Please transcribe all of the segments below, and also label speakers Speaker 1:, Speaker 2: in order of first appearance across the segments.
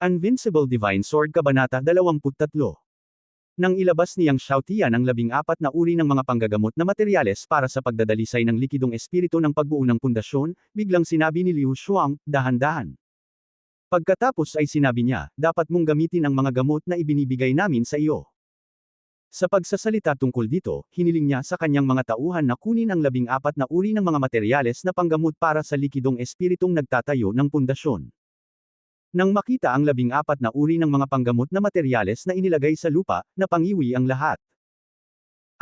Speaker 1: Invincible Divine Sword Kabanata 23. Nang ilabas niyang Xiaotian ang 14 na uri ng mga panggagamot na materyales para sa pagdadalisay ng likidong espiritu ng pagbuo ng pundasyon, biglang sinabi ni Liu Shuang, dahan-dahan. Pagkatapos ay sinabi niya, dapat mong gamitin ang mga gamot na ibinibigay namin sa iyo. Sa pagsasalita tungkol dito, hiniling niya sa kanyang mga tauhan na kunin ang 14 na uri ng mga materyales na panggamot para sa likidong espiritong nagtatayo ng pundasyon. Nang makita ang 14 na uri ng mga panggamot na materyales na inilagay sa lupa, napangiwi ang lahat.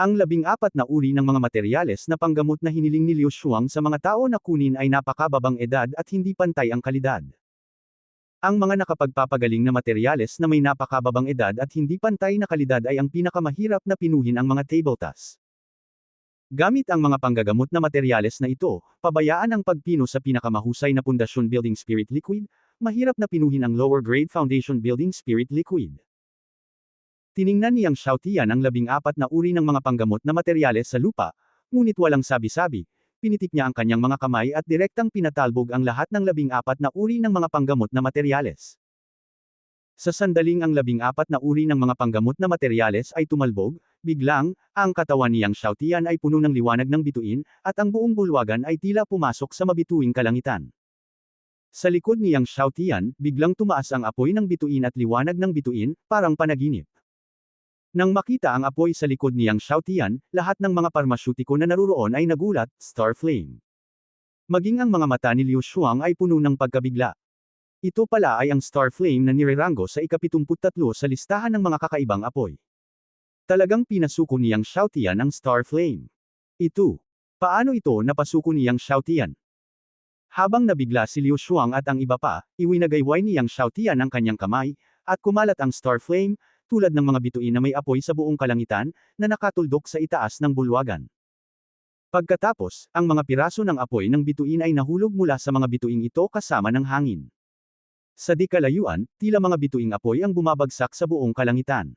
Speaker 1: Ang 14 na uri ng mga materyales na panggamot na hiniling ni Liu Shuang sa mga tao na kunin ay napakababang edad at hindi pantay ang kalidad. Ang mga nakapagpapagaling na materyales na may napakababang edad at hindi pantay na kalidad ay ang pinakamahirap na pinuhin ang mga tabletas. Gamit ang mga panggagamot na materyales na ito, pabayaan ang pagpino sa pinakamahusay na pundasyon building spirit liquid, mahirap na pinuhin ang lower grade foundation building spirit liquid. Tiningnan niyang Xiaotian ang 14 na uri ng mga panggamot na materyales sa lupa, ngunit walang sabi-sabi, pinitik niya ang kanyang mga kamay at direktang pinatalbog ang lahat ng 14 na uri ng mga panggamot na materyales. Sa sandaling ang 14 na uri ng mga panggamot na materyales ay tumalbog, biglang, ang katawan niyang Xiaotian ay puno ng liwanag ng bituin, at ang buong bulwagan ay tila pumasok sa mabituing kalangitan. Sa likod niyang Xiaotian, biglang tumaas ang apoy ng bituin at liwanag ng bituin, parang panaginip. Nang makita ang apoy sa likod niyang Xiaotian, lahat ng mga parmasyutiko na naruroon ay nagulat, Star Flame. Maging ang mga mata ni Liu Shuang ay puno ng pagkabigla. Ito pala ay ang Star Flame na nireranggo sa ika-73 sa listahan ng mga kakaibang apoy. Talagang pinasuko niyang Xiaotian ang Star Flame. Paano ito napasuko niyang Xiaotian? Habang nabigla si Liu Shuang at ang iba pa, iwinagayway niyang Xiaotian ang kanyang kamay, at kumalat ang Star Flame, tulad ng mga bituin na may apoy sa buong kalangitan, na nakatuldok sa itaas ng bulwagan. Pagkatapos, ang mga piraso ng apoy ng bituin ay nahulog mula sa mga bituing ito kasama ng hangin. Sa di kalayuan, tila mga bituing apoy ang bumabagsak sa buong kalangitan.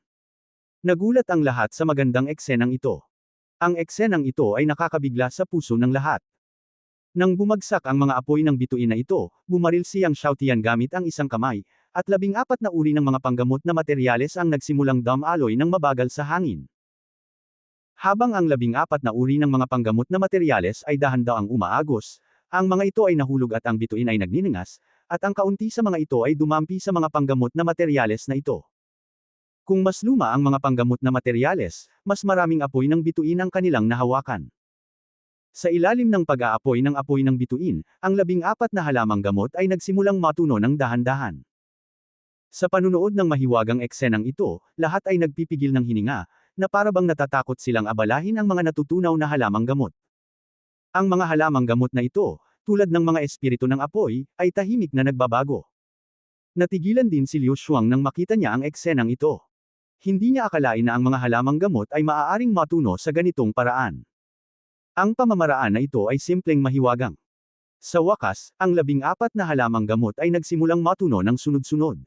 Speaker 1: Nagulat ang lahat sa magandang eksenang ito. Ang eksenang ito ay nakakabigla sa puso ng lahat. Nang bumagsak ang mga apoy ng bituin na ito, bumaril siyang Xiaotian gamit ang isang kamay, at 14 na uri ng mga panggamot na materyales ang nagsimulang dumaloy ng mabagal sa hangin. Habang ang 14 na uri ng mga panggamot na materyales ay dahan-daang umaagos, ang mga ito ay nahulog at ang bituin ay nagniningas, at ang kaunti sa mga ito ay dumampi sa mga panggamot na materyales na ito. Kung mas luma ang mga panggamot na materyales, mas maraming apoy ng bituin ang kanilang nahawakan. Sa ilalim ng pag-aapoy ng apoy ng bituin, ang 14 na halamang gamot ay nagsimulang matuno ng dahan-dahan. Sa panunood ng mahiwagang eksenang ito, lahat ay nagpipigil ng hininga, na parabang natatakot silang abalahin ang mga natutunaw na halamang gamot. Ang mga halamang gamot na ito, tulad ng mga espiritu ng apoy, ay tahimik na nagbabago. Natigilan din si Liu Shuang nang makita niya ang eksenang ito. Hindi niya akalain na ang mga halamang gamot ay maaaring matuno sa ganitong paraan. Ang pamamaraan na ito ay simpleng mahiwagang. Sa wakas, ang 14 na halamang gamot ay nagsimulang matuno ng sunod-sunod.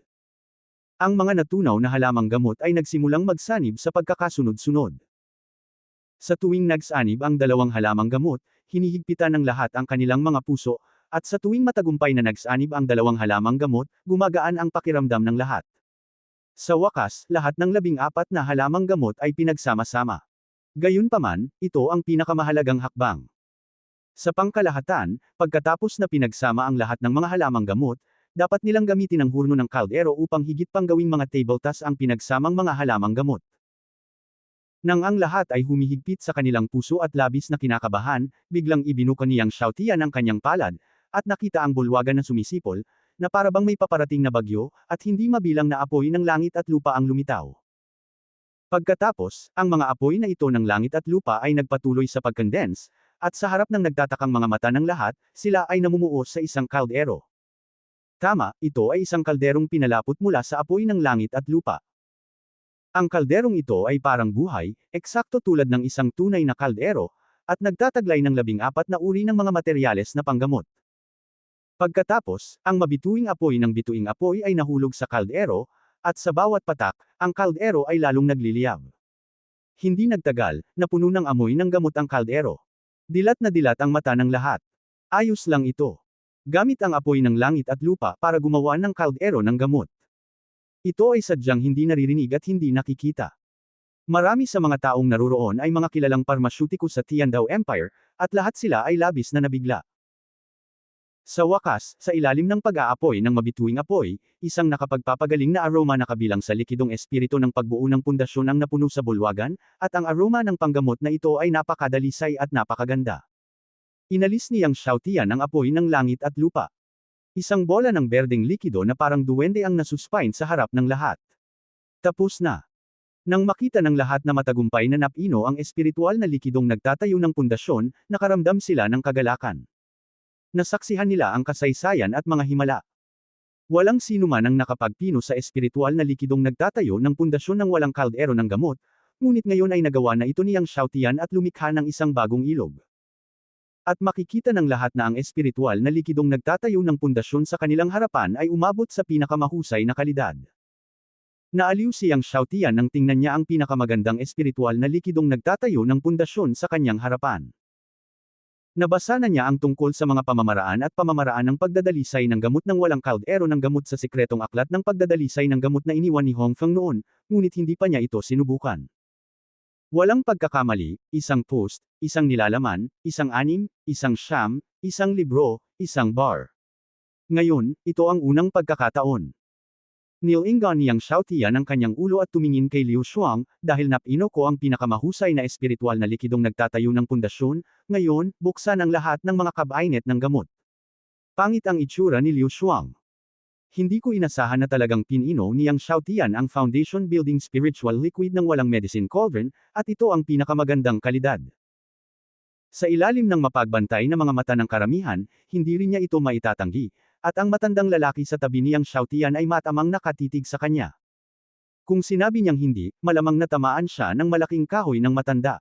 Speaker 1: Ang mga natunaw na halamang gamot ay nagsimulang magsanib sa pagkakasunod-sunod. Sa tuwing nagsanib ang dalawang halamang gamot, hinihigpitan ng lahat ang kanilang mga puso, at sa tuwing matagumpay na nagsanib ang dalawang halamang gamot, gumagaan ang pakiramdam ng lahat. Sa wakas, lahat ng 14 na halamang gamot ay pinagsama-sama. Gayunpaman, ito ang pinakamahalagang hakbang. Sa pangkalahatan, pagkatapos na pinagsama ang lahat ng mga halamang gamot, dapat nilang gamitin ang hurno ng kaldero upang higit pang gawing mga tabletas ang pinagsamang mga halamang gamot. Nang ang lahat ay humihigpit sa kanilang puso at labis na kinakabahan, biglang ibinuka niyang Xiaotian ang kanyang palad, at nakita ang bulwagan na sumisipol, na parabang may paparating na bagyo, at hindi mabilang na apoy ng langit at lupa ang lumitaw. Pagkatapos, ang mga apoy na ito ng langit at lupa ay nagpatuloy sa pagkondense, at sa harap ng nagtatakang mga mata ng lahat, sila ay namumuo sa isang kaldero. Tama, ito ay isang kalderong pinalapot mula sa apoy ng langit at lupa. Ang kalderong ito ay parang buhay, eksakto tulad ng isang tunay na kaldero, at nagtataglay ng 14 na uri ng mga materyales na panggamot. Pagkatapos, ang mabituing apoy ng bituing apoy ay nahulog sa kaldero, at sa bawat patak, ang kaldero ay lalong nagliliyab. Hindi nagtagal, napuno ng amoy ng gamot ang kaldero. Dilat na dilat ang mata ng lahat. Ayos lang ito. Gamit ang apoy ng langit at lupa para gumawa ng kaldero ng gamot. Ito ay sadyang hindi naririnig at hindi nakikita. Marami sa mga taong naroroon ay mga kilalang parmasyutiko sa Tiandao Empire, at lahat sila ay labis na nabigla. Sa wakas, sa ilalim ng pag-aapoy ng mabituing apoy, isang nakapagpapagaling na aroma na kabilang sa likidong espiritu ng pagbuo ng pundasyon ang napuno sa bulwagan, at ang aroma ng panggamot na ito ay napakadalisay at napakaganda. Inalis ni Yang Xiaotian ang apoy ng langit at lupa. Isang bola ng berdeng likido na parang duwende ang nasuspine sa harap ng lahat. Tapos na. Nang makita ng lahat na matagumpay na napino ang espiritual na likidong nagtatayo ng pundasyon, nakaramdam sila ng kagalakan. Nasaksihan nila ang kasaysayan at mga himala. Walang sino man ang nakapagpino sa espiritual na likidong nagtatayo ng pundasyon ng walang kaldero ng gamot, ngunit ngayon ay nagawa na ito ni Yang Xiaotian at lumikha ng isang bagong ilog. At makikita ng lahat na ang espiritual na likidong nagtatayo ng pundasyon sa kanilang harapan ay umabot sa pinakamahusay na kalidad. Naaliw si Yang Xiaotian nang tingnan niya ang pinakamagandang espiritual na likidong nagtatayo ng pundasyon sa kanyang harapan. Nabasa na niya ang tungkol sa mga pamamaraan at pamamaraan ng pagdadalisay ng gamot ng walang kaldero ng gamot sa sikretong aklat ng pagdadalisay ng gamot na iniwan ni Hongfeng noon, ngunit hindi pa niya ito sinubukan. Walang pagkakamali, isang post, isang nilalaman, isang anim, isang siyam, isang libro, isang bar. Ngayon, ito ang unang pagkakataon. Nilingan ni Yang Xiaotian ang kanyang ulo at tumingin kay Liu Shuang, dahil napino ko ang pinakamahusay na espiritual na likidong nagtatayo ng pundasyon, ngayon, buksan ang lahat ng mga kabinet ng gamot. Pangit ang itsura ni Liu Shuang. Hindi ko inasahan na talagang pinino ni Yang Xiaotian ang Foundation Building Spiritual Liquid ng walang medicine cauldron, at ito ang pinakamagandang kalidad. Sa ilalim ng mapagbantay na mga mata ng karamihan, hindi rin niya ito maitatanggi, at ang matandang lalaki sa tabi ni Yang Xiaotian ay matamang nakatitig sa kanya. Kung sinabi niyang hindi, malamang natamaan siya ng malaking kahoy ng matanda.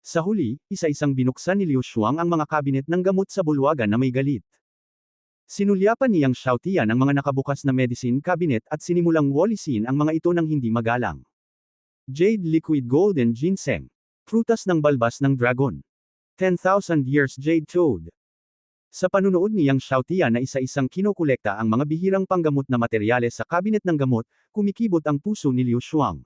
Speaker 1: Sa huli, isa-isang binuksan ni Liu Shuang ang mga kabinet ng gamot sa bulwagan na may galit. Sinulyapan ni Yang Xiaotian ang mga nakabukas na medicine cabinet at sinimulang walisin ang mga ito ng hindi magalang. Jade Liquid Golden Ginseng. Prutas ng balbas ng dragon. 10,000 years Jade Toad. Sa panunood ni Yang Xiaotian na isa-isang kinokolekta ang mga bihirang panggamot na materyales sa kabinet ng gamot, kumikibot ang puso ni Liu Shuang.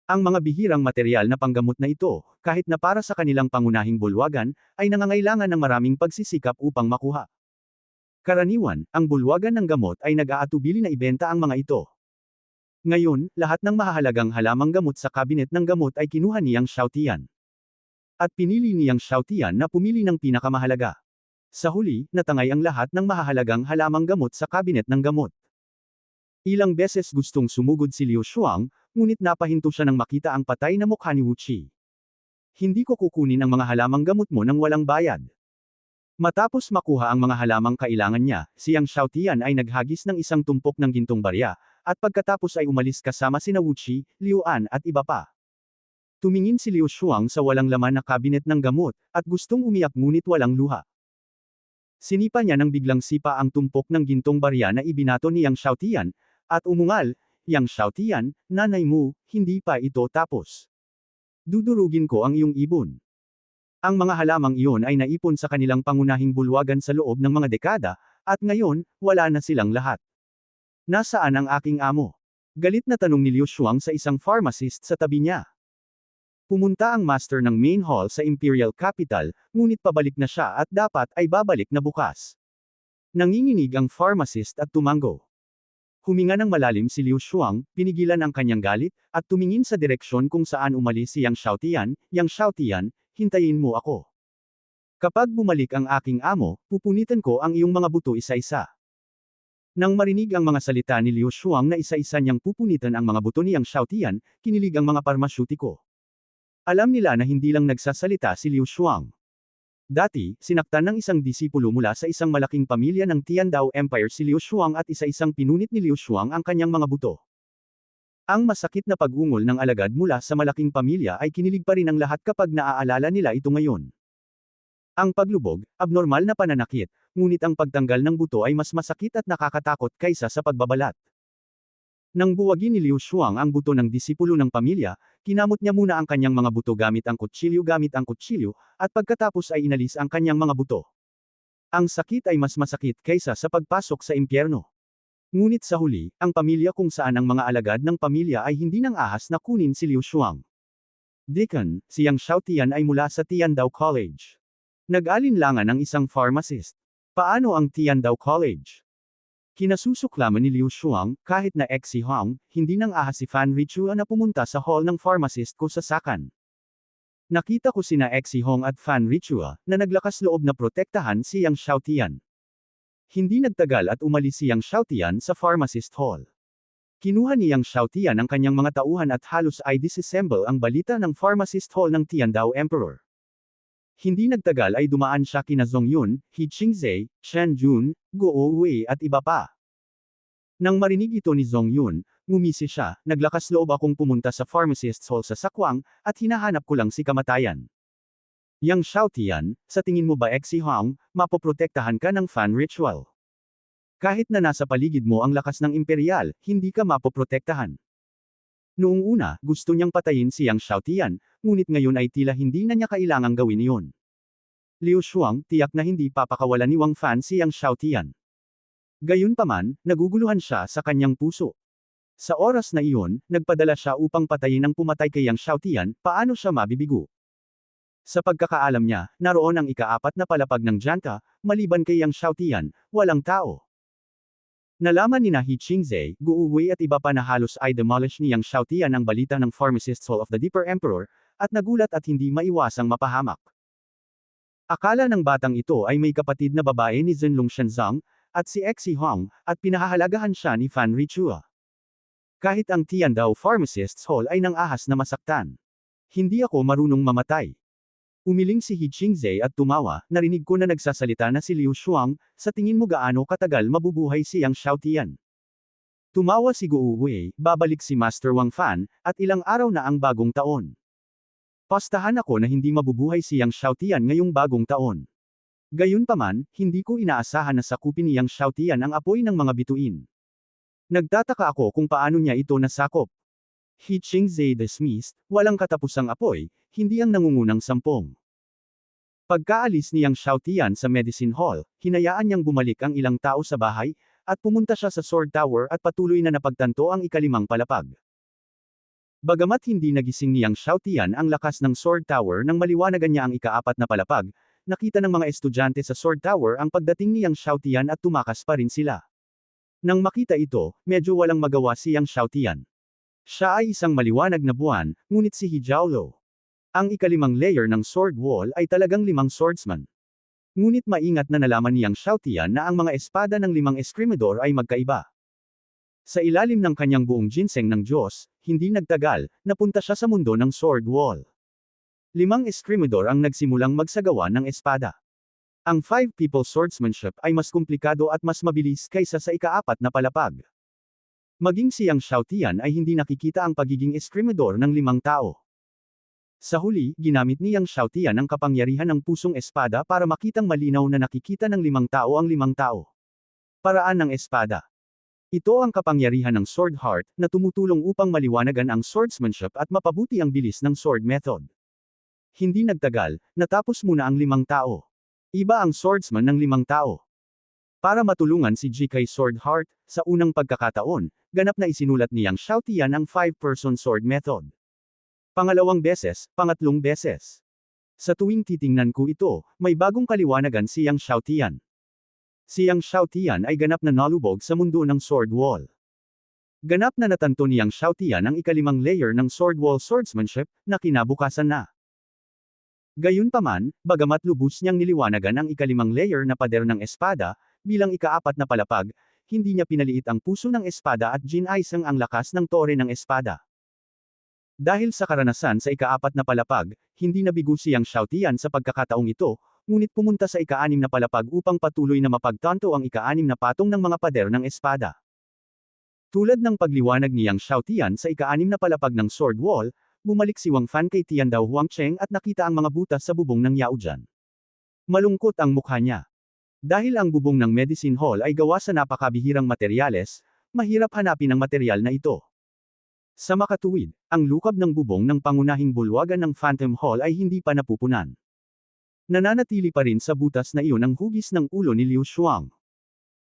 Speaker 1: Ang mga bihirang material na panggamot na ito, kahit na para sa kanilang pangunahing bulwagan, ay nangangailangan ng maraming pagsisikap upang makuha. Karaniwan, ang bulwagan ng gamot ay nag-aatubili na ibenta ang mga ito. Ngayon, lahat ng mahahalagang halamang gamot sa kabinet ng gamot ay kinuha ni Yang Xiaotian. At pinili ni Yang Xiaotian na pumili ng pinakamahalaga. Sa huli, natangay ang lahat ng mahahalagang halamang gamot sa kabinet ng gamot. Ilang beses gustong sumugod si Liu Shuang, ngunit napahinto siya nang makita ang patay na mukha ni Wu Qi. Hindi ko kukunin ang mga halamang gamot mo nang walang bayad. Matapos makuha ang mga halamang kailangan niya, si Yang Xiaotian ay naghagis ng isang tumpok ng gintong barya, at pagkatapos ay umalis kasama sina Wu Qi, Liu An at iba pa. Tumingin si Liu Shuang sa walang laman na kabinet ng gamot, at gustong umiyak ngunit walang luha. Sinipa niya nang biglang sipa ang tumpok ng gintong barya na ibinato ni Yang Xiaotian, at umungal, Yang Xiaotian, nanay mo, hindi pa ito tapos. Dudurugin ko ang iyong ibon. Ang mga halamang iyon ay naipon sa kanilang pangunahing bulwagan sa loob ng mga dekada, at ngayon, wala na silang lahat. Nasaan ang aking amo? Galit na tanong ni Liu Shuang sa isang pharmacist sa tabi niya. Pumunta ang master ng main hall sa Imperial Capital, ngunit pabalik na siya at dapat ay babalik na bukas. Nanginginig ang pharmacist at tumango. Huminga ng malalim si Liu Shuang, pinigilan ang kanyang galit, at tumingin sa direksyon kung saan umalis si Yang Xiaotian. Yang Xiaotian, hintayin mo ako. Kapag bumalik ang aking amo, pupunitan ko ang iyong mga buto isa-isa. Nang marinig ang mga salita ni Liu Shuang na isa-isa niyang pupunitan ang mga buto ni Yang Xiaotian, kinilig ang mga parmasyutiko. Alam nila na hindi lang nagsasalita si Liu Shuang. Dati, sinaktan ng isang disipulo mula sa isang malaking pamilya ng Tiandao Empire si Liu Shuang at isa-isang pinunit ni Liu Shuang ang kanyang mga buto. Ang masakit na pag-ungol ng alagad mula sa malaking pamilya ay kinilig pa rin ang lahat kapag naaalala nila ito ngayon. Ang paglubog, abnormal na pananakit, ngunit ang pagtanggal ng buto ay mas masakit at nakakatakot kaysa sa pagbabalat. Nang buwagin ni Liu Shuang ang buto ng disipulo ng pamilya, kinamot niya muna ang kanyang mga buto gamit ang kutsilyo, at pagkatapos ay inalis ang kanyang mga buto. Ang sakit ay mas masakit kaysa sa pagpasok sa impyerno. Ngunit sa huli, ang pamilya kung saan ang mga alagad ng pamilya ay hindi nang ahas na kunin si Liu Shuang. Deacon, si Yang Xiaotian ay mula sa Tiandao College. Nag-alinlangan ang isang pharmacist. Paano ang Tiandao College? Kinasusuklaman ni Liu Shuang, kahit na ex si Hong, hindi nang ahas si Fan Richua na pumunta sa hall ng pharmacist ko sa Sakan. Nakita ko sina ex si Hong at Fan Richua, na naglakas loob na protektahan si Yang Xiaotian. Hindi nagtagal at umalis si Yang Xiaotian sa pharmacist hall. Kinuha ni Yang Xiaotian ang kanyang mga tauhan at halos ay disassemble ang balita ng pharmacist hall ng Tiandao Emperor. Hindi nagtagal ay dumaan siya kina Zhong Yun, He Qingzhe, Shen Jun, Guo Wei at iba pa. Nang marinig ito ni Zhong Yun, ngumisi siya, naglakas loob akong pumunta sa pharmacist hall sa Sakwang, at hinahanap ko lang si kamatayan. Yang Xiaotian, sa tingin mo ba ex si Hong, mapoprotektahan ka ng fan ritual? Kahit na nasa paligid mo ang lakas ng imperial, hindi ka mapoprotektahan. Noong una, gusto niyang patayin si Yang Xiaotian, ngunit ngayon ay tila hindi na niya kailangang gawin iyon. Liu Shuang, tiyak na hindi papakawalan ni Wang Fan si Yang Xiaotian. Gayunpaman, naguguluhan siya sa kanyang puso. Sa oras na iyon, nagpadala siya upang patayin ang pumatay kay Yang Xiaotian, paano siya mabibigo? Sa pagkakaalam niya, naroon ang ika-4 na palapag ng Jianta, maliban kay Yang Xiaotian, walang tao. Nalaman ni He Qingzhe, Guo Wei at iba pa na halos ay demolish ni Yang Xiaotian ang balita ng Pharmacist Hall of the Deeper Emperor, at nagulat at hindi maiwasang mapahamak. Akala ng batang ito ay may kapatid na babae ni Zhenlong Shenzong, at si Xi Hong, at pinahahalagahan siya ni Fan Richua. Kahit ang Tiandao Pharmacist's Hall ay nang ahas na masaktan. Hindi ako marunong mamatay. Umiling si He Qingzhe at tumawa, narinig ko na nagsasalita na si Liu Shuang, sa tingin mo gaano katagal mabubuhay si Yang Xiaotian? Tumawa si Guo Wei, babalik si Master Wang Fan, at ilang araw na ang bagong taon. Pastahan ako na hindi mabubuhay si Yang Xiaotian ngayong bagong taon. Gayunpaman, hindi ko inaasahan na sakupin ni Yang Xiaotian ang apoy ng mga bituin. Nagtataka ako kung paano niya ito nasakop. He Qingzhe dismissed, walang katapusang apoy, hindi ang nangungunang sampung. Pagkaalis ni Yang Xiaotian sa Medicine Hall, hinayaan niyang bumalik ang ilang tao sa bahay, at pumunta siya sa Sword Tower at patuloy na napagtanto ang ika-5 palapag. Bagamat hindi nagising ni Yang Xiaotian ang lakas ng Sword Tower nang maliwanagan niya ang ika-4 na palapag, nakita ng mga estudyante sa Sword Tower ang pagdating ni Yang Xiaotian at tumakas pa rin sila. Nang makita ito, medyo walang magawa si Yang Xiaotian. Siya ay isang maliwanag na buwan, ngunit si He Jiaolo. Ang ika-5 layer ng sword wall ay talagang 5 swordsman. Ngunit maingat na nalaman ni Yang Xiaotian na ang mga espada ng 5 eskrimador ay magkaiba. Sa ilalim ng kanyang buong ginseng ng Diyos, hindi nagtagal, napunta siya sa mundo ng sword wall. 5 eskrimador ang nagsimulang magsagawa ng espada. Ang 5 people swordsmanship ay mas komplikado at mas mabilis kaysa sa ika-4 na palapag. Maging si Yang Xiaotian ay hindi nakikita ang pagiging eskrimador ng 5 tao. Sa huli, ginamit ni Yang Xiaotian ang kapangyarihan ng pusong espada para makitang malinaw na nakikita ng 5 tao ang 5 tao. Paraan ng espada. Ito ang kapangyarihan ng Sword Heart, na tumutulong upang maliwanagan ang swordsmanship at mapabuti ang bilis ng sword method. Hindi nagtagal, natapos muna ang 5 tao. Iba ang swordsman ng 5 tao. Para matulungan si GK Sword Heart, sa unang pagkakataon, ganap na isinulat ni Yang Xiaotian ang 5-person sword method. Pangalawang beses, pangatlong beses. Sa tuwing titingnan ko ito, may bagong kaliwanagan si Yang Xiaotian. Si Yang Xiaotian ay ganap na nalubog sa mundo ng sword wall. Ganap na natanto ni Yang Xiaotian ang ika-5 layer ng sword wall swordsmanship, na kinabukasan na. Gayunpaman, bagamat lubos niyang niliwanagan ang ika-5 layer na pader ng espada, bilang ika-4 na palapag, hindi niya pinaliit ang puso ng espada at ginaisang ang lakas ng tore ng espada. Dahil sa karanasan sa ika-4 na palapag, hindi nabigo si Yang Xiaotian sa pagkakataong ito, ngunit pumunta sa ika-6 na palapag upang patuloy na mapagtanto ang ika-6 na patong ng mga pader ng espada. Tulad ng pagliwanag ni Yang Xiaotian sa ika-6 na palapag ng sword wall, bumalik si Wang Fan kay Tiandao Huangcheng at nakita ang mga butas sa bubong ng Yaojan. Malungkot ang mukha niya. Dahil ang bubong ng Medicine Hall ay gawa sa napakabihirang materyales, mahirap hanapin ang material na ito. Sa makatuwid, ang lukab ng bubong ng pangunahing bulwagan ng Phantom Hall ay hindi pa napupunan. Nananatili pa rin sa butas na iyon ang hugis ng ulo ni Liu Shuang.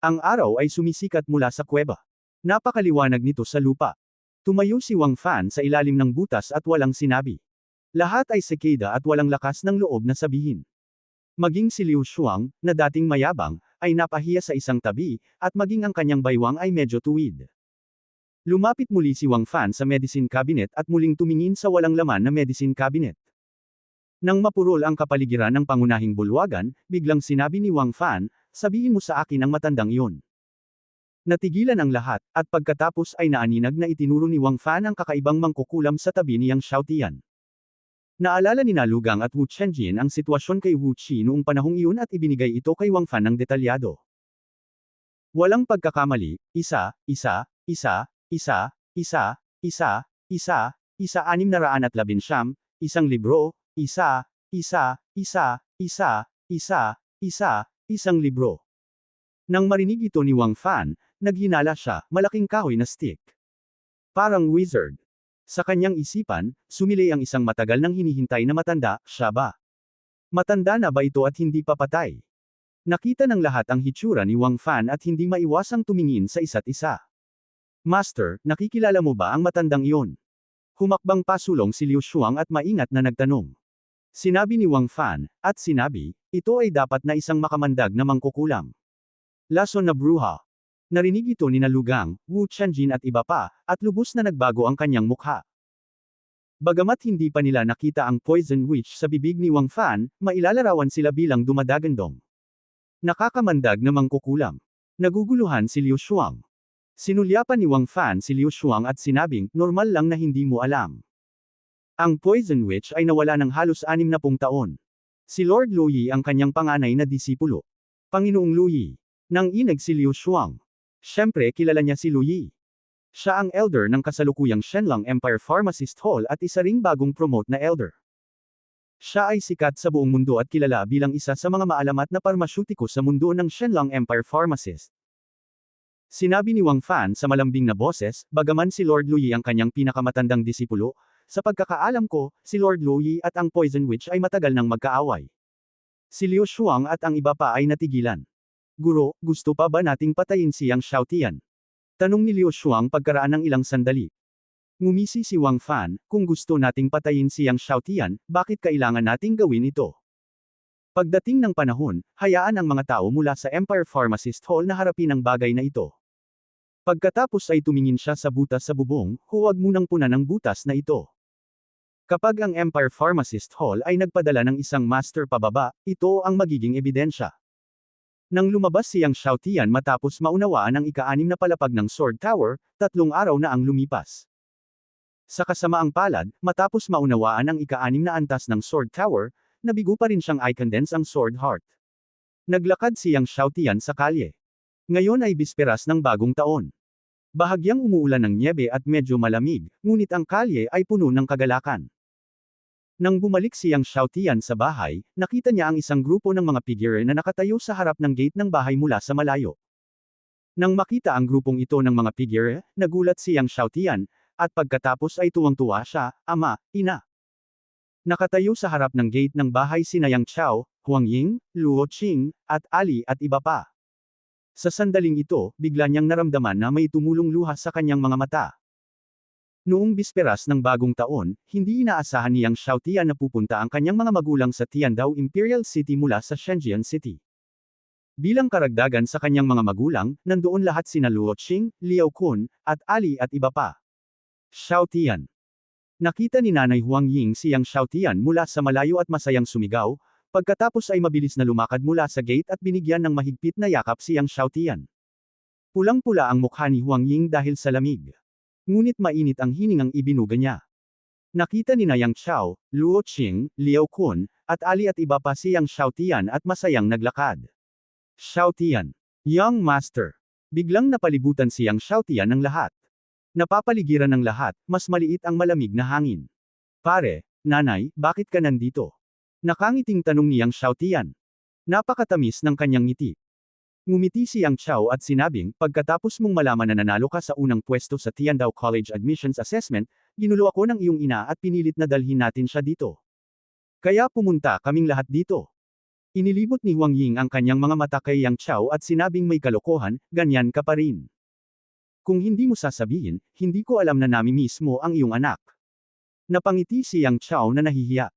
Speaker 1: Ang araw ay sumisikat mula sa kuweba. Napakaliwanag nito sa lupa. Tumayo si Wang Fan sa ilalim ng butas at walang sinabi. Lahat ay sekeda at walang lakas ng loob na sabihin. Maging si Liu Shuang, na dating mayabang, ay napahiya sa isang tabi, at maging ang kanyang baywang ay medyo tuwid. Lumapit muli si Wang Fan sa medicine cabinet at muling tumingin sa walang laman na medicine cabinet. Nang mapurol ang kapaligiran ng pangunahing bulwagan, biglang sinabi ni Wang Fan, sabihin mo sa akin ang matandang iyon. Natigilan ang lahat, at pagkatapos ay naaninag na itinuro ni Wang Fan ang kakaibang mangkukulam sa tabi ni Yang Xiaotian. Naalala ni Lugang at Wu Chenjin ang sitwasyon kay Wu Qi noong panahong iyon at ibinigay ito kay Wang Fan ng detalyado. Walang pagkakamali, isa, 619, isang libro, isang libro. Nang marinig ito ni Wang Fan, naghinala siya, malaking kahoy na stick. Parang wizard. Sa kanyang isipan, sumilay ang isang matagal nang hinihintay na matanda, siya ba? Matanda na ba ito at hindi pa patay? Nakita ng lahat ang hitsura ni Wang Fan at hindi maiwasang tumingin sa isa't isa. Master, nakikilala mo ba ang matandang iyon? Humakbang pasulong si Liu Shuang at maingat na nagtanong. Sinabi ni Wang Fan, at sinabi, ito ay dapat na isang makamandag na mangkukulam. Lason na bruha. Narinig ito ni Lugang, Wu Chenjin at iba pa, at lubos na nagbago ang kanyang mukha. Bagamat hindi pa nila nakita ang poison witch sa bibig ni Wang Fan, mailalarawan sila bilang dumadagandong. Nakakamandag na mangkukulam. Naguguluhan si Liu Shuang. Sinulyapan ni Wang Fan si Liu Shuang at sinabing, normal lang na hindi mo alam. Ang poison witch ay nawala ng halos 60 taon. Si Lord Lu Yi ang kanyang panganay na disipulo. Panginoong Lu Yi. Nang inag si Liu Shuang. Siyempre kilala niya si Lu Yi. Siya ang elder ng kasalukuyang Shenlong Empire Pharmacist Hall at isa ring bagong promote na elder. Siya ay sikat sa buong mundo at kilala bilang isa sa mga maalamat na parmasyutiko sa mundo ng Shenlong Empire Pharmacist. Sinabi ni Wang Fan sa malambing na boses, bagaman si Lord Lu Yi ang kanyang pinakamatandang disipulo, sa pagkakaalam ko, si Lord Lu Yi at ang Poison Witch ay matagal nang magkaaway. Si Liu Shuang at ang iba pa ay natigilan. Guro, gusto pa ba nating patayin si Yang Xiaotian? Tanong ni Liu Shuang pagkaraan ng ilang sandali. Ngumisi si Wang Fan, kung gusto nating patayin si Yang Xiaotian, bakit kailangan nating gawin ito? Pagdating ng panahon, hayaan ang mga tao mula sa Empire Pharmacist Hall na harapin ang bagay na ito. Pagkatapos ay tumingin siya sa butas sa bubong, huwag munang punan ang butas na ito. Kapag ang Empire Pharmacist Hall ay nagpadala ng isang master pababa, ito ang magiging ebidensya. Nang lumabas si Yang Xiaotian matapos maunawaan ang ika-6 na palapag ng Sword Tower, 3 araw na ang lumipas. Sa kasamaang palad, matapos maunawaan ang ika-6 na antas ng Sword Tower, nabigo pa rin siyang i-condense ang Sword Heart. Naglakad si Yang Xiaotian sa kalye. Ngayon ay bisperas ng bagong taon. Bahagyang umuulan ng nyebe at medyo malamig, ngunit ang kalye ay puno ng kagalakan. Nang bumalik si Yang Xiaotian sa bahay, nakita niya ang isang grupo ng mga figure na nakatayo sa harap ng gate ng bahay mula sa malayo. Nang makita ang grupong ito ng mga figure, nagulat si Yang Xiaotian, at pagkatapos ay tuwang-tuwa siya, ama, ina. Nakatayo sa harap ng gate ng bahay sina Yang Chao, Huang Ying, Luo Qing, at Ali at iba pa. Sa sandaling ito, bigla niyang naramdaman na may tumulong luha sa kanyang mga mata. Noong bisperas ng bagong taon, hindi inaasahan ni Yang Xiaotian na pupunta ang kanyang mga magulang sa Tiandao Imperial City mula sa Shenzhen City. Bilang karagdagan sa kanyang mga magulang, nandoon lahat sina Luo Qing, Liao Kun, at Ali at iba pa. Xiaotian. Nakita ni Nanay Huang Ying si Yang Xiaotian mula sa malayo at masayang sumigaw, pagkatapos ay mabilis na lumakad mula sa gate at binigyan ng mahigpit na yakap si Yang Xiaotian. Pulang-pula ang mukha ni Huang Ying dahil sa lamig. Ngunit mainit ang hiningang ibinuga niya. Nakita ni Yang Chao, Luo Qing, Liao Kun, at Ali at iba pa si Yang Xiaotian at masayang naglakad. Xiaotian. Young Master. Biglang napalibutan si Yang Xiaotian ng lahat. Napapaligiran ng lahat, mas maliit ang malamig na hangin. Pare, nanay, bakit ka nandito? Nakangiting tanong ni Yang Xiaotian. Napakatamis ng kanyang ngiti. Ngumiti si Yang Chao at sinabing, pagkatapos mong malaman na nanalo ka sa unang pwesto sa Tiandao College Admissions Assessment, ginulo ako ng iyong ina at pinilit na dalhin natin siya dito. Kaya pumunta kaming lahat dito. Inilibot ni Huang Ying ang kanyang mga mata kay Yang Chao at sinabing may kalokohan, ganyan ka pa rin. Kung hindi mo sasabihin, hindi ko alam na nami mismo ang iyong anak. Napangiti si Yang Chao na nahihiya.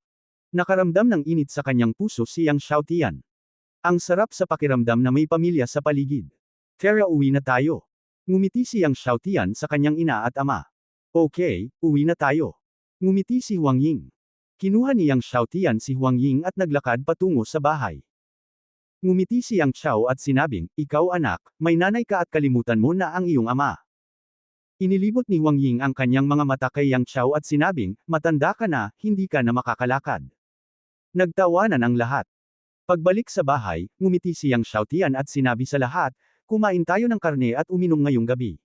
Speaker 1: Nakaramdam ng init sa kanyang puso si Yang Xiaotian. Ang sarap sa pakiramdam na may pamilya sa paligid. Tara, uwi na tayo. Ngumiti si Yang Xiaotian sa kanyang ina at ama. Okay, uwi na tayo. Ngumiti si Huang Ying. Kinuha ni Yang Xiaotian si Huang Ying at naglakad patungo sa bahay. Ngumiti si Yang Chao at sinabing, ikaw anak, may nanay ka at kalimutan mo na ang iyong ama. Inilibot ni Huang Ying ang kanyang mga mata kay Yang Chao at sinabing, matanda ka na, hindi ka na makakalakad. Nagtawanan ang lahat. Pagbalik sa bahay, ngumiti si Yang Xiaotian at sinabi sa lahat, kumain tayo ng karne at uminom ngayong gabi.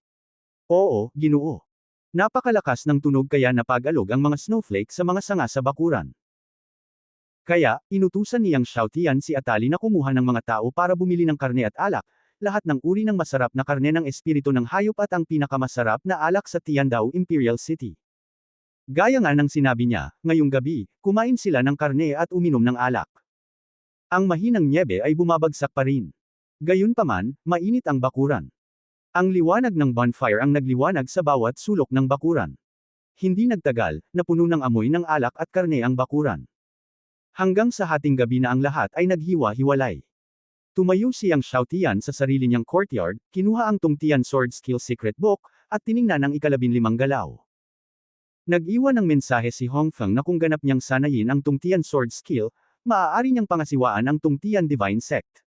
Speaker 1: Oo, Ginoo. Napakalakas ng tunog kaya napag-alog ang mga snowflake sa mga sanga sa bakuran. Kaya, inutusan ni Yang Xiaotian si Atali na kumuha ng mga tao para bumili ng karne at alak, lahat ng uri ng masarap na karne ng espiritu ng hayop at ang pinakamasarap na alak sa Tiandao Imperial City. Gaya nga ng sinabi niya, ngayong gabi, kumain sila ng karne at uminom ng alak. Ang mahinang nyebe ay bumabagsak pa rin. Gayunpaman, mainit ang bakuran. Ang liwanag ng bonfire ang nagliwanag sa bawat sulok ng bakuran. Hindi nagtagal, napuno ng amoy ng alak at karne ang bakuran. Hanggang sa hating gabi na ang lahat ay naghiwa-hiwalay. Tumayo si Yang Xiaotian sa sarili niyang courtyard, kinuha ang Tungtian Sword Skill Secret Book, at tiningnan ang ika-15 galaw. Nag-iwan ng mensahe si Hongfeng na kung ganap niyang sanayin ang Tungtian Sword Skill, maaari niyang pangasiwaan ang Tungtian Divine Sect.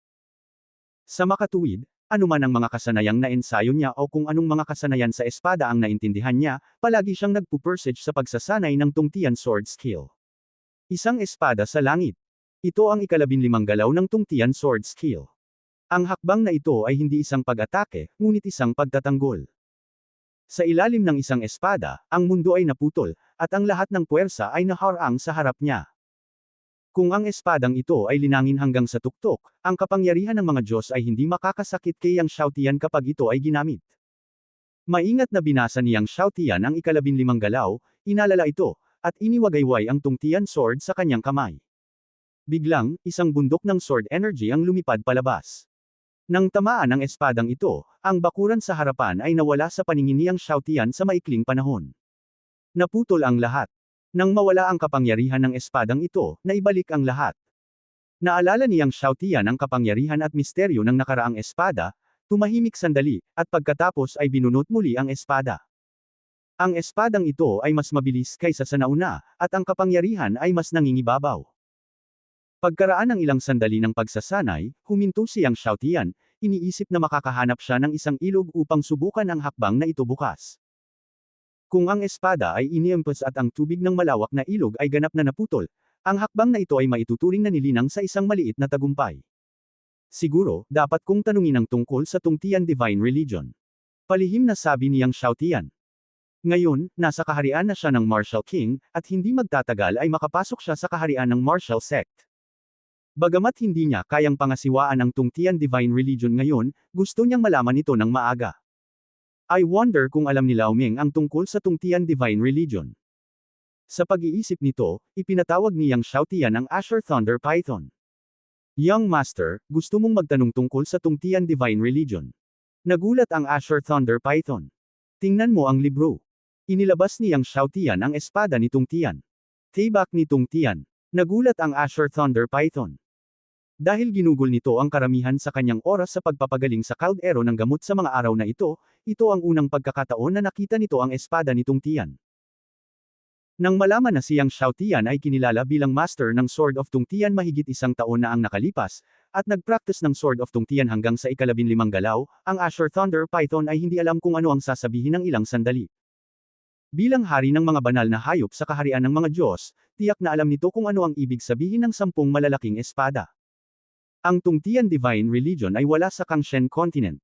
Speaker 1: Sa makatuwid, anuman ang mga kasanayang na-ensayo niya o kung anong mga kasanayan sa espada ang naintindihan niya, palagi siyang nagpupursige sa pagsasanay ng Tungtian Sword Skill. Isang espada sa langit. Ito ang ika-15 galaw ng Tungtian Sword Skill. Ang hakbang na ito ay hindi isang pag-atake, ngunit isang pagtatanggol. Sa ilalim ng isang espada, ang mundo ay naputol, at ang lahat ng puwersa ay naharang sa harap niya. Kung ang espadang ito ay linangin hanggang sa tuktok, ang kapangyarihan ng mga Diyos ay hindi makakasakit kay Yang Xiaotian kapag ito ay ginamit. Maingat na binasa ni Yang Xiaotian ang ika-15 galaw, inalala ito, at iniwagayway ang Tungtian Sword sa kanyang kamay. Biglang, isang bundok ng sword energy ang lumipad palabas. Nang tamaan ang espadang ito, ang bakuran sa harapan ay nawala sa paningin ni Yang Xiaotian sa maikling panahon. Naputol ang lahat. Nang mawala ang kapangyarihan ng espadang ito, naibalik ang lahat. Naalala ni Yang Xiaotian ang kapangyarihan at misteryo ng nakaraang espada, tumahimik sandali, at pagkatapos ay binunot muli ang espada. Ang espadang ito ay mas mabilis kaysa sa nauna, at ang kapangyarihan ay mas nangingibabaw. Pagkaraan ng ilang sandali ng pagsasanay, huminto si Yang Xiaotian, iniisip na makakahanap siya ng isang ilog upang subukan ang hakbang na ito bukas. Kung ang espada ay iniempos at ang tubig ng malawak na ilog ay ganap na naputol, ang hakbang na ito ay maituturing na nilinang sa isang maliit na tagumpay. Siguro, dapat kong tanungin ang tungkol sa Tungtian Divine Religion. Palihim na sabi ni Yang Xiaotian. Ngayon, nasa kaharian na siya ng Martial King, at hindi magtatagal ay makapasok siya sa kaharian ng Martial Sect. Bagamat hindi niya kayang pangasiwaan ang Tungtian Divine Religion ngayon, gusto niyang malaman ito ng maaga. I wonder kung alam ni Lao Ming ang tungkol sa Tungtian Divine Religion. Sa pag-iisip nito, ipinatawag ni Yang Xiaotian ang Asher Thunder Python. Young Master, gusto mong magtanong tungkol sa Tungtian Divine Religion. Nagulat ang Asher Thunder Python. Tingnan mo ang libro. Inilabas ni Yang Xiaotian ang espada ni Tungtian. Tibak ni Tungtian. Nagulat ang Asher Thunder Python. Dahil ginugol nito ang karamihan sa kanyang oras sa pagpapagaling sa kaldero ng gamot sa mga araw na ito ang unang pagkakataon na nakita nito ang espada ni Tungtian. Nang malaman na si Yang Xiaotian ay kinilala bilang Master ng Sword of Tungtian mahigit 1 taon na ang nakalipas, at nag-practice ng Sword of Tungtian hanggang sa ika-15 galaw, ang Asher Thunder Python ay hindi alam kung ano ang sasabihin ng ilang sandali. Bilang hari ng mga banal na hayop sa kaharian ng mga Diyos, tiyak na alam nito kung ano ang ibig sabihin ng 10 malalaking espada. Ang Tungtian Divine Religion ay wala sa Kangshen Continent.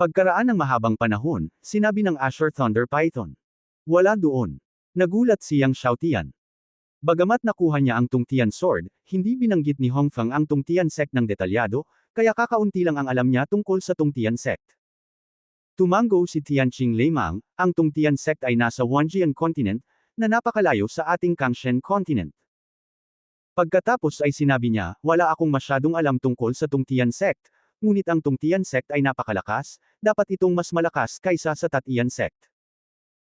Speaker 1: Pagkaraan ng mahabang panahon, sinabi ng Asher Thunder Python. Wala doon. Nagulat si Yang Xiaotian. Bagamat nakuha niya ang Tungtian Sword, hindi binanggit ni Hongfeng ang Tungtian Sect ng detalyado, kaya kakaunti lang ang alam niya tungkol sa Tungtian Sect. Tumango si Tianqing lamang, ang Tungtian Sect ay nasa Wanjian Continent, na napakalayo sa ating Kangshen Continent. Pagkatapos ay sinabi niya, wala akong masyadong alam tungkol sa Tungtian sect, ngunit ang Tungtian sect ay napakalakas, dapat itong mas malakas kaysa sa Tatian sect.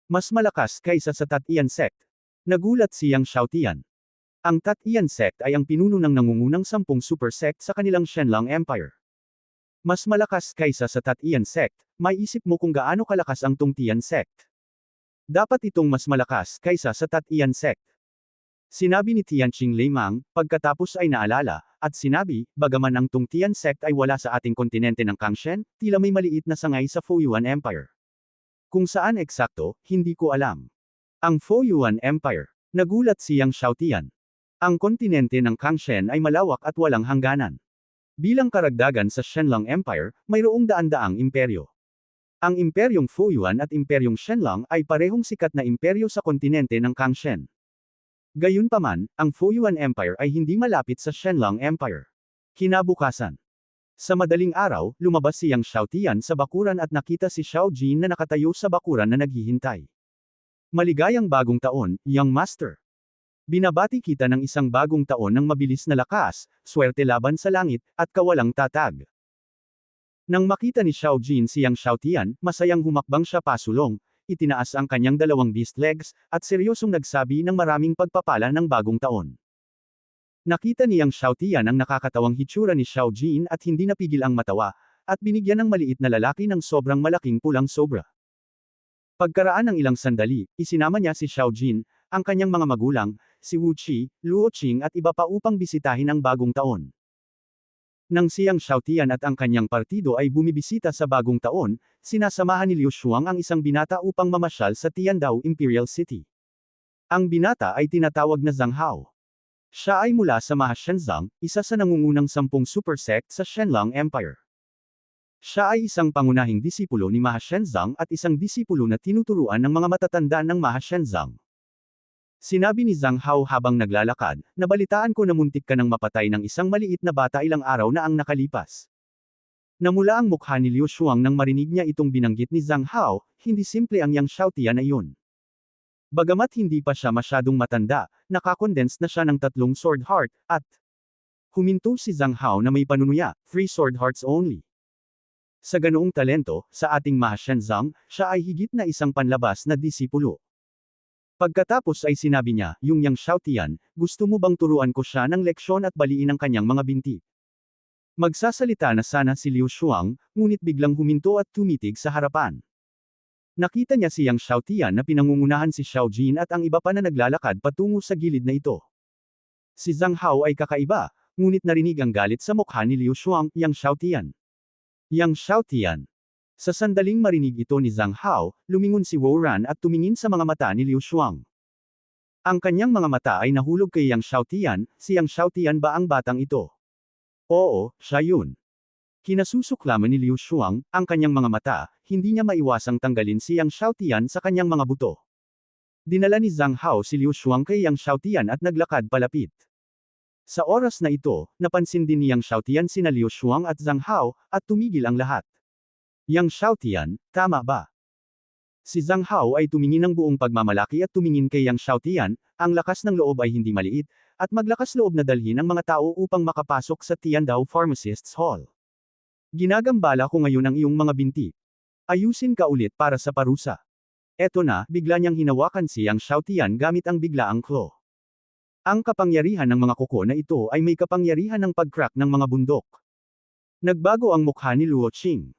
Speaker 1: Mas malakas kaysa sa Tatian sect. Nagulat si Yang Xiaotian. Ang Tatian sect ay ang pinuno ng nangungunang 10 super sect sa kanilang Shenlang Empire. Mas malakas kaysa sa Tatian sect, may isip mo kung gaano kalakas ang Tungtian sect. Dapat itong mas malakas kaysa sa Tatian sect. Sinabi ni Tianqing Leimang, pagkatapos ay naalala, at sinabi, bagaman ang Tungtian sect ay wala sa ating kontinente ng Kangshen, tila may maliit na sangay sa Foyuan Empire. Kung saan eksakto, hindi ko alam. Ang Foyuan Empire. Nagulat si Yang Xiaotian. Ang kontinente ng Kangshen ay malawak at walang hangganan. Bilang karagdagan sa Shenlang Empire, mayroong daan-daang imperyo. Ang imperyong Foyuan at imperyong Shenlang ay parehong sikat na imperyo sa kontinente ng Kangshen. Gayunpaman, ang Foyuan Empire ay hindi malapit sa Shenlang Empire. Kinabukasan. Sa madaling araw, lumabas si Yang Xiaotian sa bakuran at nakita si Xiao Jin na nakatayo sa bakuran na naghihintay. Maligayang bagong taon, Young Master. Binabati kita ng isang bagong taon ng mabilis na lakas, swerte laban sa langit, at kawalang tatag. Nang makita ni Xiao Jin si Yang Xiaotian, masayang humakbang siya pasulong, itinaas ang kanyang dalawang beast legs, at seryosong nagsabi ng maraming pagpapala ng bagong taon. Nakita ni Yang Xiaotian ang nakakatawang hitsura ni Xiao Jin at hindi napigil ang matawa, at binigyan ng maliit na lalaki ng sobrang malaking pulang sobra. Pagkaraan ng ilang sandali, isinama niya si Xiao Jin, ang kanyang mga magulang, si Wu Qi, Luo Qing at iba pa upang bisitahin ang bagong taon. Nang si Yang Xiaotian at ang kanyang partido ay bumibisita sa bagong taon, sinasamahan ni Liu Shuang ang isang binata upang mamasyal sa Tiandao Imperial City. Ang binata ay tinatawag na Zhang Hao. Siya ay mula sa Mahashenzang, isa sa nangungunang 10 super sect sa Shenlang Empire. Siya ay isang pangunahing disipulo ni Mahashenzang at isang disipulo na tinuturuan ng mga matatanda ng Mahashenzang. Sinabi ni Zhang Hao habang naglalakad, nabalitaan ko na muntik ka nang mapatay ng isang maliit na bata ilang araw na ang nakalipas. Namula ang mukha ni Liu Shuang nang marinig niya itong binanggit ni Zhang Hao, hindi simple ang Yang Xiaotian na iyon. Bagamat hindi pa siya masyadong matanda, nakakondense na siya ng 3 sword heart, at huminto si Zhang Hao na may panunuya, 3 sword hearts only. Sa ganoong talento, sa ating Mahashenzang, siya ay higit na isang panlabas na disipulo. Pagkatapos ay sinabi niya, yung Yang Xiaotian, gusto mo bang turuan ko siya ng leksyon at baliin ang kanyang mga binti? Magsasalita na sana si Liu Shuang, ngunit biglang huminto at tumitig sa harapan. Nakita niya si Yang Xiaotian na pinangungunahan si Xiao Jin at ang iba pa na naglalakad patungo sa gilid na ito. Si Zhang Hao ay kakaiba, ngunit narinig ang galit sa mukha ni Liu Shuang, Yang Xiaotian. Yang Xiaotian. Sa sandaling marinig ito ni Zhang Hao, lumingon si Wu Ran at tumingin sa mga mata ni Liu Shuang. Ang kanyang mga mata ay nahulog kay Yang Xiaotian, si Yang Xiaotian ba ang batang ito? Oo, siya yun. Kinasusuklaman ni Liu Shuang, ang kanyang mga mata, hindi niya maiwasang tanggalin si Yang Xiaotian sa kanyang mga buto. Dinala ni Zhang Hao si Liu Shuang kay Yang Xiaotian at naglakad palapit. Sa oras na ito, napansin din ni Yang Xiaotian sina Liu Shuang at Zhang Hao, at tumigil ang lahat. Yang Xiaotian, tama ba? Si Zhang Hao ay tumingin ng buong pagmamalaki at tumingin kay Yang Xiaotian, ang lakas ng loob ay hindi maliit, at maglakas loob na dalhin ang mga tao upang makapasok sa Tiandao Pharmacists Hall. Ginagambala ko ngayon ang iyong mga binti. Ayusin ka ulit para sa parusa. Eto na, bigla niyang hinawakan si Yang Xiaotian gamit ang biglaang claw. Ang kapangyarihan ng mga kuko na ito ay may kapangyarihan ng pag-crack ng mga bundok. Nagbago ang mukha ni Luo Qing.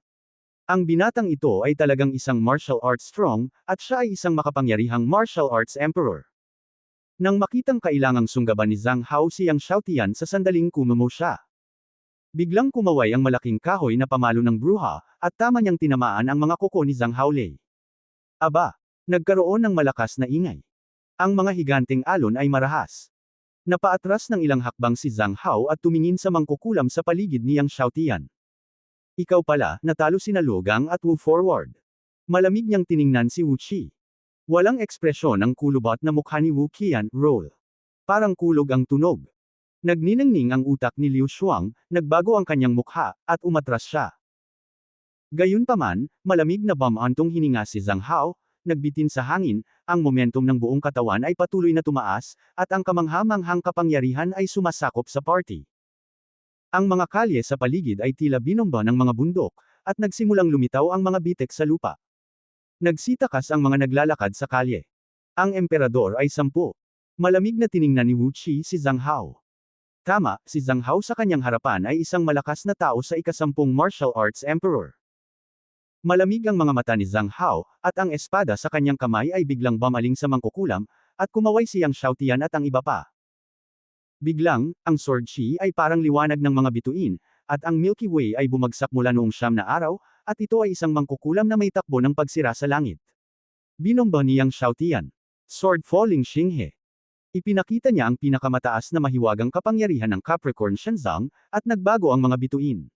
Speaker 1: Ang binatang ito ay talagang isang martial arts strong, at siya ay isang makapangyarihang martial arts emperor. Nang makitang kailangang sunggaban ni Zhang Hao si Yang Xiaotian sa sandaling kumumo siya. Biglang kumaway ang malaking kahoy na pamalo ng bruha, at tama niyang tinamaan ang mga kuko ni Zhang Haolei. Aba! Nagkaroon ng malakas na ingay. Ang mga higanteng alon ay marahas. Napaatras ng ilang hakbang si Zhang Hao at tumingin sa mangkukulam sa paligid ni Yang Xiaotian. Ikaw pala, natalo sina Luo Gang at Wu Forward. Malamig niyang tiningnan si Wu Qi. Walang ekspresyon ang kulubot na mukha ni Wu Qian, roll. Parang kulog ang tunog. Nagniningning ang utak ni Liu Shuang, nagbago ang kanyang mukha, at umatras siya. Gayunpaman, malamig na bumantong hininga si Zhang Hao, nagbitin sa hangin, ang momentum ng buong katawan ay patuloy na tumaas, at ang kamangha-manghang kapangyarihan ay sumasakop sa party. Ang mga kalye sa paligid ay tila binomba ng mga bundok, at nagsimulang lumitaw ang mga bitek sa lupa. Nagsitakas ang mga naglalakad sa kalye. Ang emperador ay 10. Malamig na tiningnan ni Wu Qi si Zhang Hao. Tama, si Zhang Hao sa kanyang harapan ay isang malakas na tao sa ika-10 martial arts emperor. Malamig ang mga mata ni Zhang Hao, at ang espada sa kanyang kamay ay biglang bumaling sa mangkukulam, at kumaway siyang Xiaotian at ang iba pa. Biglang, ang sword chi ay parang liwanag ng mga bituin, at ang Milky Way ay bumagsak mula noong 9 na araw, at ito ay isang mangkukulam na may takbo ng pagsira sa langit. Binomba niyang Xiaotian. Sword Falling Xinghe. Ipinakita niya ang pinakamataas na mahiwagang kapangyarihan ng Capricorn Shenzong, at nagbago ang mga bituin.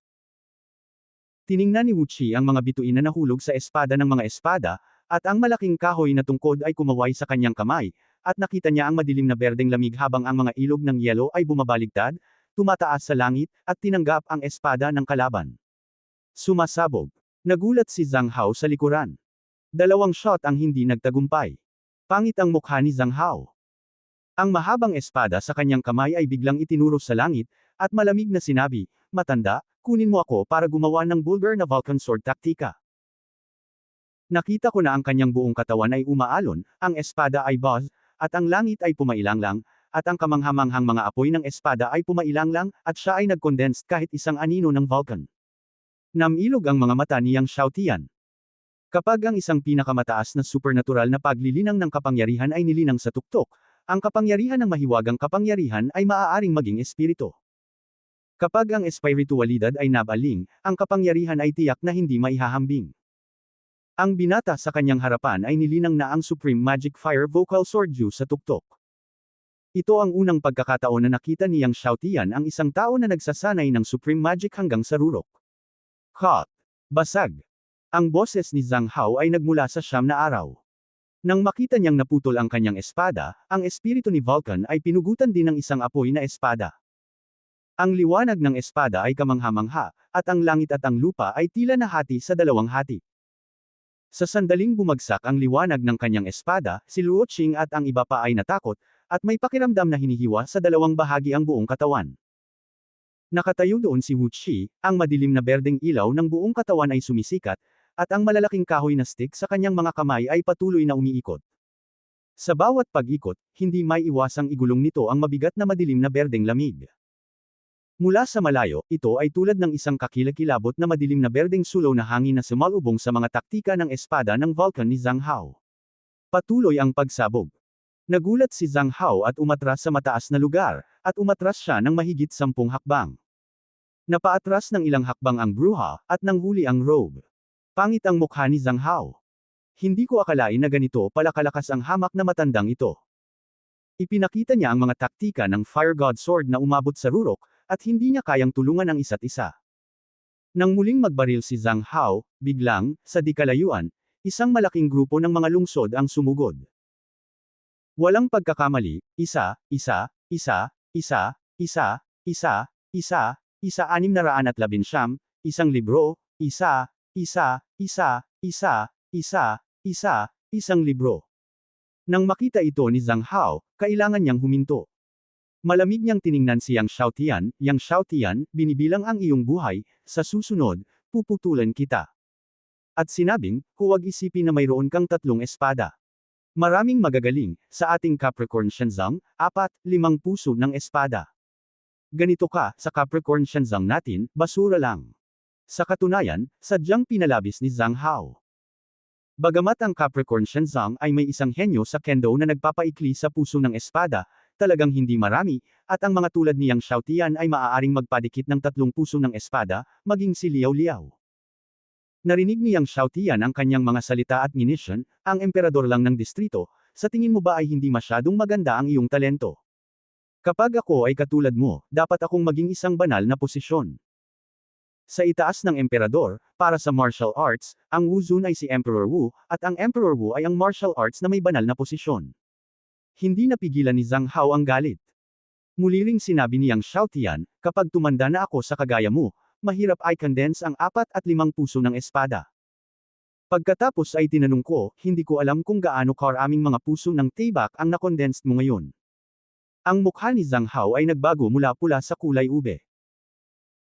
Speaker 1: Tiningnan ni Wu Qi ang mga bituin na nahulog sa espada ng mga espada, at ang malaking kahoy na tungkod ay kumaway sa kanyang kamay, at nakita niya ang madilim na berdeng lamig habang ang mga ilog ng yelo ay bumabaligtad, tumataas sa langit, at tinanggap ang espada ng kalaban. Sumasabog. Nagulat si Zhang Hao sa likuran. 2 shot ang hindi nagtagumpay. Pangit ang mukha ni Zhang Hao. Ang mahabang espada sa kanyang kamay ay biglang itinuro sa langit, at malamig na sinabi, "Matanda, kunin mo ako para gumawa ng vulgar na Vulcan sword taktika." Nakita ko na ang kanyang buong katawan ay umaalon, ang espada ay buzz, at ang langit ay pumailanglang, at ang kamanghamanghang mga apoy ng espada ay pumailanglang, at siya ay nag-condensed kahit isang anino ng Vulcan. Namilog ang mga mata niyang Xiaotian. Kapag ang isang pinakamataas na supernatural na paglilinang ng kapangyarihan ay nilinang sa tuktok, ang kapangyarihan ng mahiwagang kapangyarihan ay maaaring maging espiritu. Kapag ang espiritualidad ay nabaling, ang kapangyarihan ay tiyak na hindi maihahambing. Ang binata sa kanyang harapan ay nilinang na ang Supreme Magic Fire Vocal Sword Ju sa tuktok. Ito ang unang pagkakataon na nakita niyang Xiaotian ang isang tao na nagsasanay ng Supreme Magic hanggang sa rurok. Cut. Basag. Ang boses ni Zhang Hao ay nagmula sa 9 na araw. Nang makita niyang naputol ang kanyang espada, ang espiritu ni Vulcan ay pinugutan din ng isang apoy na espada. Ang liwanag ng espada ay kamangha-mangha, at ang langit at ang lupa ay tila nahati sa 2 hati. Sa sandaling bumagsak ang liwanag ng kanyang espada, si Luo Qing at ang iba pa ay natakot, at may pakiramdam na hinihiwa sa 2 bahagi ang buong katawan. Nakatayo doon si Wu Qi, ang madilim na berdeng ilaw ng buong katawan ay sumisikat, at ang malalaking kahoy na stick sa kanyang mga kamay ay patuloy na umiikot. Sa bawat pag-ikot, hindi may iwasang igulong nito ang mabigat na madilim na berdeng lamig. Mula sa malayo, ito ay tulad ng isang kakilakilabot na madilim na berdeng sulong na hangin na sumalubong sa mga taktika ng espada ng Vulcan ni Zhang Hao. Patuloy ang pagsabog. Nagulat si Zhang Hao at umatras sa mataas na lugar, at umatras siya ng mahigit 10 hakbang. Napaatras ng ilang hakbang ang bruha, at nanghuli ang rogue. Pangit ang mukha ni Zhang Hao. Hindi ko akalain na ganito pala kalakas ang hamak na matandang ito. Ipinakita niya ang mga taktika ng Fire God Sword na umabot sa rurok, at hindi niya kayang tulungan ang isa't isa. Nang muling magbaril si Zhang Hao, biglang, sa di kalayuan, isang malaking grupo ng mga lungsod ang sumugod. Walang pagkakamali, isa, 619, isang libro, isang libro. Nang makita ito ni Zhang Hao, kailangan niyang huminto. Malamig niyang tiningnan si Yang Xiaotian, binibilang ang iyong buhay, sa susunod, puputulan kita. At sinabing, huwag isipin na mayroon kang 3 espada. Maraming magagaling, sa ating Capricorn Shenzong, 4-5 puso ng espada. Ganito ka, sa Capricorn Shenzong natin, basura lang. Sa katunayan, sadyang pinalabis ni Zhang Hao. Bagamat ang Capricorn Shenzong ay may isang henyo sa kendo na nagpapaikli sa puso ng espada, talagang hindi marami, at ang mga tulad ni Yang Xiaotian ay maaaring magpadikit ng 3 puso ng espada, maging si Liao Liao. Narinig ni Yang Xiaotian ang kanyang mga salita at nginisyon, ang emperador lang ng distrito, sa tingin mo ba ay hindi masyadong maganda ang iyong talento? Kapag ako ay katulad mo, dapat akong maging isang banal na posisyon. Sa itaas ng emperador, para sa martial arts, ang Wu Zun ay si Emperor Wu, at ang Emperor Wu ay ang martial arts na may banal na posisyon. Hindi napigilan ni Zhang Hao ang galit. Muli ring sinabi ni Yang Xiaotian, kapag tumanda na ako sa kagaya mo, mahirap i-condense ang 4 at 5 puso ng espada. Pagkatapos ay tinanong ko, hindi ko alam kung gaano karaming mga puso ng tibak ang nakondensed mo ngayon. Ang mukha ni Zhang Hao ay nagbago mula pula sa kulay ube.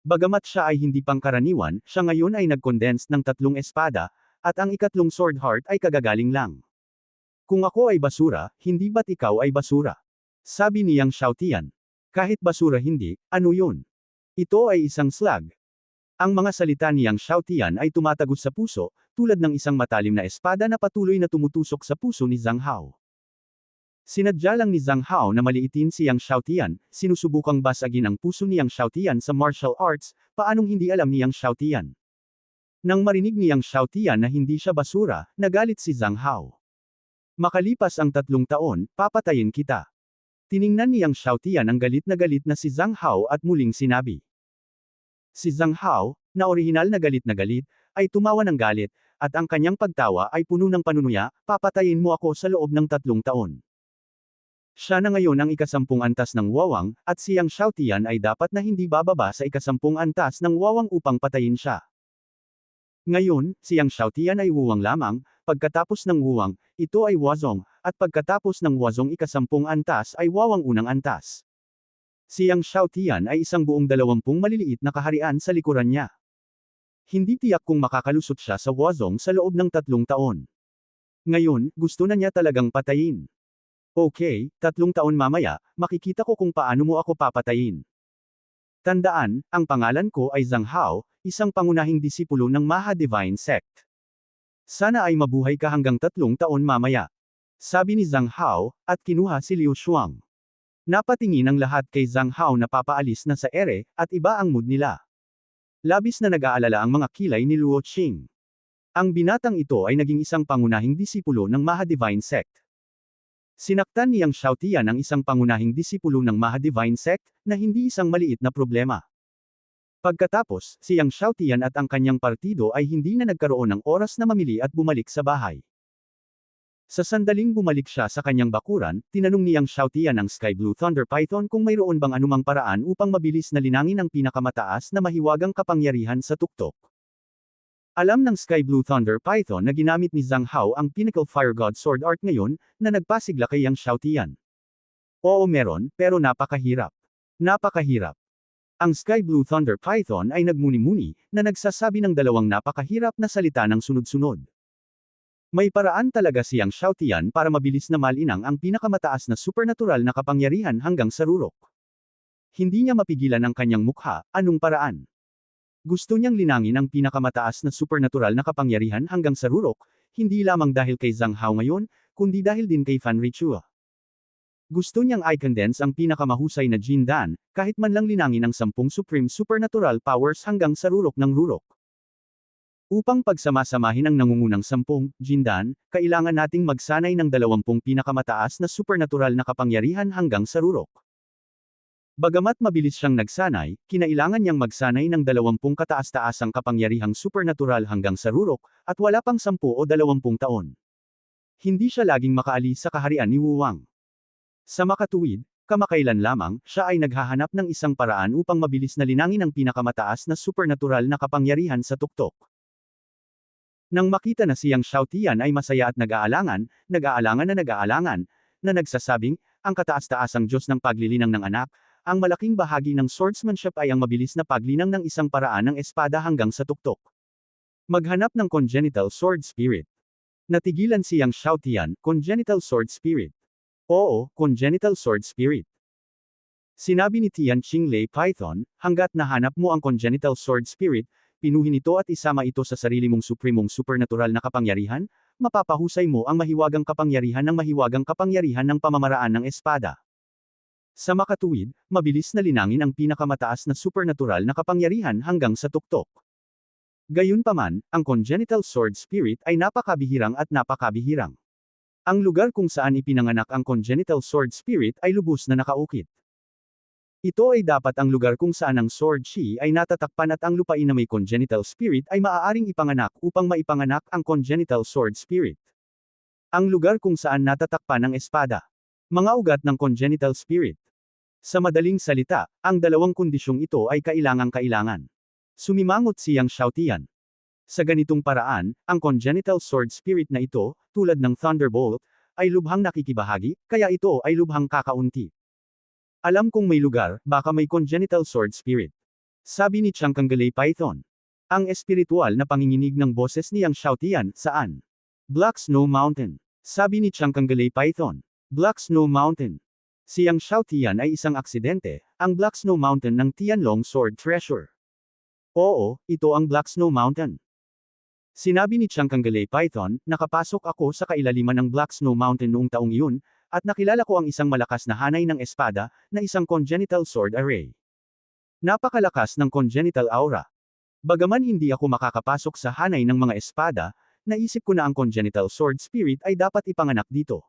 Speaker 1: Bagamat siya ay hindi pangkaraniwan, siya ngayon ay nag-condensed ng 3 espada, at ang ikatlong sword heart ay kagagaling lang. Kung ako ay basura, hindi ba't ikaw ay basura? Sabi ni Yang Xiaotian. Kahit basura hindi, ano yun? Ito ay isang slag. Ang mga salita ni Yang Xiaotian ay tumatagos sa puso, tulad ng isang matalim na espada na patuloy na tumutusok sa puso ni Zhang Hao. Sinadya lang ni Zhang Hao na maliitin si Yang Xiaotian, sinusubukang basagin ang puso ni Yang Xiaotian sa martial arts, paanong hindi alam ni Yang Xiaotian. Nang marinig ni Yang Xiaotian na hindi siya basura, nagalit si Zhang Hao. Makalipas ang 3 taon, papatayin kita. Tiningnan ni Yang Xiaotian ang galit na si Zhang Hao at muling sinabi. Si Zhang Hao, na orihinal na galit, ay tumawa ng galit, at ang kanyang pagtawa ay puno ng panunuya, papatayin mo ako sa loob ng 3 taon. Siya na ngayon ang ika-10 antas ng Wawang, at si Yang Xiaotian ay dapat na hindi bababa sa ika-10 antas ng Wawang upang patayin siya. Ngayon, si Yang Xiaotian ay Wuwang lamang, pagkatapos ng Wuwang, ito ay Wazong, at pagkatapos ng Wazong ika-10 antas ay Wawang unang antas. Si Yang Xiaotian ay isang buong 20 maliliit na kaharian sa likuran niya. Hindi tiyak kung makakalusot siya sa Wazong sa loob ng 3 taon. Ngayon, gusto na niya talagang patayin. Okay, 3 taon mamaya, makikita ko kung paano mo ako papatayin. Tandaan, ang pangalan ko ay Zhang Hao, isang pangunahing disipulo ng Maha Divine Sect. Sana ay mabuhay ka hanggang 3 taon mamaya. Sabi ni Zhang Hao, at kinuha si Liu Shuang. Napatingin ang lahat kay Zhang Hao na papaalis na sa ere, at iba ang mood nila. Labis na nag-aalala ang mga kilay ni Luo Qing. Ang binatang ito ay naging isang pangunahing disipulo ng Maha Divine Sect. Sinaktan ni Yang Xiaotian ang isang pangunahing disipulo ng Maha Divine Sect, na hindi isang maliit na problema. Pagkatapos, si Yang Xiaotian at ang kanyang partido ay hindi na nagkaroon ng oras na mamili at bumalik sa bahay. Sa sandaling bumalik siya sa kanyang bakuran, tinanong ni Yang Xiaotian ang Sky Blue Thunder Python kung mayroon bang anumang paraan upang mabilis na linangin ang pinakamataas na mahiwagang kapangyarihan sa tuktok. Alam ng Sky Blue Thunder Python na ginamit ni Zhang Hao ang Pinnacle Fire God Sword Art ngayon, na nagpasigla kay Yang Xiaotian. Oo meron, pero napakahirap. Napakahirap. Ang Sky Blue Thunder Python ay nagmuni-muni, na nagsasabi ng 2 napakahirap na salita ng sunod-sunod. May paraan talaga si Yang Xiaotian para mabilis na malinang ang pinakamataas na supernatural na kapangyarihan hanggang sa rurok. Hindi niya mapigilan ang kanyang mukha, anong paraan? Gusto niyang linangin ang pinakamataas na supernatural na kapangyarihan hanggang sa rurok, hindi lamang dahil kay Zhang Hao ngayon, kundi dahil din kay Fan Richua. Gusto niyang i-condense ang pinakamahusay na Jin Dan, kahit man lang linangin ang 10 supreme supernatural powers hanggang sa rurok ng rurok. Upang pagsamasamahin ang nangungunang 10 Jin Dan, kailangan nating magsanay ng 20 pinakamataas na supernatural na kapangyarihan hanggang sa rurok. Bagamat mabilis siyang nagsanay, kinailangan niyang magsanay ng 20 kataas-taasang kapangyarihang supernatural hanggang sa rurok, at wala pang 10 o 20 taon. Hindi siya laging makaalis sa kaharian ni Wu Wang. Sa makatuwid, kamakailan lamang, siya ay naghahanap ng isang paraan upang mabilis na linangin ang pinakamataas na supernatural na kapangyarihan sa tuktok. Nang makita na si Yang Xiaotian ay masaya at nag-aalangan na nagsasabing, ang kataas-taasang Diyos ng paglilinang ng anak, ang malaking bahagi ng swordsmanship ay ang mabilis na paglinang ng isang paraan ng espada hanggang sa tuktok. Maghanap ng congenital sword spirit. Natigilan si Yang Xiaotian, congenital sword spirit. Oo, congenital sword spirit. Sinabi ni Tian Qinglei Python, hanggat nahanap mo ang congenital sword spirit, pinuhin ito at isama ito sa sarili mong supremong supernatural na kapangyarihan, mapapahusay mo ang mahiwagang kapangyarihan ng pamamaraan ng espada. Sa makatuwid, mabilis na linangin ang pinakamataas na supernatural na kapangyarihan hanggang sa tuktok. Gayunpaman, ang congenital sword spirit ay napakabihirang at napakabihirang. Ang lugar kung saan ipinanganak ang congenital sword spirit ay lubos na nakaukit. Ito ay dapat ang lugar kung saan ang sword chi ay natatakpan at ang lupain na may congenital spirit ay maaaring ipanganak upang maipanganak ang congenital sword spirit. Ang lugar kung saan natatakpan ang espada. Mga ugat ng congenital spirit. Sa madaling salita, ang 2 kondisyong ito ay kailangang-kailangan. Sumimangot si Yang Xiaotian. Sa ganitong paraan, ang congenital sword spirit na ito, tulad ng Thunderbolt, ay lubhang nakikibahagi, kaya ito ay lubhang kakaunti. Alam kong may lugar, baka may congenital sword spirit. Sabi ni Chiang Kangalay Python. Ang espiritual na panginginig ng boses niyang Xiaotian, saan? Black Snow Mountain. Sabi ni Chiang Kangalay Python. Black Snow Mountain. Siyang Xiaotian ay isang aksidente, ang Black Snow Mountain ng Tianlong Sword Treasure. Oo, ito ang Black Snow Mountain. Sinabi ni Chiang Kangalay Python, nakapasok ako sa kailaliman ng Black Snow Mountain noong taong iyon, at nakilala ko ang isang malakas na hanay ng espada, na isang congenital sword array. Napakalakas ng congenital aura. Bagaman hindi ako makakapasok sa hanay ng mga espada, naisip ko na ang congenital sword spirit ay dapat ipanganak dito.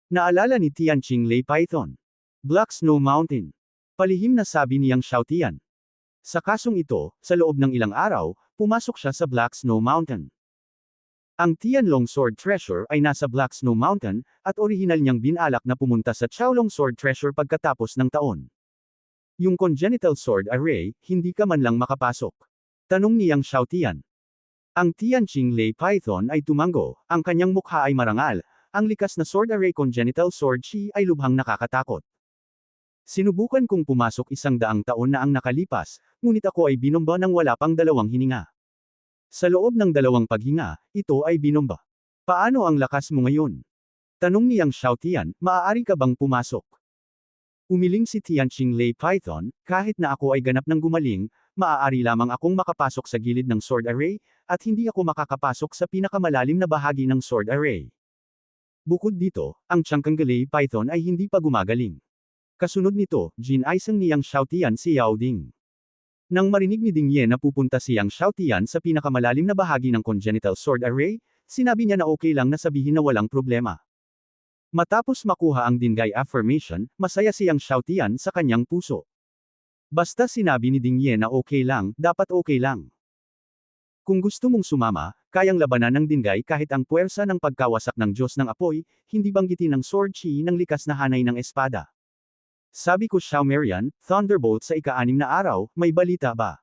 Speaker 1: Naalala ni Tian Qing Lei Python. Black Snow Mountain. Palihim na sabi niyang Xiaotian. Sa kasong ito, sa loob ng ilang araw, pumasok siya sa Black Snow Mountain. Ang Tianlong Sword Treasure ay nasa Black Snow Mountain, at orihinal niyang binalak na pumunta sa Qiaolong Sword Treasure pagkatapos ng taon. Yung congenital sword array, hindi ka man lang makapasok. Tanong niyang Xiaotian. Ang Tian Qing Lei Python ay tumango, ang kanyang mukha ay marangal, ang likas na sword array congenital sword chi ay lubhang nakakatakot. Sinubukan kong pumasok 100 taon na ang nakalipas, ngunit ako ay binomba ng wala pang 2 hininga. Sa loob ng 2 paghinga, ito ay binomba. Paano ang lakas mo ngayon? Tanong niyang Xiaotian, maaari ka bang pumasok? Umiling si Tian Qing Lei Python, kahit na ako ay ganap ng gumaling, maaari lamang akong makapasok sa gilid ng sword array, at hindi ako makakapasok sa pinakamalalim na bahagi ng sword array. Bukod dito, ang Chiang Kangalay Python ay hindi pa gumagaling. Kasunod nito, ginaisang niyang Xiaotian si Yao Ding. Nang marinig ni Ding Ye na pupunta siyang Xiaotian sa pinakamalalim na bahagi ng congenital sword array, sinabi niya na okay lang na sabihin na walang problema. Matapos makuha ang Dingay affirmation, masaya siyang Xiaotian sa kanyang puso. Basta sinabi ni Ding Ye na okay lang, dapat okay lang. Kung gusto mong sumama, kayang labanan ng Dingay kahit ang puwersa ng pagkawasak ng Diyos ng apoy, hindi banggitin ng sword chi ng likas na hanay ng espada. Sabi ko Xiao Marian, Thunderbolt sa ika-6 na araw, may balita ba?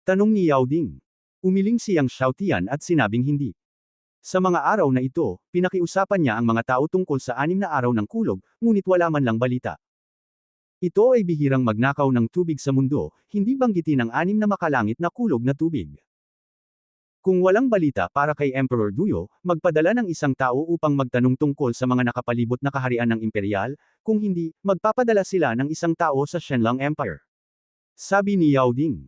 Speaker 1: Tanong ni Yao Ding. Umiling siyang Xiaotian at sinabing hindi. Sa mga araw na ito, pinakiusapan niya ang mga tao tungkol sa 6 na araw ng kulog, ngunit wala man lang balita. Ito ay bihirang magnakaw ng tubig sa mundo, hindi banggitin ang 6 na makalangit na kulog na tubig. Kung walang balita para kay Emperor Duyo, magpadala ng isang tao upang magtanong tungkol sa mga nakapalibot na kaharian ng imperial, kung hindi, magpapadala sila ng isang tao sa Shenlong Empire. Sabi ni Yao Ding.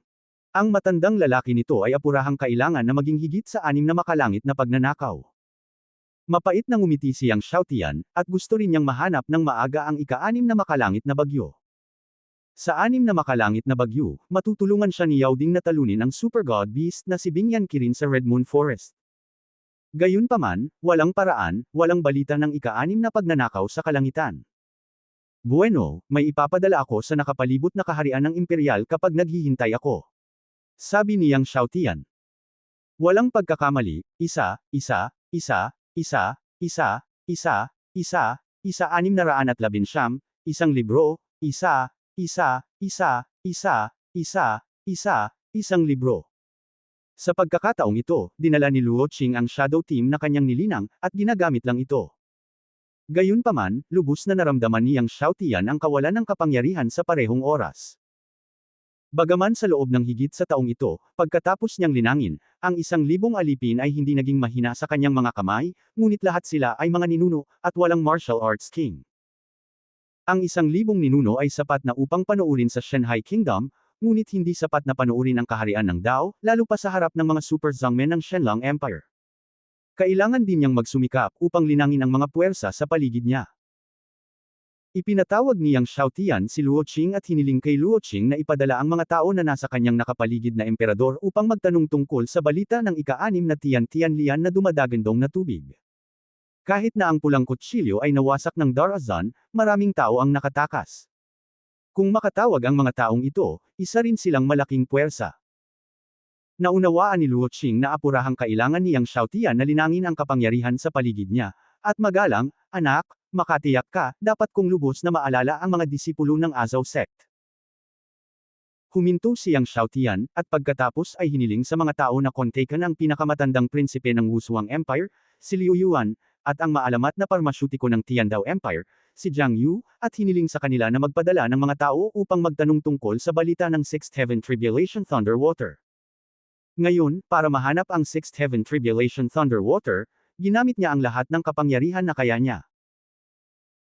Speaker 1: Ang matandang lalaki nito ay apurahang kailangan na maging higit sa 6 na makalangit na pagnanakaw. Mapait na ngumiti siyang Xiaotian, at gusto rin niyang mahanap ng maaga ang ika-6 na makalangit na bagyo. Sa 6 na makalangit na bagyo, matutulungan siya ni Yao Ding na talunin ang Super God Beast na si Bingyan Kirin sa Red Moon Forest. Gayunpaman, walang paraan, walang balita ng ika-6 na pagnanakaw sa kalangitan. Bueno, may ipapadala ako sa nakapalibot na kaharian ng imperial kapag naghihintay ako. Sabi niyang Xiaotian. Walang pagkakamali, 611, 611, isang libro, isang libro. Sa pagkakataong ito, dinala ni Luo Qing ang shadow team na kanyang nilinang, at ginagamit lang ito. Gayunpaman, lubos na naramdaman niyang Xiaotian ang kawalan ng kapangyarihan sa parehong oras. Bagaman sa loob ng higit sa taong ito, pagkatapos niyang linangin, ang 1,000 alipin ay hindi naging mahina sa kanyang mga kamay, ngunit lahat sila ay mga ninuno, at walang martial arts king. Ang 1,000 ninuno ay sapat na upang panuurin sa Shanghai Kingdom, ngunit hindi sapat na panuurin ang kaharian ng Dao, lalo pa sa harap ng mga super zongmen ng Shenlong Empire. Kailangan din niyang magsumikap upang linangin ang mga puwersa sa paligid niya. Ipinatawag niyang Xiaotian si Luo Qing at hiniling kay Luo Qing na ipadala ang mga tao na nasa kanyang nakapaligid na emperador upang magtanong tungkol sa balita ng ika-6 na Tian-Tianlian na dumadagandong na tubig. Kahit na ang pulang kutsilyo ay nawasak ng Darazan, maraming tao ang nakatakas. Kung makatawag ang mga taong ito, isa rin silang malaking puwersa. Naunawaan ni Luo Qing na apurahang kailangan niyang Xiaotian na linangin ang kapangyarihan sa paligid niya, at magalang, anak, makatiyak ka, dapat kong lubos na maalala ang mga disipulo ng Azhou sect. Huminto si Yang Xiaotian, at pagkatapos ay hiniling sa mga tao na kontakan ang pinakamatandang prinsipe ng Wushuang Empire, si Liu Yuan, at ang maalamat na parmasyutiko ng Tiandao Empire, si Jiang Yu, at hiniling sa kanila na magpadala ng mga tao upang magtanong tungkol sa balita ng Sixth Heaven Tribulation Thunderwater. Ngayon, para mahanap ang Sixth Heaven Tribulation Thunderwater, ginamit niya ang lahat ng kapangyarihan na kaya niya.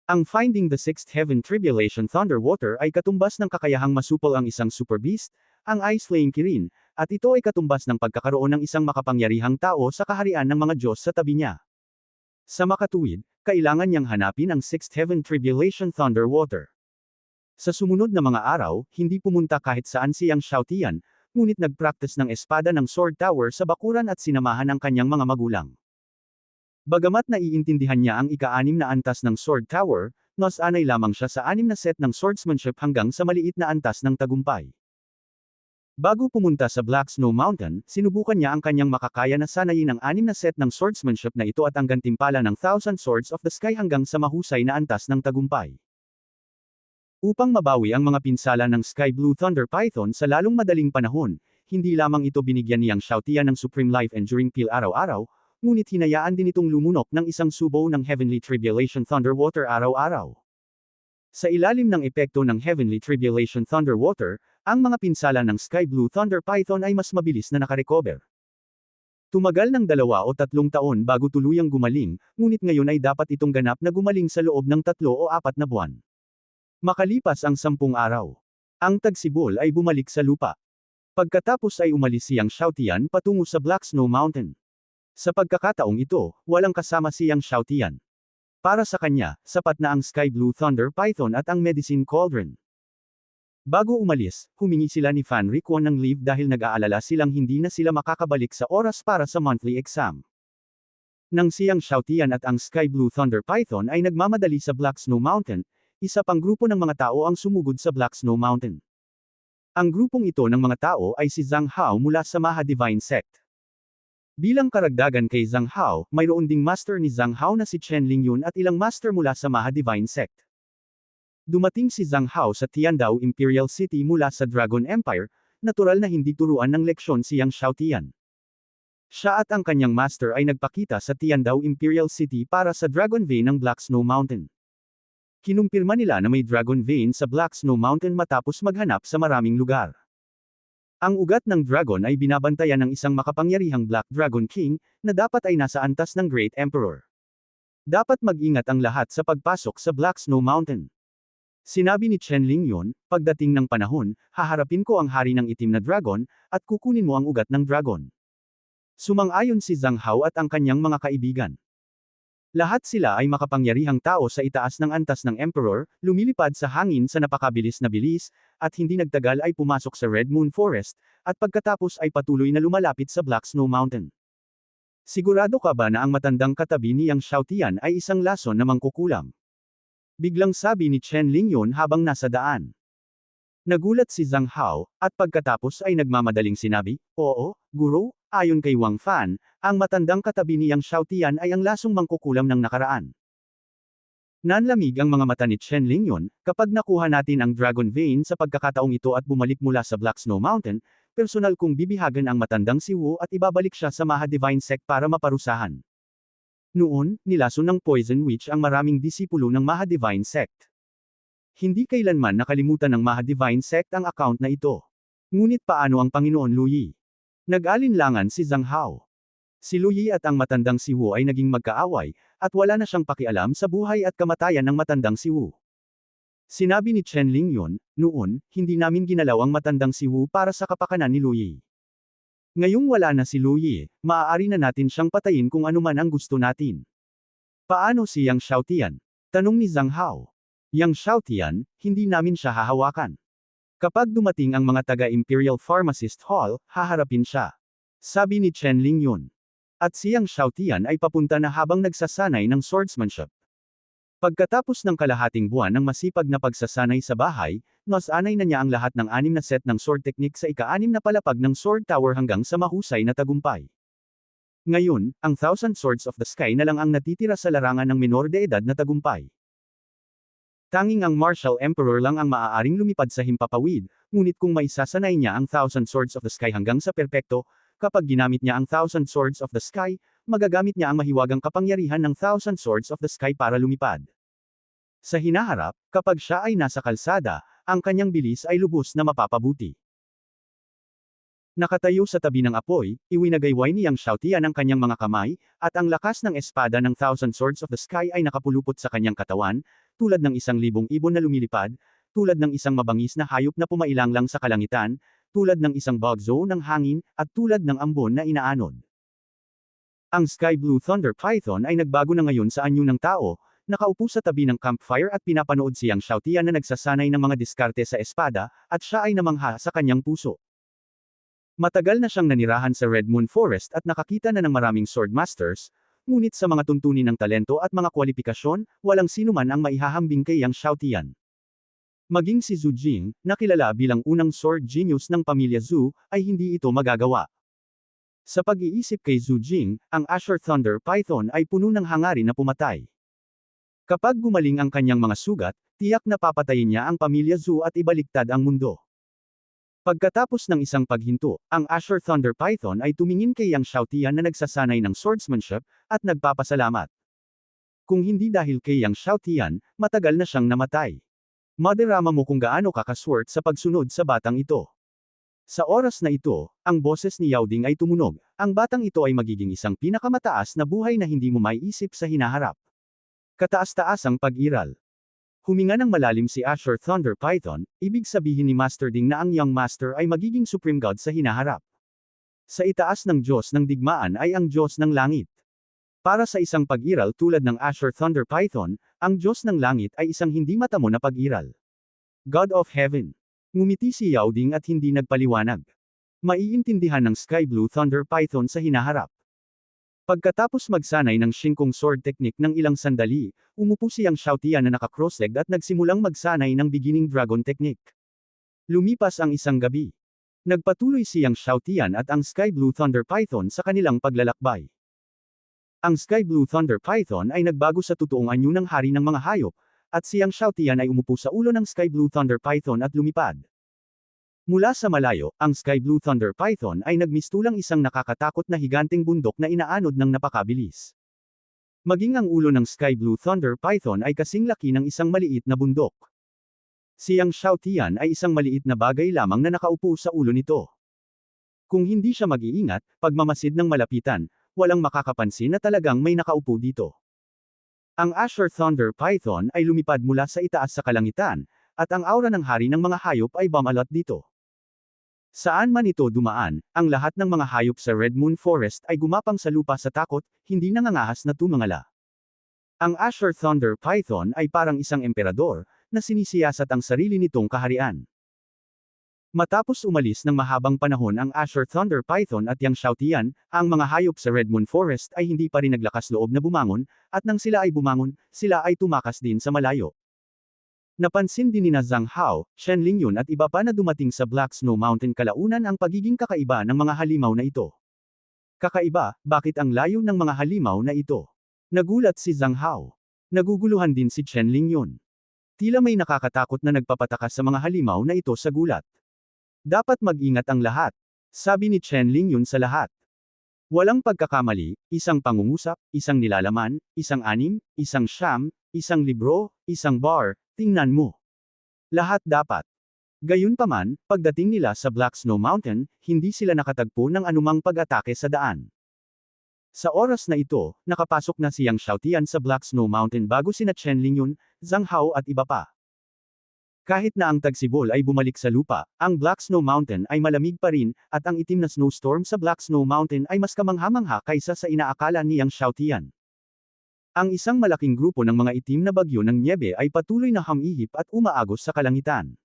Speaker 1: Ang Finding the Sixth Heaven Tribulation Thunderwater ay katumbas ng kakayahang masupol ang isang super beast, ang Ice Flame Kirin, at ito ay katumbas ng pagkakaroon ng isang makapangyarihang tao sa kaharian ng mga Diyos sa tabi niya. Sa makatuwid, kailangan niyang hanapin ang Sixth Heaven Tribulation Thunderwater. Sa sumunod na mga araw, hindi pumunta kahit saan si Yang Xiaotian, ngunit nagpractice ng espada ng Sword Tower sa bakuran at sinamahan ang kanyang mga magulang. Bagamat naiintindihan niya ang ika-6 na antas ng Sword Tower, nasanay lamang siya sa 6 na set ng swordsmanship hanggang sa maliit na antas ng tagumpay. Bago pumunta sa Black Snow Mountain, sinubukan niya ang kanyang makakaya na sanayin ang 6 na set ng swordsmanship na ito at ang gantimpala ng Thousand Swords of the Sky hanggang sa mahusay na antas ng tagumpay. Upang mabawi ang mga pinsala ng Sky Blue Thunder Python sa lalong madaling panahon, hindi lamang ito binigyan ni Yang Xiaotian ng Supreme Life Enduring Peel araw-araw, ngunit hinayaan din itong lumunok ng isang subo ng Heavenly Tribulation Thunderwater araw-araw. Sa ilalim ng epekto ng Heavenly Tribulation Thunderwater, ang mga pinsala ng Sky Blue Thunder Python ay mas mabilis na nakarecover. Tumagal ng 2 o 3 taon bago tuluyang gumaling, ngunit ngayon ay dapat itong ganap na gumaling sa loob ng 3 o 4 na buwan. Makalipas ang 10 araw, ang tagsibol ay bumalik sa lupa. Pagkatapos ay umalis si Yang Xiaotian patungo sa Black Snow Mountain. Sa pagkakataong ito, walang kasama si Yang Xiaotian. Para sa kanya, sapat na ang Sky Blue Thunder Python at ang Medicine Cauldron. Bago umalis, humingi sila ni Fan Riquan ng leave dahil nag-aalala silang hindi na sila makakabalik sa oras para sa monthly exam. Nang si Yang Xiaotian at ang Sky Blue Thunder Python ay nagmamadali sa Black Snow Mountain, isa pang grupo ng mga tao ang sumugod sa Black Snow Mountain. Ang grupong ito ng mga tao ay si Zhang Hao mula sa Maha Divine Sect. Bilang karagdagan kay Zhang Hao, mayroon ding master ni Zhang Hao na si Chen Lingyun at ilang master mula sa Maha Divine Sect. Dumating si Zhang Hao sa Tiandao Imperial City mula sa Dragon Empire, natural na hindi turuan ng leksyon si Yang Xiaotian. Siya at ang kanyang master ay nagpakita sa Tiandao Imperial City para sa Dragon Vein ng Black Snow Mountain. Kinumpirma nila na may Dragon Vein sa Black Snow Mountain matapos maghanap sa maraming lugar. Ang ugat ng dragon ay binabantayan ng isang makapangyarihang Black Dragon King, na dapat ay nasa antas ng Great Emperor. Dapat mag-ingat ang lahat sa pagpasok sa Black Snow Mountain. Sinabi ni Chen Lingyun, pagdating ng panahon, haharapin ko ang hari ng itim na dragon, at kukunin mo ang ugat ng dragon. Sumang-ayon si Zhang Hao at ang kanyang mga kaibigan. Lahat sila ay makapangyarihang tao sa itaas ng antas ng Emperor, lumilipad sa hangin sa napakabilis na bilis, at hindi nagtagal ay pumasok sa Red Moon Forest, at pagkatapos ay patuloy na lumalapit sa Black Snow Mountain. Sigurado ka ba na ang matandang katabi ni Yang Xiaotian ay isang lason na mangkukulam? Biglang sabi ni Chen Lingyun habang nasa daan. Nagulat si Zhang Hao, at pagkatapos ay nagmamadaling sinabi, "Oo, guro, ayon kay Wang Fan, ang matandang katabi ni Yang Xiaotian ay ang lasong mangkukulam ng nakaraan." Nanlamig ang mga mata ni Chen Lingyun, kapag nakuha natin ang Dragon Vein sa pagkakataong ito at bumalik mula sa Black Snow Mountain, personal kong bibihagan ang matandang si Wu at ibabalik siya sa Maha Divine Sect para maparusahan. Noon, nilason ng Poison Witch ang maraming disipulo ng Maha Divine Sect. Hindi kailanman nakalimutan ng Maha Divine Sect ang account na ito. Ngunit paano ang Panginoon Lu Yi? Nag-alinlangan si Zhang Hao. Si Lu Yi at ang matandang si Wu ay naging magkaaway, at wala na siyang pakialam sa buhay at kamatayan ng matandang si Wu. Sinabi ni Chen Lingyun, "Noon, hindi namin ginalaw ang matandang si Wu para sa kapakanan ni Lu Yi. Ngayong wala na si Lu Yi, maaari na natin siyang patayin kung anuman ang gusto natin." Paano si Yang Xiaotian? Tanong ni Zhang Hao. Yang Xiaotian, hindi namin siya hahawakan. Kapag dumating ang mga taga-Imperial Pharmacist Hall, haharapin siya. Sabi ni Chen Lingyun. At si Yang Xiaotian ay papunta na habang nagsasanay ng swordsmanship. Pagkatapos ng kalahating buwan ng masipag na pagsasanay sa bahay, nasanay na niya ang lahat ng 6 na set ng sword technique sa ika-6 na palapag ng Sword Tower hanggang sa mahusay na tagumpay. Ngayon, ang Thousand Swords of the Sky na lang ang natitira sa larangan ng menor de edad na tagumpay. Tanging ang Martial Emperor lang ang maaaring lumipad sa himpapawid, ngunit kung maisasanay niya ang Thousand Swords of the Sky hanggang sa perpekto, kapag ginamit niya ang Thousand Swords of the Sky, magagamit niya ang mahiwagang kapangyarihan ng Thousand Swords of the Sky para lumipad. Sa hinaharap, kapag siya ay nasa kalsada, ang kanyang bilis ay lubos na mapapabuti. Nakatayo sa tabi ng apoy, iwinagayway ni Yang Xiaotian ang kanyang mga kamay, at ang lakas ng espada ng Thousand Swords of the Sky ay nakapulupot sa kanyang katawan, tulad ng 1,000 ibon na lumilipad, tulad ng isang mabangis na hayop na pumailanglang sa kalangitan, tulad ng isang bagzo ng hangin, at tulad ng ambon na inaanod. Ang Sky Blue Thunder Python ay nagbago na ngayon sa anyo ng tao, nakaupo sa tabi ng campfire at pinapanood si Yang Xiaotian na nagsasanay ng mga diskarte sa espada, at siya ay namangha sa kanyang puso. Matagal na siyang nanirahan sa Red Moon Forest at nakakita na ng maraming sword masters, ngunit sa mga tuntunin ng talento at mga kwalifikasyon, walang sinuman ang maihahambing kay Yang Xiaotian. Maging si Zhu Jing, na kilala bilang unang sword genius ng pamilya Zhu, ay hindi ito magagawa. Sa pag-iisip kay Zhu Jing, ang Azure Thunder Python ay puno ng hangarin na pumatay. Kapag gumaling ang kanyang mga sugat, tiyak na papatayin niya ang pamilya Zhu at ibaliktad ang mundo. Pagkatapos ng isang paghinto, ang Azure Thunder Python ay tumingin kay Yang Xiaotian na nagsasanay ng swordsmanship, at nagpapasalamat. Kung hindi dahil kay Yang Xiaotian, matagal na siyang namatay. Madarama mo kung gaano kakaswert sa pagsunod sa batang ito. Sa oras na ito, ang boses ni Yao Ding ay tumunog, ang batang ito ay magiging isang pinakamataas na buhay na hindi mo maiisip sa hinaharap. Kataas-taasang pag-iral. Huminga ng malalim si Azure Thunder Python, ibig sabihin ni Master Ding na ang Young Master ay magiging Supreme God sa hinaharap. Sa itaas ng Diyos ng digmaan ay ang Diyos ng langit. Para sa isang pag-iral tulad ng Azure Thunder Python, ang Diyos ng langit ay isang hindi matamo na pag-iral. God of Heaven. Ngumiti si Yao Ding at hindi nagpaliwanag. Maiintindihan ng Sky Blue Thunder Python sa hinaharap. Pagkatapos magsanay ng Shinkong Sword Technique ng ilang sandali, umupo si Yang Xiaotian na naka-cross-legged at nagsimulang magsanay ng Beginning Dragon Technique. Lumipas ang isang gabi. Nagpatuloy si Yang Xiaotian at ang Sky Blue Thunder Python sa kanilang paglalakbay. Ang Sky Blue Thunder Python ay nagbago sa totoong anyo ng hari ng mga hayop, at si Yang Xiaotian ay umupo sa ulo ng Sky Blue Thunder Python at lumipad. Mula sa malayo, ang Sky Blue Thunder Python ay nagmistulang isang nakakatakot na higanteng bundok na inaanod ng napakabilis. Maging ang ulo ng Sky Blue Thunder Python ay kasing laki ng isang maliit na bundok. Si Yang Xiaotian ay isang maliit na bagay lamang na nakaupo sa ulo nito. Kung hindi siya mag-iingat, pagmamasid ng malapitan, walang makakapansin na talagang may nakaupo dito. Ang Azure Thunder Python ay lumipad mula sa itaas sa kalangitan, at ang aura ng hari ng mga hayop ay bumalot dito. Saan man ito dumaan, ang lahat ng mga hayop sa Red Moon Forest ay gumapang sa lupa sa takot, hindi nangangahas na tumangala. Ang Azure Thunder Python ay parang isang emperador, na sinisiyasat ang sarili nitong kaharian. Matapos umalis ng mahabang panahon ang Azure Thunder Python at Yang Xiaotian, ang mga hayop sa Red Moon Forest ay hindi pa rin naglakas loob na bumangon, at nang sila ay bumangon, sila ay tumakas din sa malayo. Napansin din ni Zhang Hao, Shen Lingyun at iba pa na dumating sa Black Snow Mountain kalaunan ang pagiging kakaiba ng mga halimaw na ito. Kakaiba, bakit ang layo ng mga halimaw na ito? Nagulat si Zhang Hao. Naguguluhan din si Shen Lingyun. Tila may nakakatakot na nagpapatakas sa mga halimaw na ito sa gulat. Dapat mag-ingat ang lahat, sabi ni Shen Lingyun sa lahat. Walang pagkakamali, isang pangungusap, isang nilalaman, isang anim, isang siyam, isang libro, isang bar, tingnan mo. Lahat dapat. Gayunpaman, pagdating nila sa Black Snow Mountain, hindi sila nakatagpo ng anumang pag-atake sa daan. Sa oras na ito, nakapasok na si Yang Xiaotian sa Black Snow Mountain bago sina Shen Lingyun, Zhang Hao at iba pa. Kahit na ang tagsibol ay bumalik sa lupa, ang Black Snow Mountain ay malamig pa rin, at ang itim na snowstorm sa Black Snow Mountain ay mas kamangha-mangha kaysa sa inaakala ni Yang Xiaotian. Ang isang malaking grupo ng mga itim na bagyo ng nyebe ay patuloy na humihip at umaagos sa kalangitan.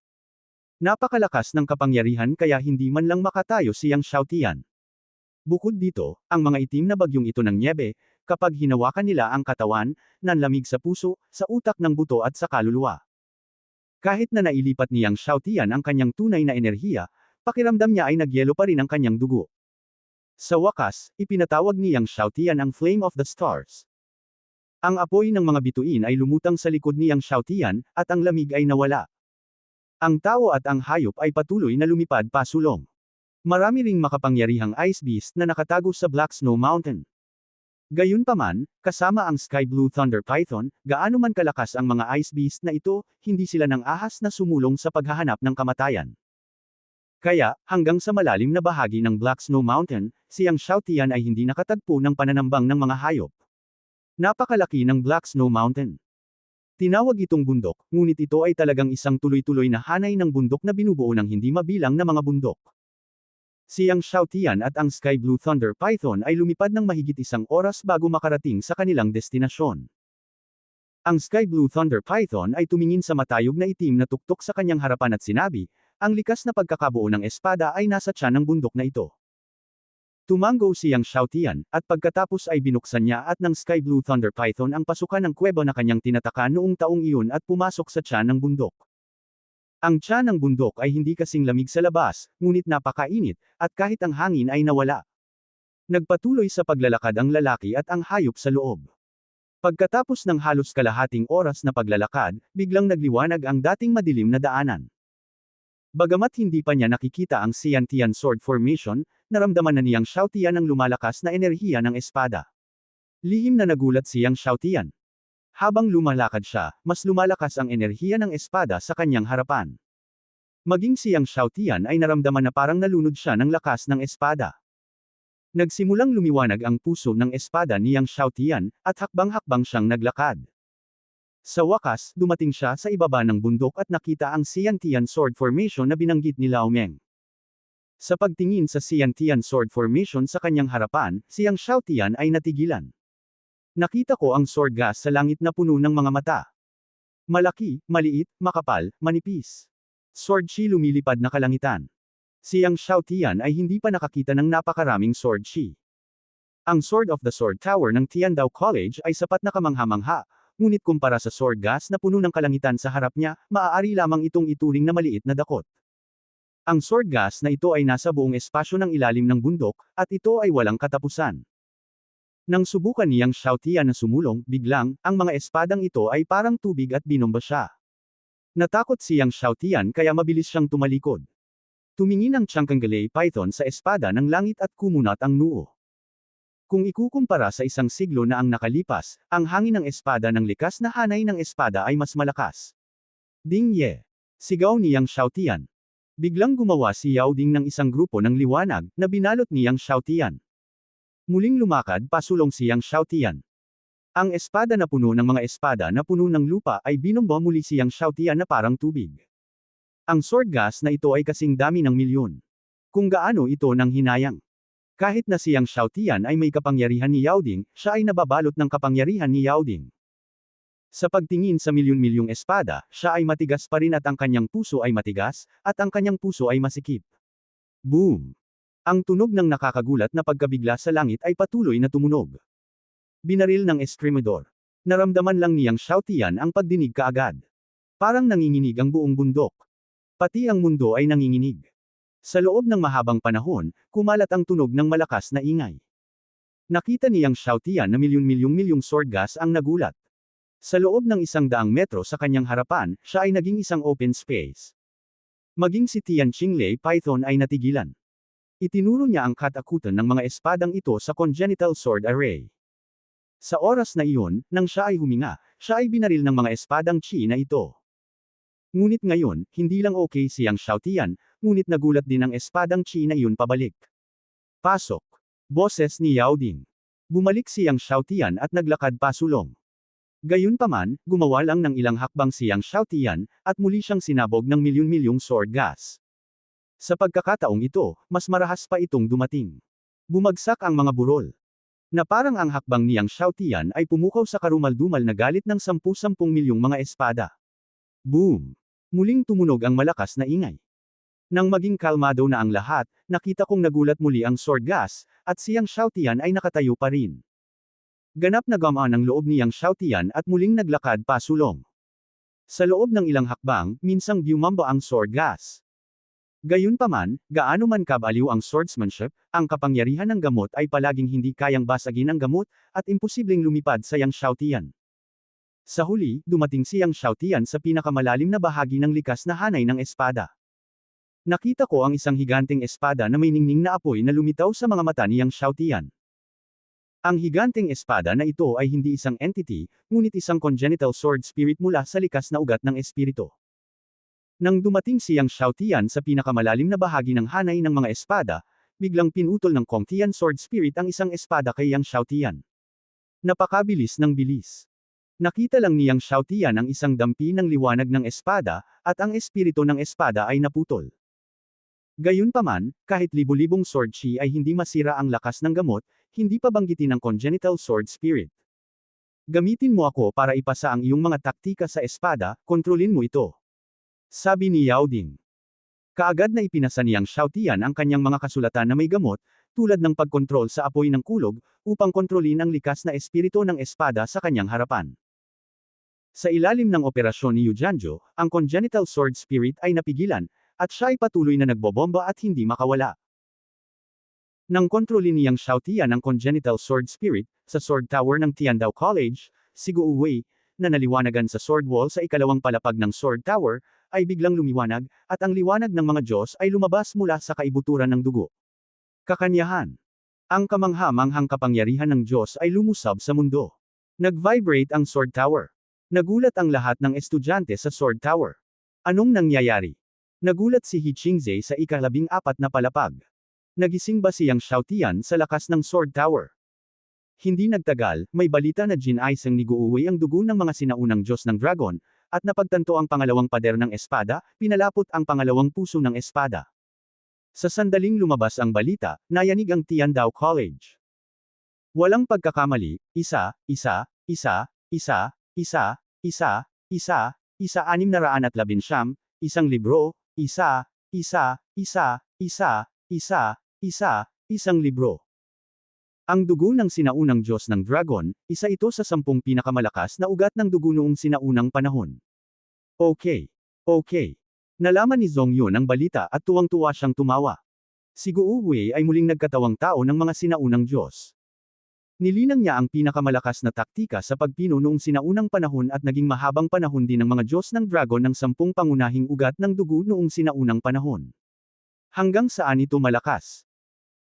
Speaker 1: Napakalakas ng kapangyarihan kaya hindi man lang makatayo si Yang Xiaotian. Bukod dito, ang mga itim na bagyong ito ng nyebe, kapag hinawakan nila ang katawan, nanlamig sa puso, sa utak ng buto at sa kaluluwa. Kahit na nailipat ni Yang Xiaotian ang kanyang tunay na enerhiya, pakiramdam niya ay nagyelo pa rin ang kanyang dugo. Sa wakas, ipinatawag ni Yang Xiaotian ang Flame of the Stars. Ang apoy ng mga bituin ay lumutang sa likod ni Yang Xiaotian, at ang lamig ay nawala. Ang tao at ang hayop ay patuloy na lumipad pasulong. Marami ring makapangyarihang ice beast na nakatago sa Black Snow Mountain. Gayunpaman, kasama ang Sky Blue Thunder Python, gaano man kalakas ang mga ice beast na ito, hindi sila nang ahas na sumulong sa paghahanap ng kamatayan. Kaya, hanggang sa malalim na bahagi ng Black Snow Mountain, siyang Xiaotian ay hindi nakatagpo ng pananambang ng mga hayop. Napakalaki ng Black Snow Mountain. Tinawag itong bundok, ngunit ito ay talagang isang tuloy-tuloy na hanay ng bundok na binubuo ng hindi mabilang na mga bundok. Siyang Xiaotian at ang Sky Blue Thunder Python ay lumipad ng mahigit 1 oras bago makarating sa kanilang destinasyon. Ang Sky Blue Thunder Python ay tumingin sa matayog na itim na tuktok sa kanyang harapan at sinabi, ang likas na pagkakabuo ng espada ay nasa tiyan ng bundok na ito. Tumango siyang Xiaotian, at pagkatapos ay binuksan niya at ng Sky Blue Thunder Python ang pasukan ng kuweba na kanyang tinataka noong taong iyon at pumasok sa tiyan ng bundok. Ang tiyan ng bundok ay hindi kasing lamig sa labas, ngunit napakainit, at kahit ang hangin ay nawala. Nagpatuloy sa paglalakad ang lalaki at ang hayop sa loob. Pagkatapos ng halos kalahating oras na paglalakad, biglang nagliwanag ang dating madilim na daanan. Bagamat hindi pa niya nakikita ang Xiantian Sword Formation, naramdaman na niyang Xiaotian ang lumalakas na enerhiya ng espada. Lihim na nagulat siyang Xiaotian. Habang lumalakad siya, mas lumalakas ang enerhiya ng espada sa kanyang harapan. Maging siyang Xiaotian ay naramdaman na parang nalunod siya ng lakas ng espada. Nagsimulang lumiwanag ang puso ng espada niyang Xiaotian, at hakbang-hakbang siyang naglakad. Sa wakas, dumating siya sa ibaba ng bundok at nakita ang Xiantian Sword Formation na binanggit ni Lao Meng. Sa pagtingin sa Xiantian Sword Formation sa kanyang harapan, siyang Xiaotian ay natigilan. Nakita ko ang sword gas sa langit na puno ng mga mata. Malaki, maliit, makapal, manipis. Sword chi lumilipad na kalangitan. Siyang Xiaotian ay hindi pa nakakita ng napakaraming sword chi. Ang Sword of the Sword Tower ng Tiandao College ay sapat na kamangha-mangha, ngunit kumpara sa sword gas na puno ng kalangitan sa harap niya, maaari lamang itong ituring na maliit na dakot. Ang sword gas na ito ay nasa buong espasyo ng ilalim ng bundok, at ito ay walang katapusan. Nang subukan niyang Xiaotian na sumulong, biglang, ang mga espadang ito ay parang tubig at binomba siya. Natakot siyang Xiaotian kaya mabilis siyang tumalikod. Tumingin ang Changkanggalay Python sa espada ng langit at kumunat ang noo. Kung ikukumpara sa isang siglo na ang nakalipas, ang hangin ng espada ng likas na hanay ng espada ay mas malakas. Ding ye! Sigaw niyang Xiaotian. Biglang gumawa si Yao Ding ng isang grupo ng liwanag, na binalot niyang Xiaotian. Muling lumakad pasulong siyang Xiaotian. Ang espada na puno ng mga espada na puno ng lupa ay binomba muli siyang Xiaotian na parang tubig. Ang sword gas na ito ay kasing dami ng milyon. Kung gaano ito nang hinayang. Kahit na siyang Xiaotian ay may kapangyarihan ni Yao Ding, siya ay nababalot ng kapangyarihan ni Yao Ding. Sa pagtingin sa milyon-milyong espada, siya ay matigas pa rin at ang kanyang puso ay matigas, at ang kanyang puso ay masikip. Boom! Ang tunog ng nakakagulat na pagkabigla sa langit ay patuloy na tumunog. Binaril ng Estremador. Naramdaman lang niyang Xiaotian ang pagdinig kaagad. Parang nanginginig ang buong bundok. Pati ang mundo ay nanginginig. Sa loob ng mahabang panahon, kumalat ang tunog ng malakas na ingay. Nakita niyang Xiaotian na milyon-milyong sword gas ang nagulat. Sa loob ng 100 metro sa kanyang harapan, siya ay naging isang open space. Maging si Tian Qinglei Python ay natigilan. Itinuro niya ang katakutan ng mga espadang ito sa congenital sword array. Sa oras na iyon, nang siya ay huminga, siya ay binaril ng mga espadang chi na ito. Ngunit ngayon, hindi lang okay siyang Xiaotian, ngunit nagulat din ang espadang chi na iyon pabalik. Pasok! Boses ni Yao Ding. Bumalik siyang Xiaotian at naglakad pasulong. Gayunpaman, gumawa lang ng ilang hakbang siyang Xiaotian, at muli siyang sinabog ng milyon-milyong sword gas. Sa pagkakataong ito, mas marahas pa itong dumating. Bumagsak ang mga burol. Na parang ang hakbang niyang Xiaotian ay pumukaw sa karumaldumal na galit ng 10-10 milyong mga espada. Boom! Muling tumunog ang malakas na ingay. Nang maging kalmado na ang lahat, nakita kong nagulat muli ang sword gas, at siyang Xiaotian ay nakatayo pa rin. Ganap na gamaan ang loob niyang Xiaotian at muling naglakad pasulong. Sa loob ng ilang hakbang, minsang bumamba ang sword gas. Gayunpaman, gaano man kabaliw ang swordsmanship, ang kapangyarihan ng gamot ay palaging hindi kayang basagin ang gamot, at imposibleng lumipad sa yang Xiaotian. Sa huli, dumating si Yang Xiaotian sa pinakamalalim na bahagi ng likas na hanay ng espada. Nakita ko ang isang higanteng espada na may ningning na apoy na lumitaw sa mga mata ni Yang Xiaotian. Ang higanteng espada na ito ay hindi isang entity, ngunit isang congenital sword spirit mula sa likas na ugat ng espiritu. Nang dumating si Yang Xiaotian sa pinakamalalim na bahagi ng hanay ng mga espada, biglang pinutol ng Kongtian sword spirit ang isang espada kay Yang Xiaotian. Napakabilis ng bilis. Nakita lang ni Yang Xiaotian ang isang dampi ng liwanag ng espada, at ang espiritu ng espada ay naputol. Gayunpaman, kahit libu-libong sword chi ay hindi masira ang lakas ng gamot, hindi pa banggitin ang congenital sword spirit. Gamitin mo ako para ipasa ang iyong mga taktika sa espada, kontrolin mo ito. Sabi ni Yao Ding. Kaagad na ipinasa ni Yang Xiaotian ang kanyang mga kasulatan na may gamot, tulad ng pagkontrol sa apoy ng kulog, upang kontrolin ang likas na espiritu ng espada sa kanyang harapan. Sa ilalim ng operasyon ni Yu Jianzhou, ang congenital sword spirit ay napigilan, at siya ay patuloy na nagbobomba at hindi makawala. Nang kontrolin ni Yang Xiaotian ang congenital sword spirit, sa sword tower ng Tiandao College, si Guo Wei, na naliwanagan sa sword wall sa ikalawang palapag ng sword tower, ay biglang lumiwanag, at ang liwanag ng mga Diyos ay lumabas mula sa kaibuturan ng dugo. Kakanyahan. Ang kamangha-manghang kapangyarihan ng Diyos ay lumusab sa mundo. Nag-vibrate ang sword tower. Nagulat ang lahat ng estudyante sa sword tower. Anong nangyayari? Nagulat si He Qingzhe sa ika-14 na palapag. Nagising ba si Yang Xiaotian sa lakas ng sword tower? Hindi nagtagal, may balita na ginaisang ni Guo Wei ang dugo ng mga sinaunang Diyos ng dragon, at napagtanto ang pangalawang pader ng espada, pinalapot ang pangalawang puso ng espada. Sa sandaling lumabas ang balita, nayanig ang Tiandao College. Walang pagkakamali, 619, isang libro, isang libro. Ang dugo ng sinaunang Diyos ng Dragon, isa ito sa 10 pinakamalakas na ugat ng dugo noong sinaunang panahon. Okay. Nalaman ni Zhong Yun ang balita at tuwang-tuwa siyang tumawa. Si Guo Wei ay muling nagkatawang tao ng mga sinaunang Diyos. Nilinang niya ang pinakamalakas na taktika sa pagpino noong sinaunang panahon at naging mahabang panahon din ng mga Diyos ng Dragon ng 10 pangunahing ugat ng dugo noong sinaunang panahon. Hanggang saan ito malakas?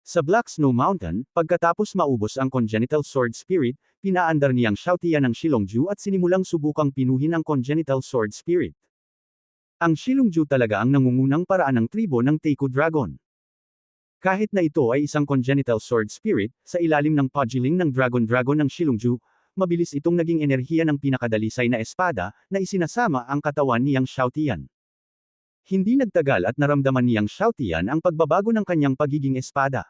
Speaker 1: Sa Black Snow Mountain, pagkatapos maubos ang congenital sword spirit, pinaandar ni Yang Xiaotian ang Shilongju at sinimulang subukang pinuhin ang congenital sword spirit. Ang Shilongju talaga ang nangungunang paraan ng tribo ng Teiku Dragon. Kahit na ito ay isang congenital sword spirit, sa ilalim ng pugiling ng Dragon ng Shilongju, mabilis itong naging enerhiya ng pinakadalisay na espada, na isinasama ang katawan ni Yang Xiaotian. Hindi nagtagal at naramdaman ni Yang Xiaotian ang pagbabago ng kanyang pagiging espada.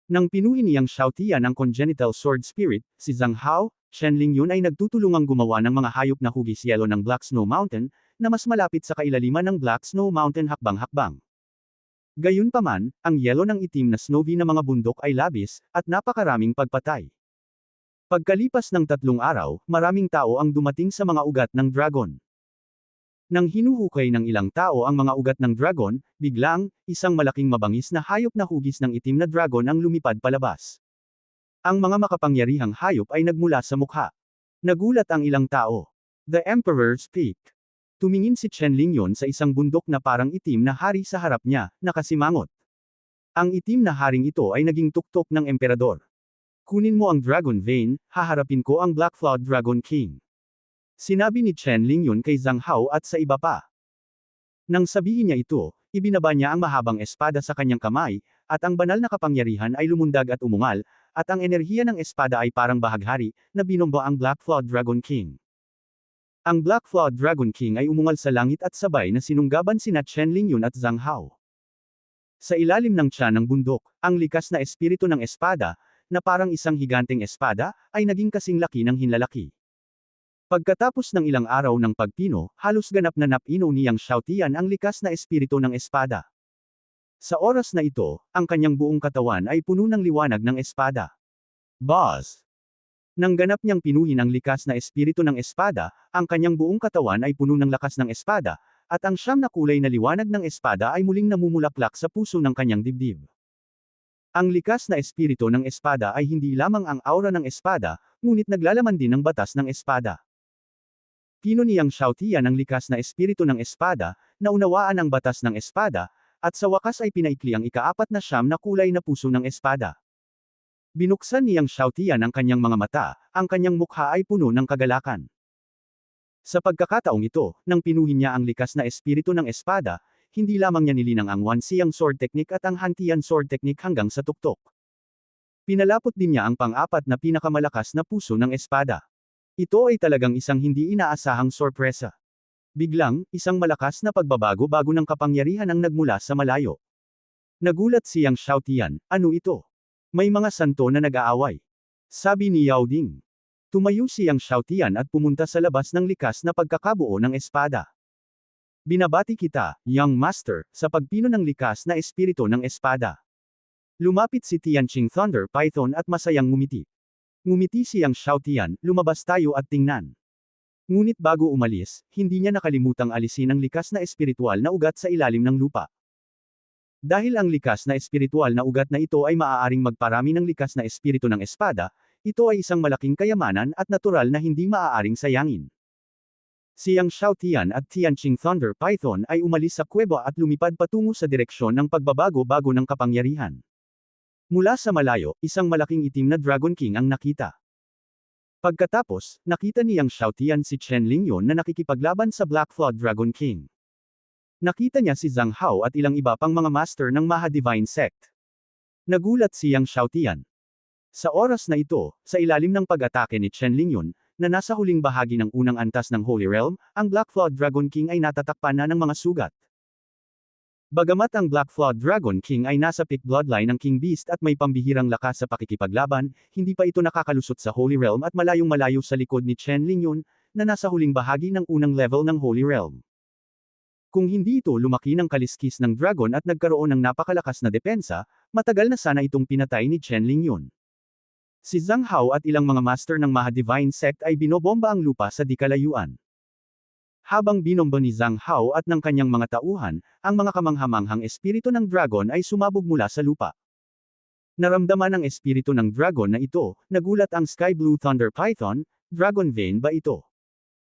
Speaker 1: Nang pinuhin ni Yang Xiaotian ang congenital sword spirit, si Zhang Hao, Chen Lingyun ay nagtutulungang gumawa ng mga hayop na hugis yelo ng Black Snow Mountain, na mas malapit sa kailaliman ng Black Snow Mountain hakbang-hakbang. Gayunpaman, ang yelo ng itim na snowy na mga bundok ay labis, at napakaraming pagpatay. Pagkalipas ng 3 araw, maraming tao ang dumating sa mga ugat ng dragon. Nang hinuhukay ng ilang tao ang mga ugat ng dragon, biglang, isang malaking mabangis na hayop na hugis ng itim na dragon ang lumipad palabas. Ang mga makapangyarihang hayop ay nagmula sa mukha. Nagulat ang ilang tao. The Emperor's Peak. Tumingin si Chen Lingyun sa isang bundok na parang itim na hari sa harap niya, nakasimangot. Ang itim na haring ito ay naging tuktok ng emperador. Kunin mo ang Dragon Vein, haharapin ko ang Black Flood Dragon King. Sinabi ni Chen Lingyun kay Zhang Hao at sa iba pa. Nang sabihin niya ito, ibinaba niya ang mahabang espada sa kanyang kamay, at ang banal na kapangyarihan ay lumundag at umungal, at ang enerhiya ng espada ay parang bahaghari, na binomba ang Black Flood Dragon King. Ang Black Flood Dragon King ay umungal sa langit at sabay na sinunggaban sina Chen Lingyun at Zhang Hao. Sa ilalim ng tiyan ng bundok, ang likas na espiritu ng espada, na parang isang higanteng espada, ay naging kasing laki ng hinlalaki. Pagkatapos ng ilang araw ng pagpino, halos ganap na napino ni Yang Xiaotian ang likas na espiritu ng espada. Sa oras na ito, ang kanyang buong katawan ay puno ng liwanag ng espada. Boss! Nang ganap niyang pinuhin ang likas na espiritu ng espada, ang kanyang buong katawan ay puno ng lakas ng espada, at ang 9 na kulay na liwanag ng espada ay muling namumulaklak sa puso ng kanyang dibdib. Ang likas na espiritu ng espada ay hindi lamang ang aura ng espada, ngunit naglalaman din ng batas ng espada. pagpino ni Yang Xiaotian ang likas na espiritu ng espada, naunawaan ang batas ng espada, at sa wakas ay pinaikli ang ika-49 na kulay na puso ng espada. Binuksan ni Yang Xiaotian ang kanyang mga mata, ang kanyang mukha ay puno ng kagalakan. Sa pagkakataong ito, nang pinuhin niya ang likas na espiritu ng espada, hindi lamang niya nilinang ang Wanxiang sword technique at ang Hantian sword technique hanggang sa tuktok. Pinalapot din niya ang pang-apat na pinakamalakas na puso ng espada. Ito ay talagang isang hindi inaasahang sorpresa. Biglang, isang malakas na pagbabago bago ng kapangyarihan ang nagmula sa malayo. Nagulat si Yang Xiaotian, ano ito? May mga santo na nag-aaway. Sabi ni Yao Ding. Tumayo si Yang Xiaotian at pumunta sa labas ng likas na pagkakabuo ng espada. Binabati kita, Young Master, sa pagpino ng likas na espiritu ng espada. Lumapit si Tianqing Thunder Python at masayang ngumiti. Ngumiti si Yang Xiaotian, lumabas tayo at tingnan. Ngunit bago umalis, hindi niya nakalimutang alisin ang likas na espiritual na ugat sa ilalim ng lupa. Dahil ang likas na espiritual na ugat na ito ay maaaring magparami ng likas na espiritu ng espada, ito ay isang malaking kayamanan at natural na hindi maaaring sayangin. Si Yang Xiaotian at Tianqing Thunder Python ay umalis sa kuweba at lumipad patungo sa direksyon ng pagbabago-bago ng kapangyarihan. Mula sa malayo, isang malaking itim na Dragon King ang nakita. Pagkatapos, nakita ni Yang Xiaotian si Chen Lingyon na nakikipaglaban sa Black Flood Dragon King. Nakita niya si Zhang Hao at ilang iba pang mga master ng Maha Divine Sect. Nagulat si Yang Xiaotian. Sa oras na ito, sa ilalim ng pag-atake ni Chen Lingyon, na nasa huling bahagi ng unang antas ng Holy Realm, ang Black Flood Dragon King ay natatakpan na ng mga sugat. Bagamat ang Black Flood Dragon King ay nasa peak bloodline ng King Beast at may pambihirang lakas sa pakikipaglaban, hindi pa ito nakakalusot sa Holy Realm at malayong-malayo sa likod ni Chen Lingyon, na nasa huling bahagi ng unang level ng Holy Realm. Kung hindi ito lumaki ng kaliskis ng dragon at nagkaroon ng napakalakas na depensa, matagal na sana itong pinatay ni Chen Lingyon. Si Zhang Hao at ilang mga master ng Maha Divine Sect ay binobomba ang lupa sa di kalayuan. Habang binomba ni Zhang Hao at ng kanyang mga tauhan, ang mga kamanghamanghang espiritu ng dragon ay sumabog mula sa lupa. Naramdaman ng espiritu ng dragon na ito, nagulat ang Sky Blue Thunder Python, Dragon Vein ba ito?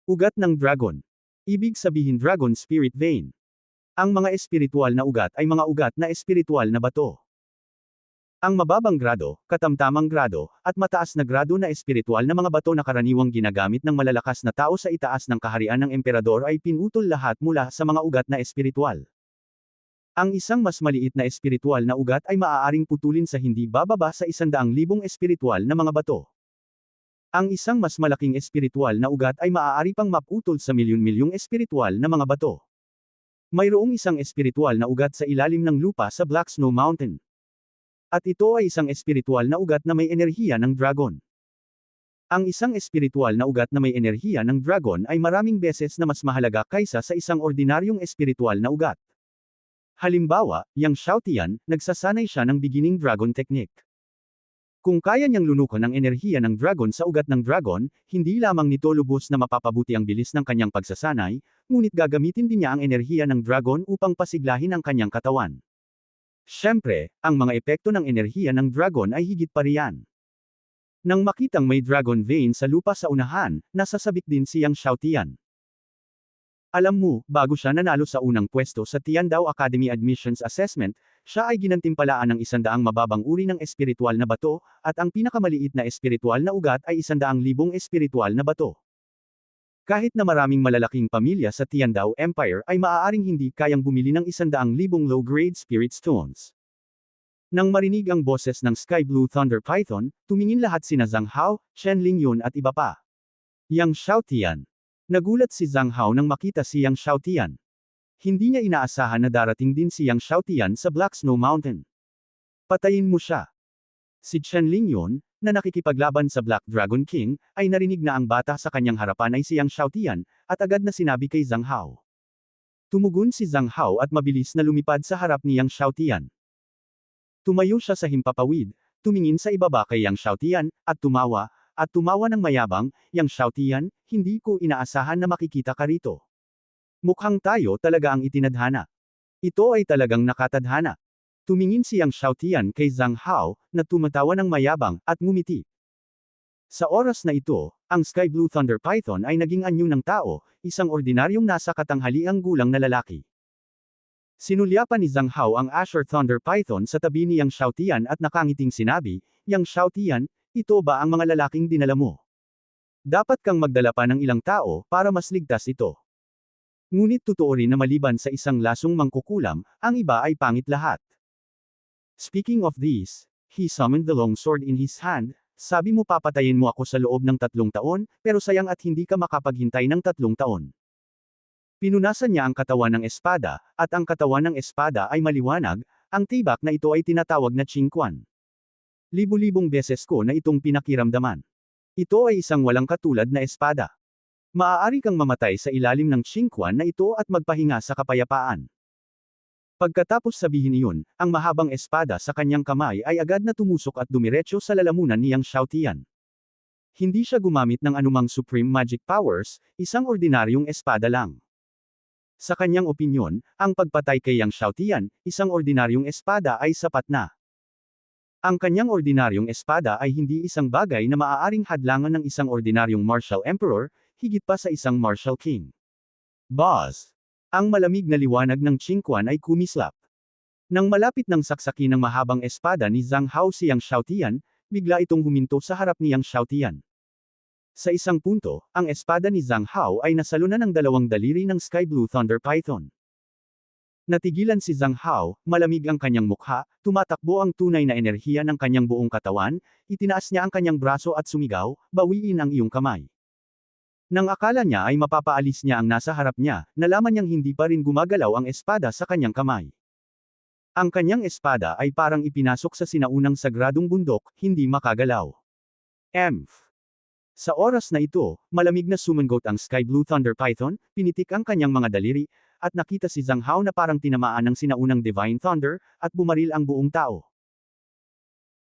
Speaker 1: Ugat ng dragon. Ibig sabihin Dragon Spirit Vein. Ang mga espiritual na ugat ay mga ugat na espiritual na bato. Ang mababang grado, katamtamang grado, at mataas na grado na espiritual na mga bato na karaniwang ginagamit ng malalakas na tao sa itaas ng kaharian ng emperador ay pinutol lahat mula sa mga ugat na espiritual. Ang isang mas maliit na espiritual na ugat ay maaaring putulin sa hindi bababa sa 100,000 espiritual na mga bato. Ang isang mas malaking espiritual na ugat ay maaari pang maputol sa milyon-milyong espiritual na mga bato. Mayroong isang espiritual na ugat sa ilalim ng lupa sa Black Snow Mountain. At ito ay isang espiritual na ugat na may enerhiya ng dragon. Ang isang espiritual na ugat na may enerhiya ng dragon ay maraming beses na mas mahalaga kaysa sa isang ordinaryong espiritual na ugat. Halimbawa, Yang Xiaotian, nagsasanay siya ng beginning dragon technique. Kung kaya niyang lunukan ang enerhiya ng dragon sa ugat ng dragon, hindi lamang nito lubos na mapapabuti ang bilis ng kanyang pagsasanay, ngunit gagamitin din niya ang enerhiya ng dragon upang pasiglahin ang kanyang katawan. Siyempre, ang mga epekto ng enerhiya ng dragon ay higit pa riyan. Nang makitang may dragon vein sa lupa sa unahan, nasasabik din si Yang Xiaotian. Alam mo, bago siya nanalo sa unang pwesto sa Tiandao Academy Admissions Assessment, siya ay ginantimpalaan ng 100 mababang uri ng espiritual na bato, at ang pinakamaliit na espiritual na ugat ay 100,000 espiritual na bato. Kahit na maraming malalaking pamilya sa Tiandao Empire ay maaaring hindi kayang bumili ng 100,000 low-grade spirit stones. Nang marinig ang boses ng Sky Blue Thunder Python, tumingin lahat sina Zhang Hao, Chen Lingyon at iba pa. Yang Xiaotian. Nagulat si Zhang Hao nang makita si Yang Xiaotian. Hindi niya inaasahan na darating din si Yang Xiaotian sa Black Snow Mountain. Patayin mo siya. Si Chen Lingyon, na nakikipaglaban sa Black Dragon King, ay narinig na ang bata sa kanyang harapan ay si Yang Xiaotian, at agad na sinabi kay Zhang Hao. Tumugon si Zhang Hao at mabilis na lumipad sa harap ni Yang Xiaotian. Tumayo siya sa himpapawid, tumingin sa ibaba kay Yang Xiaotian, at tumawa ng mayabang, Yang Xiaotian, hindi ko inaasahan na makikita ka rito. Mukhang tayo talaga ang itinadhana. Ito ay talagang nakatadhana. Tumingin si Yang Xiaotian kay Zhang Hao, na tumatawa ng mayabang, at ngumiti. Sa oras na ito, ang Sky Blue Thunder Python ay naging anyo ng tao, isang ordinaryong nasa katanghaliang gulang na lalaki. Sinulyapan ni Zhang Hao ang Azure Thunder Python sa tabi ni Yang Xiaotian at nakangiting sinabi, Yang Xiaotian, ito ba ang mga lalaking dinala mo? Dapat kang magdala pa ng ilang tao para mas ligtas ito. Ngunit totoo rin na maliban sa isang lasong mangkukulam, ang iba ay pangit lahat. Speaking of this, he summoned the long sword in his hand. Sabi mo papatayin mo ako sa loob ng 3 taon, pero sayang at hindi ka makapaghintay ng 3 taon. Pinunasan niya ang katawan ng espada, at ang katawan ng espada ay maliwanag, ang tibak na ito ay tinatawag na Qingquan. Libu-libong beses ko na itong pinakiramdaman. Ito ay isang walang katulad na espada. Maaari kang mamatay sa ilalim ng Qingquan na ito at magpahinga sa kapayapaan. Pagkatapos sabihin iyon, ang mahabang espada sa kanyang kamay ay agad na tumusok at dumiretso sa lalamunan ni Yang Xiaotian. Hindi siya gumamit ng anumang supreme magic powers, isang ordinaryong espada lang. Sa kanyang opinyon, ang pagpatay kay Yang Xiaotian, isang ordinaryong espada ay sapat na. Ang kanyang ordinaryong espada ay hindi isang bagay na maaaring hadlangan ng isang ordinaryong martial emperor, higit pa sa isang martial king. Boss! Ang malamig na liwanag ng Qingquan ay kumislap. Nang malapit ng saksakin ng mahabang espada ni Zhang Hao si Yang Xiaotian, bigla itong huminto sa harap ni Yang Xiaotian. Sa isang punto, ang espada ni Zhang Hao ay nasalunan ng 2 daliri ng Sky Blue Thunder Python. Natigilan si Zhang Hao, malamig ang kanyang mukha, tumatakbo ang tunay na enerhiya ng kanyang buong katawan, itinaas niya ang kanyang braso at sumigaw, bawiin ang iyong kamay. Nang akala niya ay mapapaalis niya ang nasa harap niya, nalaman niyang hindi pa rin gumagalaw ang espada sa kanyang kamay. Ang kanyang espada ay parang ipinasok sa sinaunang sagradong bundok, hindi makagalaw. Sa oras na ito, malamig na sumangot ang Sky Blue Thunder Python, pinitik ang kanyang mga daliri, at nakita si Zhang Hao na parang tinamaan ng sinaunang Divine Thunder, at bumaril ang buong tao.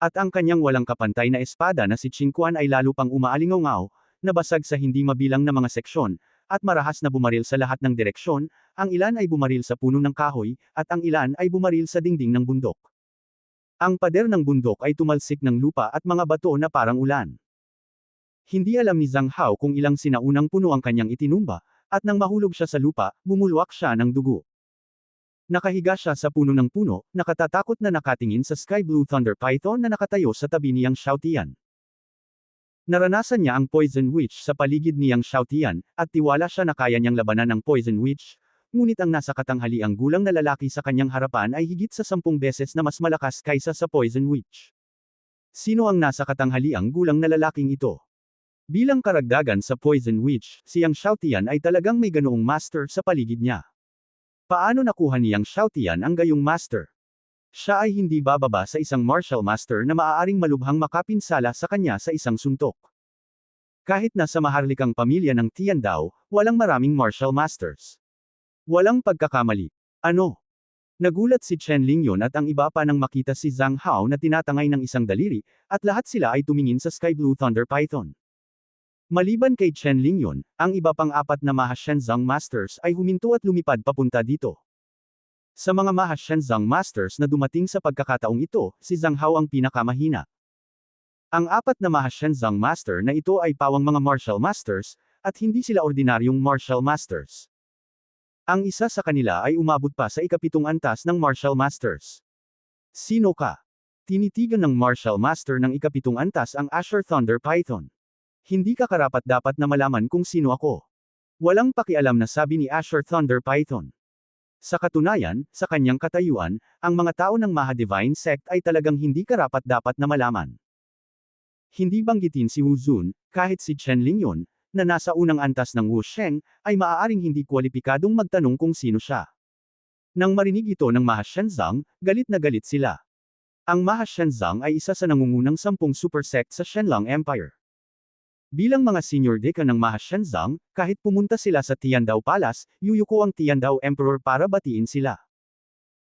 Speaker 1: At ang kanyang walang kapantay na espada na si Qingquan ay lalo pang umaalingaw, nabasag sa hindi mabilang na mga seksyon, at marahas na bumaril sa lahat ng direksyon, ang ilan ay bumaril sa puno ng kahoy, at ang ilan ay bumaril sa dingding ng bundok. Ang pader ng bundok ay tumalsik ng lupa at mga bato na parang ulan. Hindi alam ni Zhang Hao kung ilang sinaunang puno ang kanyang itinumba, at nang mahulog siya sa lupa, bumulwak siya ng dugo. Nakahiga siya sa puno ng puno, nakatatakot na nakatingin sa Sky Blue Thunder Python na nakatayo sa tabi ni Yang Xiaotian. Naranasan niya ang Poison Witch sa paligid ni Yang Xiaotian, at tiwala siya na kaya niyang labanan ang Poison Witch, ngunit ang nasa katanghaliang gulang na lalaki sa kanyang harapan ay higit sa 10 beses na mas malakas kaysa sa Poison Witch. Sino ang nasa katanghaliang gulang na lalaking ito? Bilang karagdagan sa Poison Witch, si Yang Xiaotian ay talagang may ganoong master sa paligid niya. Paano nakuha ni Yang Xiaotian ang gayong master? Siya ay hindi bababa sa isang martial master na maaaring malubhang makapinsala sa kanya sa isang suntok. Kahit na sa maharlikang pamilya ng Tiandao, walang maraming martial masters. Walang pagkakamali. Ano? Nagulat si Chen Lingyun at ang iba pa nang makita si Zhang Hao na tinatangay ng isang daliri, at lahat sila ay tumingin sa Sky Blue Thunder Python. Maliban kay Chen Lingyun, ang iba pang 4 na Mahashenzang Masters ay huminto at lumipad papunta dito. Sa mga Mahashenzang Masters na dumating sa pagkakataong ito, si Zhang Hao ang pinakamahina. Ang 4 na Mahashenzang Master na ito ay pawang mga Martial Masters, at hindi sila ordinaryong Martial Masters. Ang isa sa kanila ay umabot pa sa ika-7 antas ng Martial Masters. Sino ka? Tinitigan ng Martial Master ng ika-7 antas ang Azure Thunder Python. Hindi ka karapat-dapat na malaman kung sino ako. Walang pakialam na sabi ni Azure Thunder Python. Sa katunayan, sa kanyang katayuan, ang mga tao ng Maha Divine Sect ay talagang hindi karapat-dapat na malaman. Hindi banggitin si Wu Zun, kahit si Chen Lingyun, na nasa unang antas ng Wu Sheng, ay maaaring hindi kwalipikadong magtanong kung sino siya. Nang marinig ito ng Mahashenzang, galit na galit sila. Ang Mahashenzang ay isa sa nangungunang 10 super sect sa Shenlang Empire. Bilang mga senior deacon ng Mahashenzang, kahit pumunta sila sa Tiandao Palace, yuyuko ang Tiandao Emperor para batiin sila.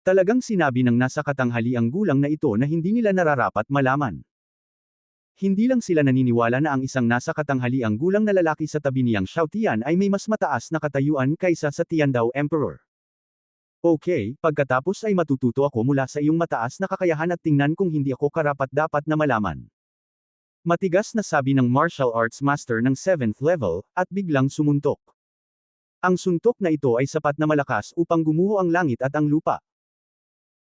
Speaker 1: Talagang sinabi ng nasa katanghaliang gulang na ito na hindi nila nararapat malaman. Hindi lang sila naniniwala na ang isang nasa katanghaliang gulang na lalaki sa tabi ni Yang Xiaotian ay may mas mataas na katayuan kaysa sa Tiandao Emperor. Okay, pagkatapos ay matututo ako mula sa iyong mataas na kakayahan at tingnan kung hindi ako karapat-dapat na malaman. Matigas na sabi ng martial arts master ng 7th level, at biglang sumuntok. Ang suntok na ito ay sapat na malakas upang gumuho ang langit at ang lupa.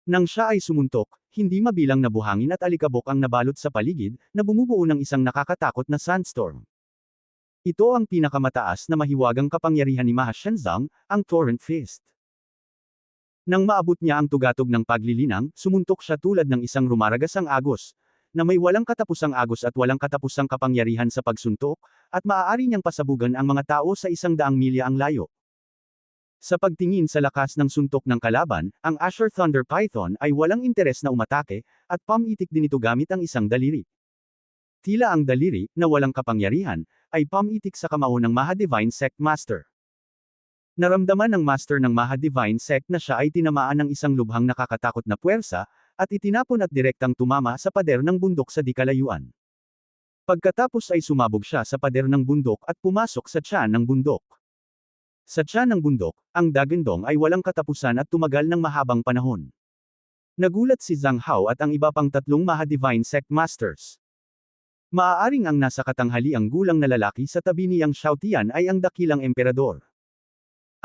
Speaker 1: Nang siya ay sumuntok, hindi mabilang na buhangin at alikabok ang nabalot sa paligid, na bumubuo ng isang nakakatakot na sandstorm. Ito ang pinakamataas na mahiwagang kapangyarihan ni Mahashenzang, ang Torrent Fist. Nang maabot niya ang tugatog ng paglilinang, sumuntok siya tulad ng isang rumaragasang agos, na may walang katapusang agos at walang katapusang kapangyarihan sa pagsuntok, at maaari niyang pasabugan ang mga tao sa 100 milya ang layo. Sa pagtingin sa lakas ng suntok ng kalaban, ang Azure Thunder Python ay walang interes na umatake, at pamitik din ito gamit ang isang daliri. Tila ang daliri, na walang kapangyarihan, ay pamitik sa kamao ng Maha Divine Sect Master. Naramdaman ng Master ng Maha Divine Sect na siya ay tinamaan ng isang lubhang nakakatakot na puwersa, at itinapon at direktang tumama sa pader ng bundok sa di kalayuan. Pagkatapos ay sumabog siya sa pader ng bundok at pumasok sa tiyan ng bundok. Sa tiyan ng bundok, ang dagandong ay walang katapusan at tumagal ng mahabang panahon. Nagulat si Zhang Hao at ang iba pang 3 Maha Divine Sect Masters. Maaaring ang nasa katanghaliang gulang na lalaki sa tabi ni Yang Xiaotian ay ang dakilang emperador.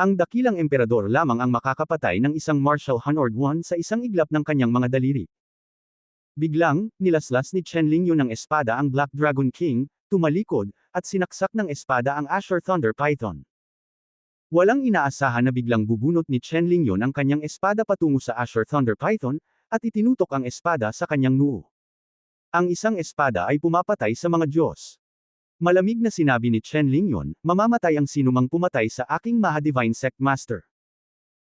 Speaker 1: Ang dakilang emperador lamang ang makakapatay ng isang martial Horde 1 sa isang iglap ng kanyang mga daliri. Biglang, nilaslas ni Chen Lingyun ng espada ang Black Dragon King, tumalikod, at sinaksak ng espada ang Azure Thunder Python. Walang inaasahan na biglang bubunot ni Chen Lingyun ang kanyang espada patungo sa Azure Thunder Python, at itinutok ang espada sa kanyang noo. Ang isang espada ay pumapatay sa mga Diyos. Malamig na sinabi ni Chen Lingyun, mamamatay ang sinumang pumatay sa aking Maha Divine Sect Master.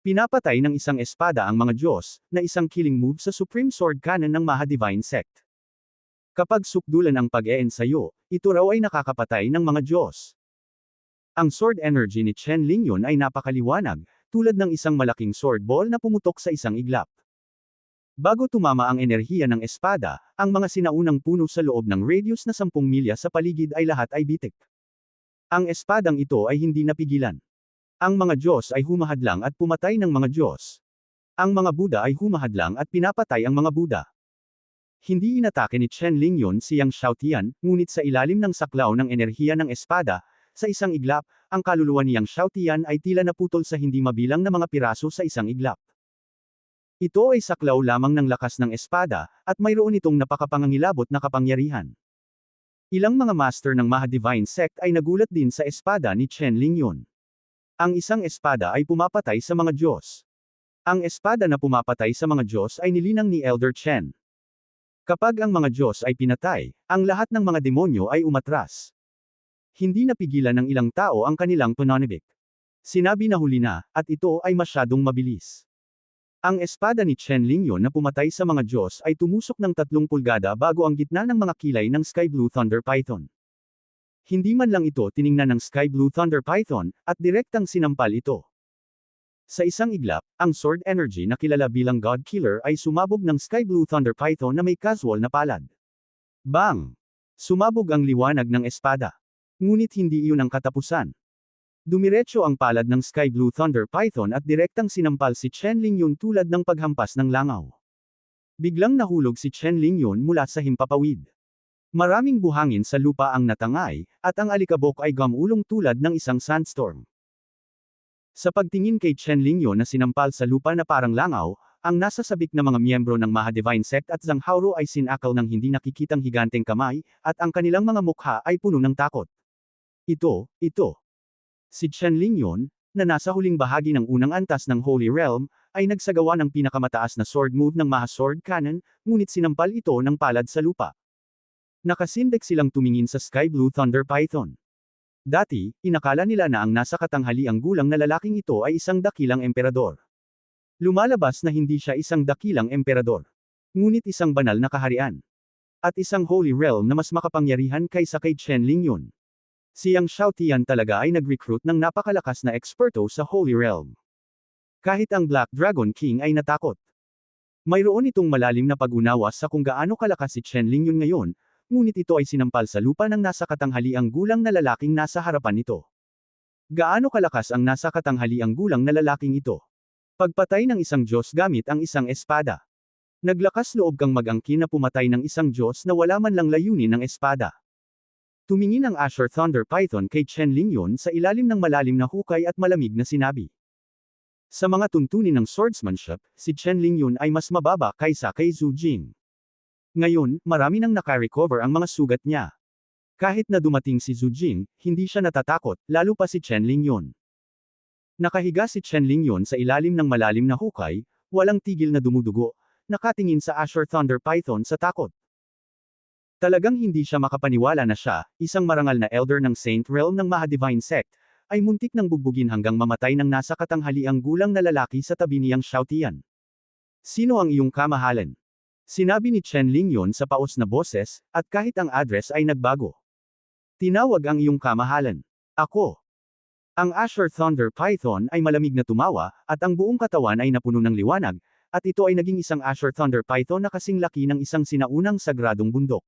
Speaker 1: Pinapatay ng isang espada ang mga Diyos, na isang killing move sa Supreme Sword Cannon ng Maha Divine Sect. Kapag sukdulan ang pag-eensayo, ito raw ay nakakapatay ng mga Diyos. Ang sword energy ni Chen Lingyun ay napakaliwanag, tulad ng isang malaking sword ball na pumutok sa isang iglap. Bago tumama ang enerhiya ng espada, ang mga sinaunang puno sa loob ng radius na 10 milya sa paligid ay lahat ay bitik. Ang espadang ito ay hindi napigilan. Ang mga Diyos ay humahadlang at pumatay ng mga Diyos. Ang mga Buddha ay humahadlang at pinapatay ang mga Buddha. Hindi inatake ni Chen Lingyun si Yang Xiaotian, ngunit sa ilalim ng saklaw ng enerhiya ng espada, sa isang iglap, ang kaluluwa ni Yang Xiaotian ay tila naputol sa hindi mabilang na mga piraso sa isang iglap. Ito ay saklaw lamang ng lakas ng espada, at mayroon itong napakapangangilabot na kapangyarihan. Ilang mga master ng Maha Divine Sect ay nagulat din sa espada ni Chen Lingyun. Ang isang espada ay pumapatay sa mga Diyos. Ang espada na pumapatay sa mga Diyos ay nilinang ni Elder Chen. Kapag ang mga Diyos ay pinatay, ang lahat ng mga demonyo ay umatras. Hindi napigilan ng ilang tao ang kanilang pananibik. Sinabi na huli na, at ito ay masyadong mabilis. Ang espada ni Chen Lingyun na pumatay sa mga Diyos ay tumusok ng 3 pulgada bago ang gitna ng mga kilay ng Sky Blue Thunder Python. Hindi man lang ito tiningnan ng Sky Blue Thunder Python, at direktang sinampal ito. Sa isang iglap, ang sword energy na kilala bilang God Killer ay sumabog ng Sky Blue Thunder Python na may casual na palad. Bang! Sumabog ang liwanag ng espada. Ngunit hindi iyon ang katapusan. Dumiretso ang palad ng Sky Blue Thunder Python at direktang sinampal si Chen Lingyun tulad ng paghampas ng langaw. Biglang nahulog si Chen Lingyun mula sa himpapawid. Maraming buhangin sa lupa ang natangay, at ang alikabok ay gumulong tulad ng isang sandstorm. Sa pagtingin kay Chen Lingyun na sinampal sa lupa na parang langaw, ang nasasabik na mga miyembro ng Maha Divine Sect at Zhang Hao ay sinakal ng hindi nakikitang higanteng kamay, at ang kanilang mga mukha ay puno ng takot. Ito. Si Chen Lingyun, na nasa huling bahagi ng unang antas ng Holy Realm, ay nagsagawa ng pinakamataas na sword move ng Maha Sword Cannon, ngunit sinampal ito ng palad sa lupa. Nakasindek silang tumingin sa Sky Blue Thunder Python. Dati, inakala nila na ang nasa katanghaliang gulang na lalaking ito ay isang dakilang emperador. Lumalabas na hindi siya isang dakilang emperador. Ngunit isang banal na kaharian. At isang Holy Realm na mas makapangyarihan kaysa kay Chen Lingyun. Si Yang Xiaotian talaga ay nag-recruit ng napakalakas na eksperto sa Holy Realm. Kahit ang Black Dragon King ay natakot. Mayroon itong malalim na pag-unawa sa kung gaano kalakas si Chen Lingyun ngayon, ngunit ito ay sinampal sa lupa ng nasa katanghaliang gulang na lalaking nasa harapan nito. Gaano kalakas ang nasa katanghaliang gulang na lalaking ito? Pagpatay ng isang Diyos gamit ang isang espada. Naglakas loob kang mag-angkin na pumatay ng isang Diyos na wala man lang layunin ng espada. Tumingin ang Asher Thunder Python kay Chen Lingyun sa ilalim ng malalim na hukay at malamig na sinabi. Sa mga tuntunin ng swordsmanship, si Chen Lingyun ay mas mababa kaysa kay Zhu Jing. Ngayon, marami nang naka-recover ang mga sugat niya. Kahit na dumating si Zhu Jing, hindi siya natatakot, lalo pa si Chen Lingyun. Nakahiga si Chen Lingyun sa ilalim ng malalim na hukay, walang tigil na dumudugo, nakatingin sa Asher Thunder Python sa takot. Talagang hindi siya makapaniwala na siya, isang marangal na elder ng Saint Realm ng Mahadivine Sect, ay muntik ng bugbugin hanggang mamatay ng nasa katanghaliang gulang na lalaki sa tabi niyang Xiaotian. Sino ang iyong kamahalan? Sinabi ni Chen Lingyun sa paos na boses, at kahit ang address ay nagbago. Tinawag ang iyong kamahalan. Ako. Ang Asher Thunder Python ay malamig na tumawa, at ang buong katawan ay napuno ng liwanag, at ito ay naging isang Asher Thunder Python na kasing laki ng isang sinaunang sagradong bundok.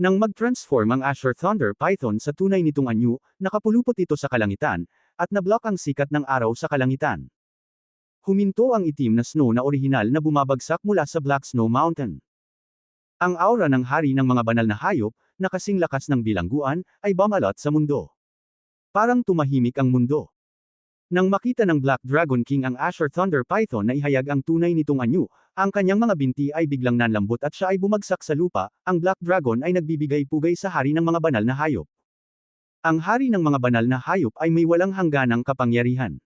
Speaker 1: Nang mag-transform ang Asher Thunder Python sa tunay nitong anyo, nakapulupot ito sa kalangitan, at nablock ang sikat ng araw sa kalangitan. Huminto ang itim na snow na orihinal na bumabagsak mula sa Black Snow Mountain. Ang aura ng hari ng mga banal na hayop, na kasing lakas ng bilangguan, ay bumalot sa mundo. Parang tumahimik ang mundo. Nang makita ng Black Dragon King ang Asher Thunder Python na ihayag ang tunay nitong anyo, ang kanyang mga binti ay biglang nanlambot at siya ay bumagsak sa lupa, ang Black Dragon ay nagbibigay-pugay sa hari ng mga banal na hayop. Ang hari ng mga banal na hayop ay may walang hangganang kapangyarihan.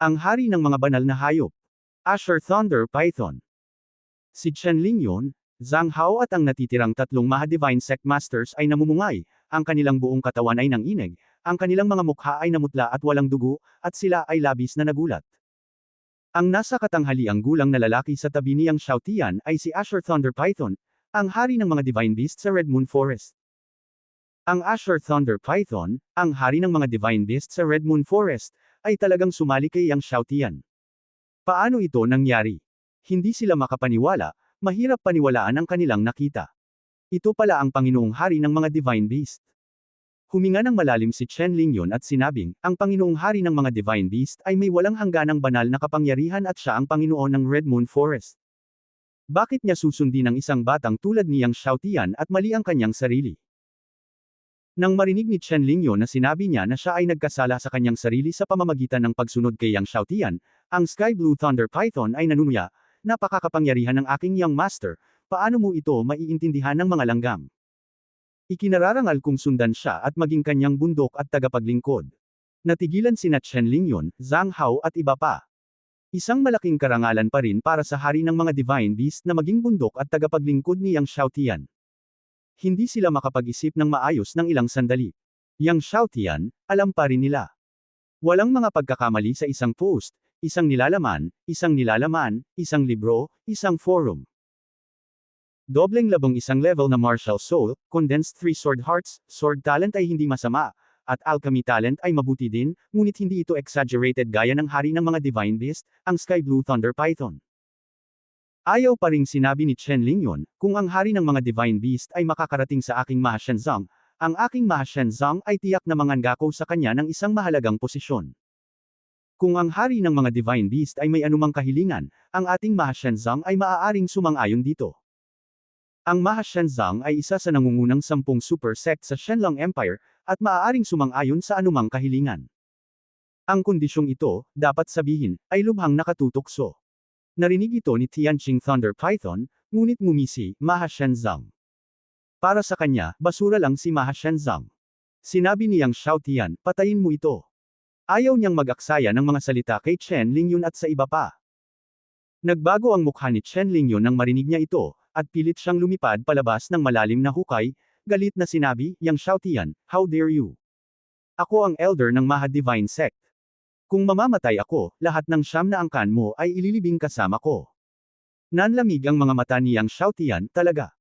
Speaker 1: Ang hari ng mga banal na hayop. Asher Thunder Python. Si Chen Lingyun, Zhang Hao at ang natitirang tatlong Mahadivine Sect Masters ay namumungay, ang kanilang buong katawan ay nanginig, ang kanilang mga mukha ay namutla at walang dugo, at sila ay labis na nagulat. Ang nasa katanghaliang gulang na lalaki sa tabi niyang Xiaotian ay si Asher Thunder Python, ang hari ng mga Divine Beast sa Red Moon Forest. Ang Asher Thunder Python, ang hari ng mga Divine Beast sa Red Moon Forest, ay talagang sumali kay Yang Xiaotian. Paano ito nangyari? Hindi sila makapaniwala, mahirap paniwalaan ang kanilang nakita. Ito pala ang Panginoong Hari ng mga Divine Beast. Huminga ng malalim si Chen Lingyun at sinabing, ang Panginoong Hari ng mga Divine Beast ay may walang hangganang banal na kapangyarihan at siya ang Panginoon ng Red Moon Forest. Bakit niya susundin ang isang batang tulad niyang Xiaotian at mali ang kanyang sarili? Nang marinig ni Chen Lingyun na sinabi niya na siya ay nagkasala sa kanyang sarili sa pamamagitan ng pagsunod kay Yang Xiaotian, ang Sky Blue Thunder Python ay nanunuya, napakakapangyarihan ng aking Young Master, paano mo ito maiintindihan ng mga langgam? Ikinararangal kung sundan siya at maging kanyang bundok at tagapaglingkod. Natigilan sina Chen Lingyun, Zhang Hao at iba pa. Isang malaking karangalan pa rin para sa hari ng mga Divine Beast na maging bundok at tagapaglingkod ni Yang Xiaotian. Hindi sila makapag-isip ng maayos ng ilang sandali. Yang Xiaotian, alam pa rin nila. Walang mga pagkakamali sa isang post, isang nilalaman, isang libro, isang forum. Dobleng labong isang level na martial soul, condensed 3 sword hearts, sword talent ay hindi masama, at alchemy talent ay mabuti din, ngunit hindi ito exaggerated gaya ng hari ng mga Divine Beast, ang Sky Blue Thunder Python. Ayaw pa ring sinabi ni Chen Lingyun, kung ang hari ng mga Divine Beast ay makakarating sa aking Mahashenzong, ang aking Mahashenzong ay tiyak na mangangako sa kanya ng isang mahalagang posisyon. Kung ang hari ng mga Divine Beast ay may anumang kahilingan, ang ating Mahashenzong ay maaaring sumang-ayon dito. Ang Mahashenzong ay isa sa nangungunang 10 super sect sa Shenlong Empire, at maaaring sumang-ayon sa anumang kahilingan. Ang kondisyong ito, dapat sabihin, ay lubhang nakatutokso. Narinig ito ni Tianqing Thunder Python, ngunit ngumisi, Mahashenzong. Para sa kanya, basura lang si Mahashenzong. Sinabi niyang Xiaotian, patayin mo ito. Ayaw niyang mag-aksaya ng mga salita kay Chen Lingyun at sa iba pa. Nagbago ang mukha ni Chen Lingyun nang marinig niya ito, at pilit siyang lumipad palabas ng malalim na hukay, galit na sinabi, Yang Xiaotian, how dare you? Ako ang elder ng Mahadivine Sect. Kung mamamatay ako, lahat ng 9 na angkan mo ay ililibing kasama ko. Nanlamig ang mga mata ni Yang Xiaotian, talaga.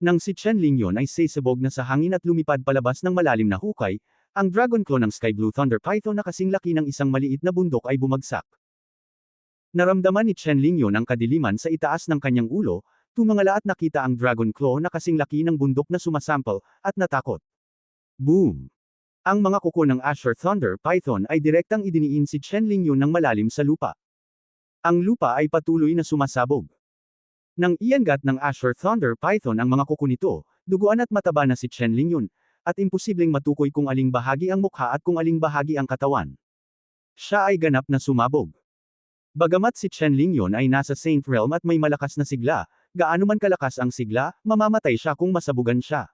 Speaker 1: Nang si Chen Lingyun ay sisabog na sa hangin at lumipad palabas ng malalim na hukay, ang Dragon Claw ng Sky Blue Thunder Python na kasing laki ng isang maliit na bundok ay bumagsak. Naramdaman ni Chen Lingyun ang kadiliman sa itaas ng kanyang ulo, tumangala at nakita ang Dragon Claw na kasing laki ng bundok na sumasample, at natakot. Boom! Ang mga kuko ng Asher Thunder Python ay direktang idiniin si Chen Lingyun ng malalim sa lupa. Ang lupa ay patuloy na sumasabog. Nang iangat ng Azure Thunder Python ang mga kuko nito, duguan at mataba na si Chen Lingyun, at imposibleng matukoy kung aling bahagi ang mukha at kung aling bahagi ang katawan. Siya ay ganap na sumabog. Bagamat si Chen Lingyun ay nasa Saint Realm at may malakas na sigla, gaano man kalakas ang sigla, mamamatay siya kung masabugan siya.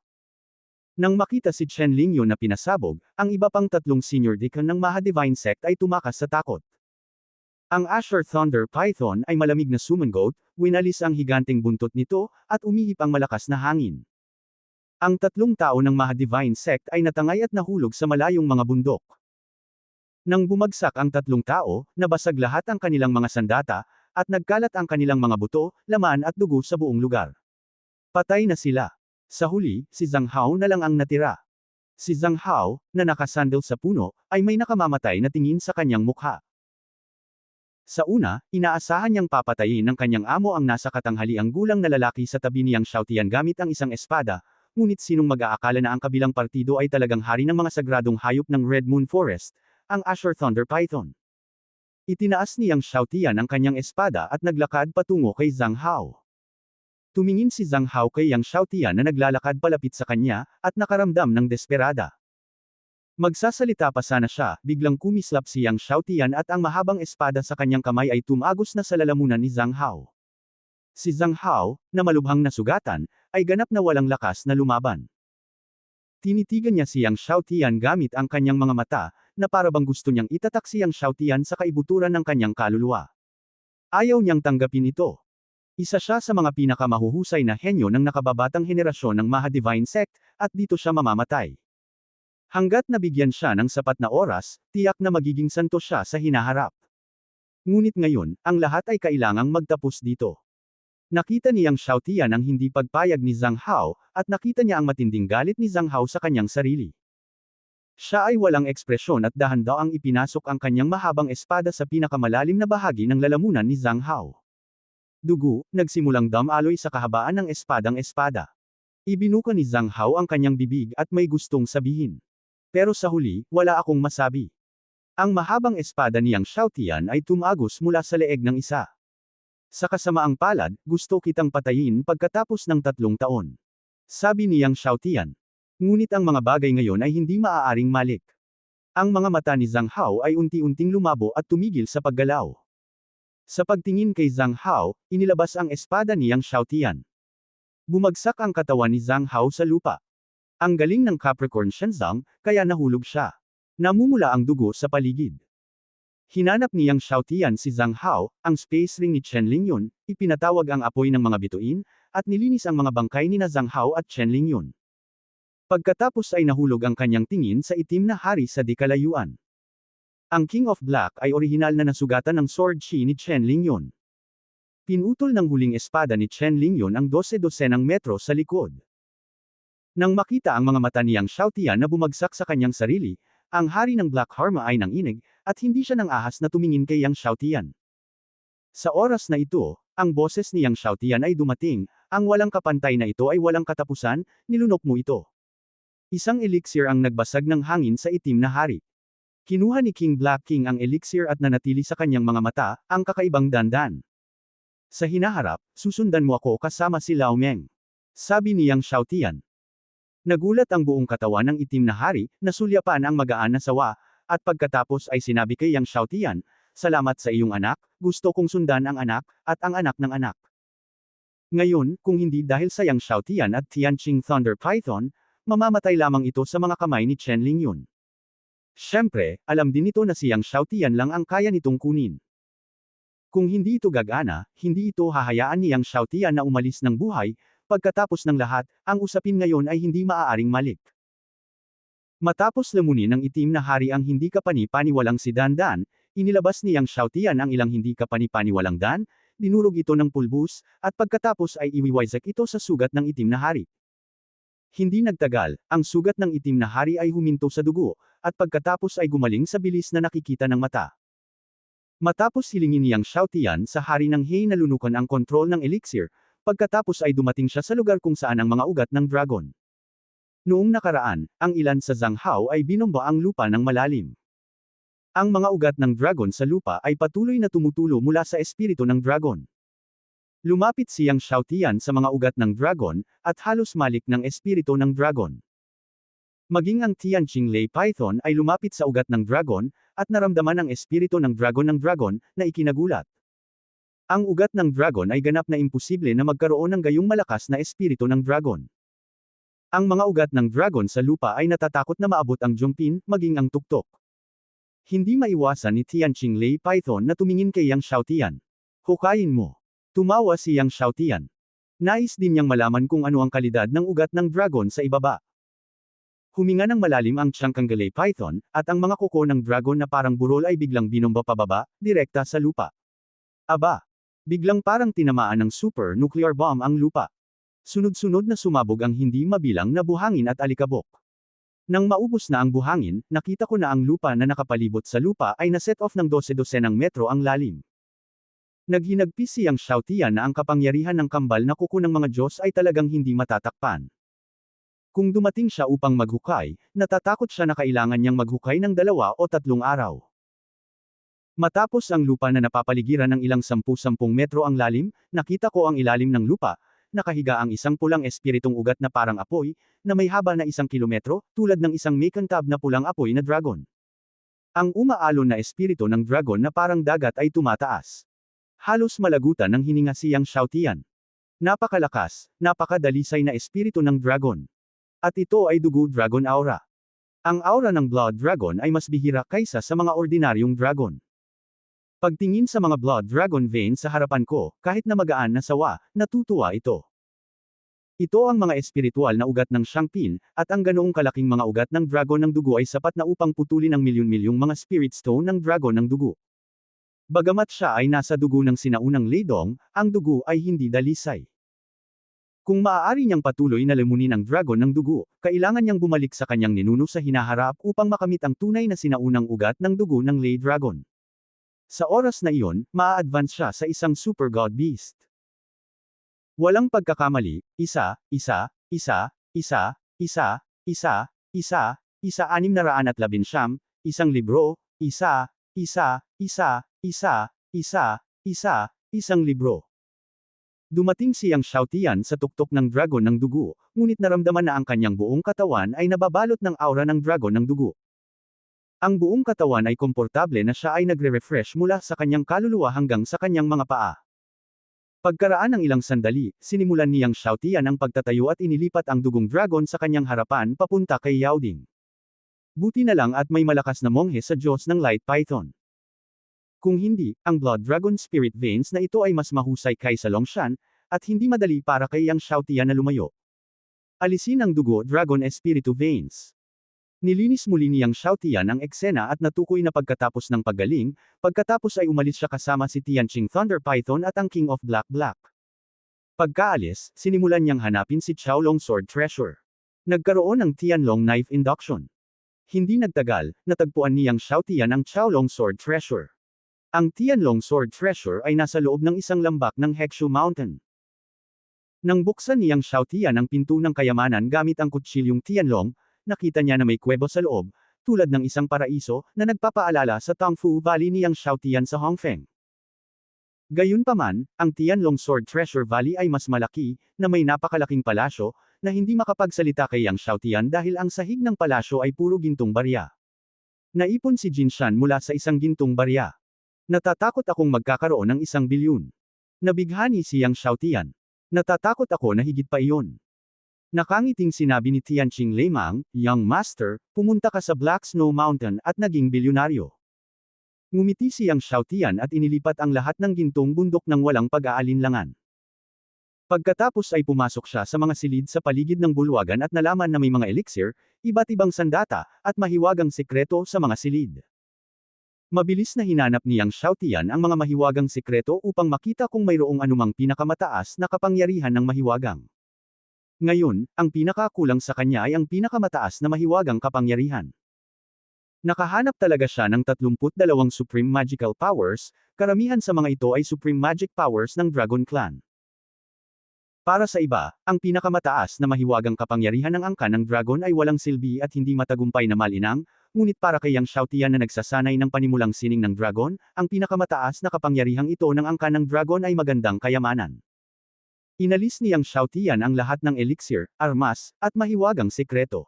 Speaker 1: Nang makita si Chen Lingyun na pinasabog, ang iba pang tatlong senior deacon ng Maha Divine Sect ay tumakas sa takot. Ang Azure Thunder Python ay malamig na sumangot, winalis ang higanteng buntot nito, at umihip ang malakas na hangin. Ang tatlong tao ng Maha Divine Sect ay natangay at nahulog sa malayong mga bundok. Nang bumagsak ang tatlong tao, nabasag lahat ang kanilang mga sandata, at nagkalat ang kanilang mga buto, laman at dugo sa buong lugar. Patay na sila. Sa huli, si Zhang Hao na lang ang natira. Si Zhang Hao, na nakasandal sa puno, ay may nakamamatay na tingin sa kanyang mukha. Sa una, inaasahan niyang papatayin ng kanyang amo ang nasa katanghaliang gulang na lalaki sa tabi niyang Xiaotian gamit ang isang espada, ngunit sinong mag-aakala na ang kabilang partido ay talagang hari ng mga sagradong hayop ng Red Moon Forest, ang Azure Thunder Python. Itinaas niyang Xiaotian ang kanyang espada at naglakad patungo kay Zhang Hao. Tumingin si Zhang Hao kay Yang Xiaotian na naglalakad palapit sa kanya, at nakaramdam ng desperada. Magsasalita pa sana siya, biglang kumislap si Yang Xiaotian at ang mahabang espada sa kanyang kamay ay tumagos na sa lalamunan ni Zhang Hao. Si Zhang Hao, na malubhang nasugatan, ay ganap na walang lakas na lumaban. Tinitigan niya si Yang Xiaotian gamit ang kanyang mga mata, na parabang gusto niyang itatak si Yang Xiaotian sa kaibuturan ng kanyang kaluluwa. Ayaw niyang tanggapin ito. Isa siya sa mga pinakamahuhusay na henyo ng nakababatang henerasyon ng Maha Divine Sect, at dito siya mamamatay. Hanggat nabigyan siya ng sapat na oras, tiyak na magiging santo siya sa hinaharap. Ngunit ngayon, ang lahat ay kailangang magtapos dito. Nakita ni Yang Xiaotian ang hindi pagpayag ni Zhang Hao, at nakita niya ang matinding galit ni Zhang Hao sa kanyang sarili. Siya ay walang ekspresyon at dahan-daang ipinasok ang kanyang mahabang espada sa pinakamalalim na bahagi ng lalamunan ni Zhang Hao. Dugo, nagsimulang damaloy sa kahabaan ng espadang-espada. Ibinuka ni Zhang Hao ang kanyang bibig at may gustong sabihin. Pero sa huli, wala akong masabi. Ang mahabang espada ni Yang Xiaotian ay tumagos mula sa leeg ng isa. Sa kasamaang palad, gusto kitang patayin pagkatapos ng 3 taon. Sabi ni Yang Xiaotian. Ngunit ang mga bagay ngayon ay hindi maaaring malik. Ang mga mata ni Zhang Hao ay unti-unting lumabo at tumigil sa paggalaw. Sa pagtingin kay Zhang Hao, inilabas ang espada ni Yang Xiaotian. Bumagsak ang katawan ni Zhang Hao sa lupa. Ang galing ng Capricorn Shenzong, kaya nahulog siya. Namumula ang dugo sa paligid. Hinanap ni Yang Xiaotian si Zhang Hao, ang space ring ni Chen Lingyun, ipinatawag ang apoy ng mga bituin, at nilinis ang mga bangkay ni na Zhang Hao at Chen Lingyun. Pagkatapos ay nahulog ang kanyang tingin sa itim na hari sa di-kalayuan. Ang King of Black ay orihinal na nasugatan ng sword chi ni Chen Lingyun. Pinutol ng huling espada ni Chen Lingyun ang 12-dosenang metro sa likod. Nang makita ang mga mata ni Yang Xiaotian na bumagsak sa kanyang sarili, ang hari ng Black Harma ay nanginig, at hindi siya nang ahas na tumingin kay Yang Xiaotian. Sa oras na ito, ang boses ni Yang Xiaotian ay dumating, ang walang kapantay na ito ay walang katapusan, nilunok mo ito. Isang elixir ang nagbasag ng hangin sa itim na hari. Kinuha ni King Black King ang elixir at nanatili sa kanyang mga mata, ang kakaibang dandan. Sa hinaharap, susundan mo ako kasama si Lao Meng. Sabi ni Yang Xiaotian. Nagulat ang buong katawan ng itim na hari, nasulyapan ang magaan na sawa, at pagkatapos ay sinabi kay Yang Xiaotian, salamat sa iyong anak, gusto kong sundan ang anak, at ang anak ng anak. Ngayon, kung hindi dahil sa Yang Xiaotian at Tianqing Thunder Python, mamamatay lamang ito sa mga kamay ni Chen Lingyun. Siyempre, alam din nito na si Yang Xiaotian lang ang kaya nitong kunin. Kung hindi ito gagana, hindi ito hahayaan ni Yang Xiaotian na umalis ng buhay, pagkatapos ng lahat, ang usapin ngayon ay hindi maaaring malik. Matapos lamunin ng itim na hari ang hindi kapani-paniwalang si Dan Dan, inilabas ni Yang Xiaotian ang ilang hindi kapani-paniwalang Dan, dinurog ito ng pulbus, at pagkatapos ay iwiwaisak ito sa sugat ng itim na hari. Hindi nagtagal, ang sugat ng itim na hari ay huminto sa dugo, at pagkatapos ay gumaling sa bilis na nakikita ng mata. Matapos hilingin ni Yang Xiaotian sa hari ng He na lunukan ang kontrol ng elixir, pagkatapos ay dumating siya sa lugar kung saan ang mga ugat ng dragon. Noong nakaraan, ang ilan sa Zhang Hao ay binomba ang lupa ng malalim. Ang mga ugat ng dragon sa lupa ay patuloy na tumutulo mula sa espiritu ng dragon. Lumapit siyang Xiaotian sa mga ugat ng dragon, at halos malik ng espiritu ng dragon. Maging ang Tianqing Lei Python ay lumapit sa ugat ng dragon, at naramdaman ang espiritu ng dragon na ikinagulat. Ang ugat ng dragon ay ganap na imposible na magkaroon ng gayong malakas na espiritu ng dragon. Ang mga ugat ng dragon sa lupa ay natatakot na maabot ang Zhongpin, maging ang tuktok. Hindi maiwasan ni Tianqing Lei Python na tumingin kay Yang Xiaotian. Hukayin mo. Tumawa si Yang Xiaotian. Nais din niyang malaman kung ano ang kalidad ng ugat ng dragon sa ibaba. Huminga ng malalim ang Tianqing Lei Python, at ang mga kuko ng dragon na parang burol ay biglang binomba pababa, direkta sa lupa. Aba! Biglang parang tinamaan ng super nuclear bomb ang lupa. Sunod-sunod na sumabog ang hindi mabilang na buhangin at alikabok. Nang maubos na ang buhangin, nakita ko na ang lupa na nakapalibot sa lupa ay na-set off ng 12-dosenang metro ang lalim. Naghinagpis siyang Xiaotian na ang kapangyarihan ng kambal na kuko ng mga Diyos ay talagang hindi matatakpan. Kung dumating siya upang maghukay, natatakot siya na kailangan niyang maghukay ng 2 o 3 araw. Matapos ang lupa na napapaligiran ng ilang 10-10 metro ang lalim, nakita ko ang ilalim ng lupa, nakahiga ang isang pulang espiritong ugat na parang apoy, na may haba na 1 kilometro, tulad ng isang makantab na pulang apoy na dragon. Ang umaalon na espiritu ng dragon na parang dagat ay tumataas. Halos malagutan ng hininga siyang Xiaotian. Napakalakas, napakadalisay na espiritu ng dragon. At ito ay dugo dragon aura. Ang aura ng blood dragon ay mas bihira kaysa sa mga ordinaryong dragon. Pagtingin sa mga blood dragon veins sa harapan ko, kahit na magaan na sawa, natutuwa ito. Ito ang mga espiritual na ugat ng Shangpin, at ang ganoong kalaking mga ugat ng dragon ng dugo ay sapat na upang putulin ang milyon-milyong mga spirit stone ng dragon ng dugo. Bagamat siya ay nasa dugo ng sinaunang Leidong, ang dugo ay hindi dalisay. Kung maaari niyang patuloy na lamunin ang dragon ng dugo, kailangan niyang bumalik sa kanyang ninuno sa hinaharap upang makamit ang tunay na sinaunang ugat ng dugo ng Lei Dragon. Sa oras na iyon, maa-advance siya sa isang super god beast. Walang pagkakamali, 619, 1 libro, 1 libro. Dumating siyang Xiaotian sa tuktok ng dragon ng dugo, ngunit naramdaman na ang kanyang buong katawan ay nababalot ng aura ng dragon ng dugo. Ang buong katawan ay komportable na siya ay nagre-refresh mula sa kanyang kaluluwa hanggang sa kanyang mga paa. Pagkaraan ng ilang sandali, sinimulan niyang Xiaotian ang pagtatayo at inilipat ang dugong dragon sa kanyang harapan papunta kay Yaoding. Buti na lang at may malakas na monghe sa Diyos ng Light Python. Kung hindi, ang Blood Dragon Spirit Veins na ito ay mas mahusay kaysa Longshan, at hindi madali para kay Yang Xiaotian na lumayo. Alisin ang dugo Dragon Espiritu Veins. Nilinis muli ni Yang Xiaotian ang eksena at natukoy na pagkatapos ng paggaling, pagkatapos ay umalis siya kasama si Tianqing Thunder Python at ang King of Black Black. Pagkaalis, sinimulan niyang hanapin si Xiaolong Sword Treasure. Nagkaroon ng Tianlong Knife Induction. Hindi nagtagal, natagpuan ni Yang Xiaotian ang Xiaolong Sword Treasure. Ang Tianlong Sword Treasure ay nasa loob ng isang lambak ng Hekshu Mountain. Nang buksan ni Yang Xiaotian ang pinto ng kayamanan gamit ang kutsilyong Tianlong, nakita niya na may kuwebo sa loob, tulad ng isang paraiso, na nagpapaalala sa Tongfu Valley ni Yang Xiaotian sa Hongfeng. Gayunpaman, ang Tianlong Sword Treasure Valley ay mas malaki, na may napakalaking palasyo, na hindi makapagsalita kay Yang Xiaotian dahil ang sahig ng palasyo ay puro gintong barya. Naipon si Jinshan mula sa isang gintong barya. Natatakot akong magkakaroon ng 1 bilyon. Nabighani si Yang Xiaotian. Natatakot ako na higit pa iyon. Nakangiting sinabi ni Tianqing Leimang, Young Master, pumunta ka sa Black Snow Mountain at naging bilyonaryo. Ngumiti si Yang Xiaotian at inilipat ang lahat ng gintong bundok ng walang pag-aalinlangan. Pagkatapos ay pumasok siya sa mga silid sa paligid ng bulwagan at nalaman na may mga elixir, iba't ibang sandata, at mahiwagang sekreto sa mga silid. Mabilis na hinanap ni Yang Xiaotian ang mga mahiwagang sekreto upang makita kung mayroong anumang pinakamataas na kapangyarihan ng mahiwagang. Ngayon, ang pinakakulang sa kanya ay ang pinakamataas na mahiwagang kapangyarihan. Nakahanap talaga siya ng 32 Supreme Magical Powers, karamihan sa mga ito ay Supreme Magic Powers ng Dragon Clan. Para sa iba, ang pinakamataas na mahiwagang kapangyarihan ng angkan ng dragon ay walang silbi at hindi matagumpay na malinang, ngunit para kay Yang Xiaotian na nagsasanay ng panimulang sining ng dragon, ang pinakamataas na kapangyarihang ito ng angkan ng dragon ay magandang kayamanan. Inalis ni Yang Xiaotian ang lahat ng elixir, armas, at mahiwagang sekreto.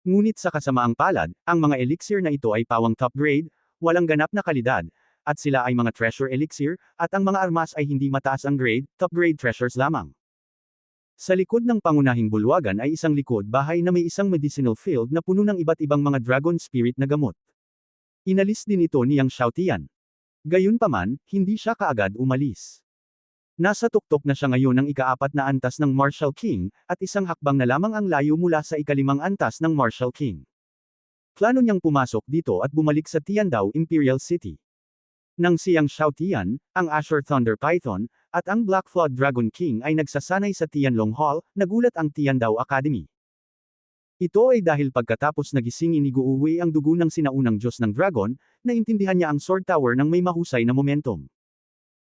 Speaker 1: Ngunit sa kasamaang palad, ang mga elixir na ito ay pawang top grade, walang ganap na kalidad, at sila ay mga treasure elixir, at ang mga armas ay hindi mataas ang grade, top grade treasures lamang. Sa likod ng pangunahing bulwagan ay isang likod bahay na may isang medicinal field na puno ng iba't ibang mga dragon spirit na gamot. Inalis din ito ni Yang Xiaotian. Gayunpaman, hindi siya kaagad umalis. Nasa tuktok na siya ngayon ng ika-4 na antas ng Martial King, at isang hakbang na lamang ang layo mula sa ika-5 antas ng Martial King. Plano niyang pumasok dito at bumalik sa Tiandao Imperial City. Nang si Yang Xiaotian, ang Azure Thunder Python, at ang Black Flood Dragon King ay nagsasanay sa Tianlong Hall, nagulat ang Tiandao Academy. Ito ay dahil pagkatapos nagisingin ni Guuwei ang dugo ng sinaunang Diyos ng Dragon, naintindihan niya ang Sword Tower ng may mahusay na momentum.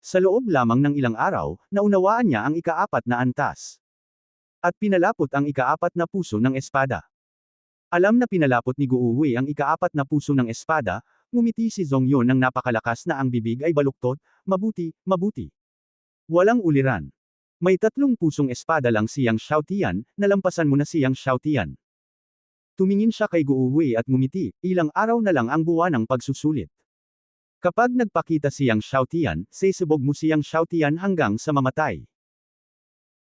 Speaker 1: Sa loob lamang ng ilang araw, naunawaan niya ang ika-4 na antas. At pinalapot ang ika-4 na puso ng espada. Alam na pinalapot ni Guuwei ang ika-4 na puso ng espada, ngumiti si Zongyun ng napakalakas na ang bibig ay baluktot, mabuti, mabuti. Walang uliran. May 3 pusong espada lang si Yang Xiaotian, nalampasan mo na si Yang Xiaotian. Tumingin siya kay Guuwei at ngumiti, ilang araw na lang ang buwan ng pagsusulit. Kapag nagpakita si Yang Xiaotian, sesebog mo si Yang Xiaotian hanggang sa mamatay.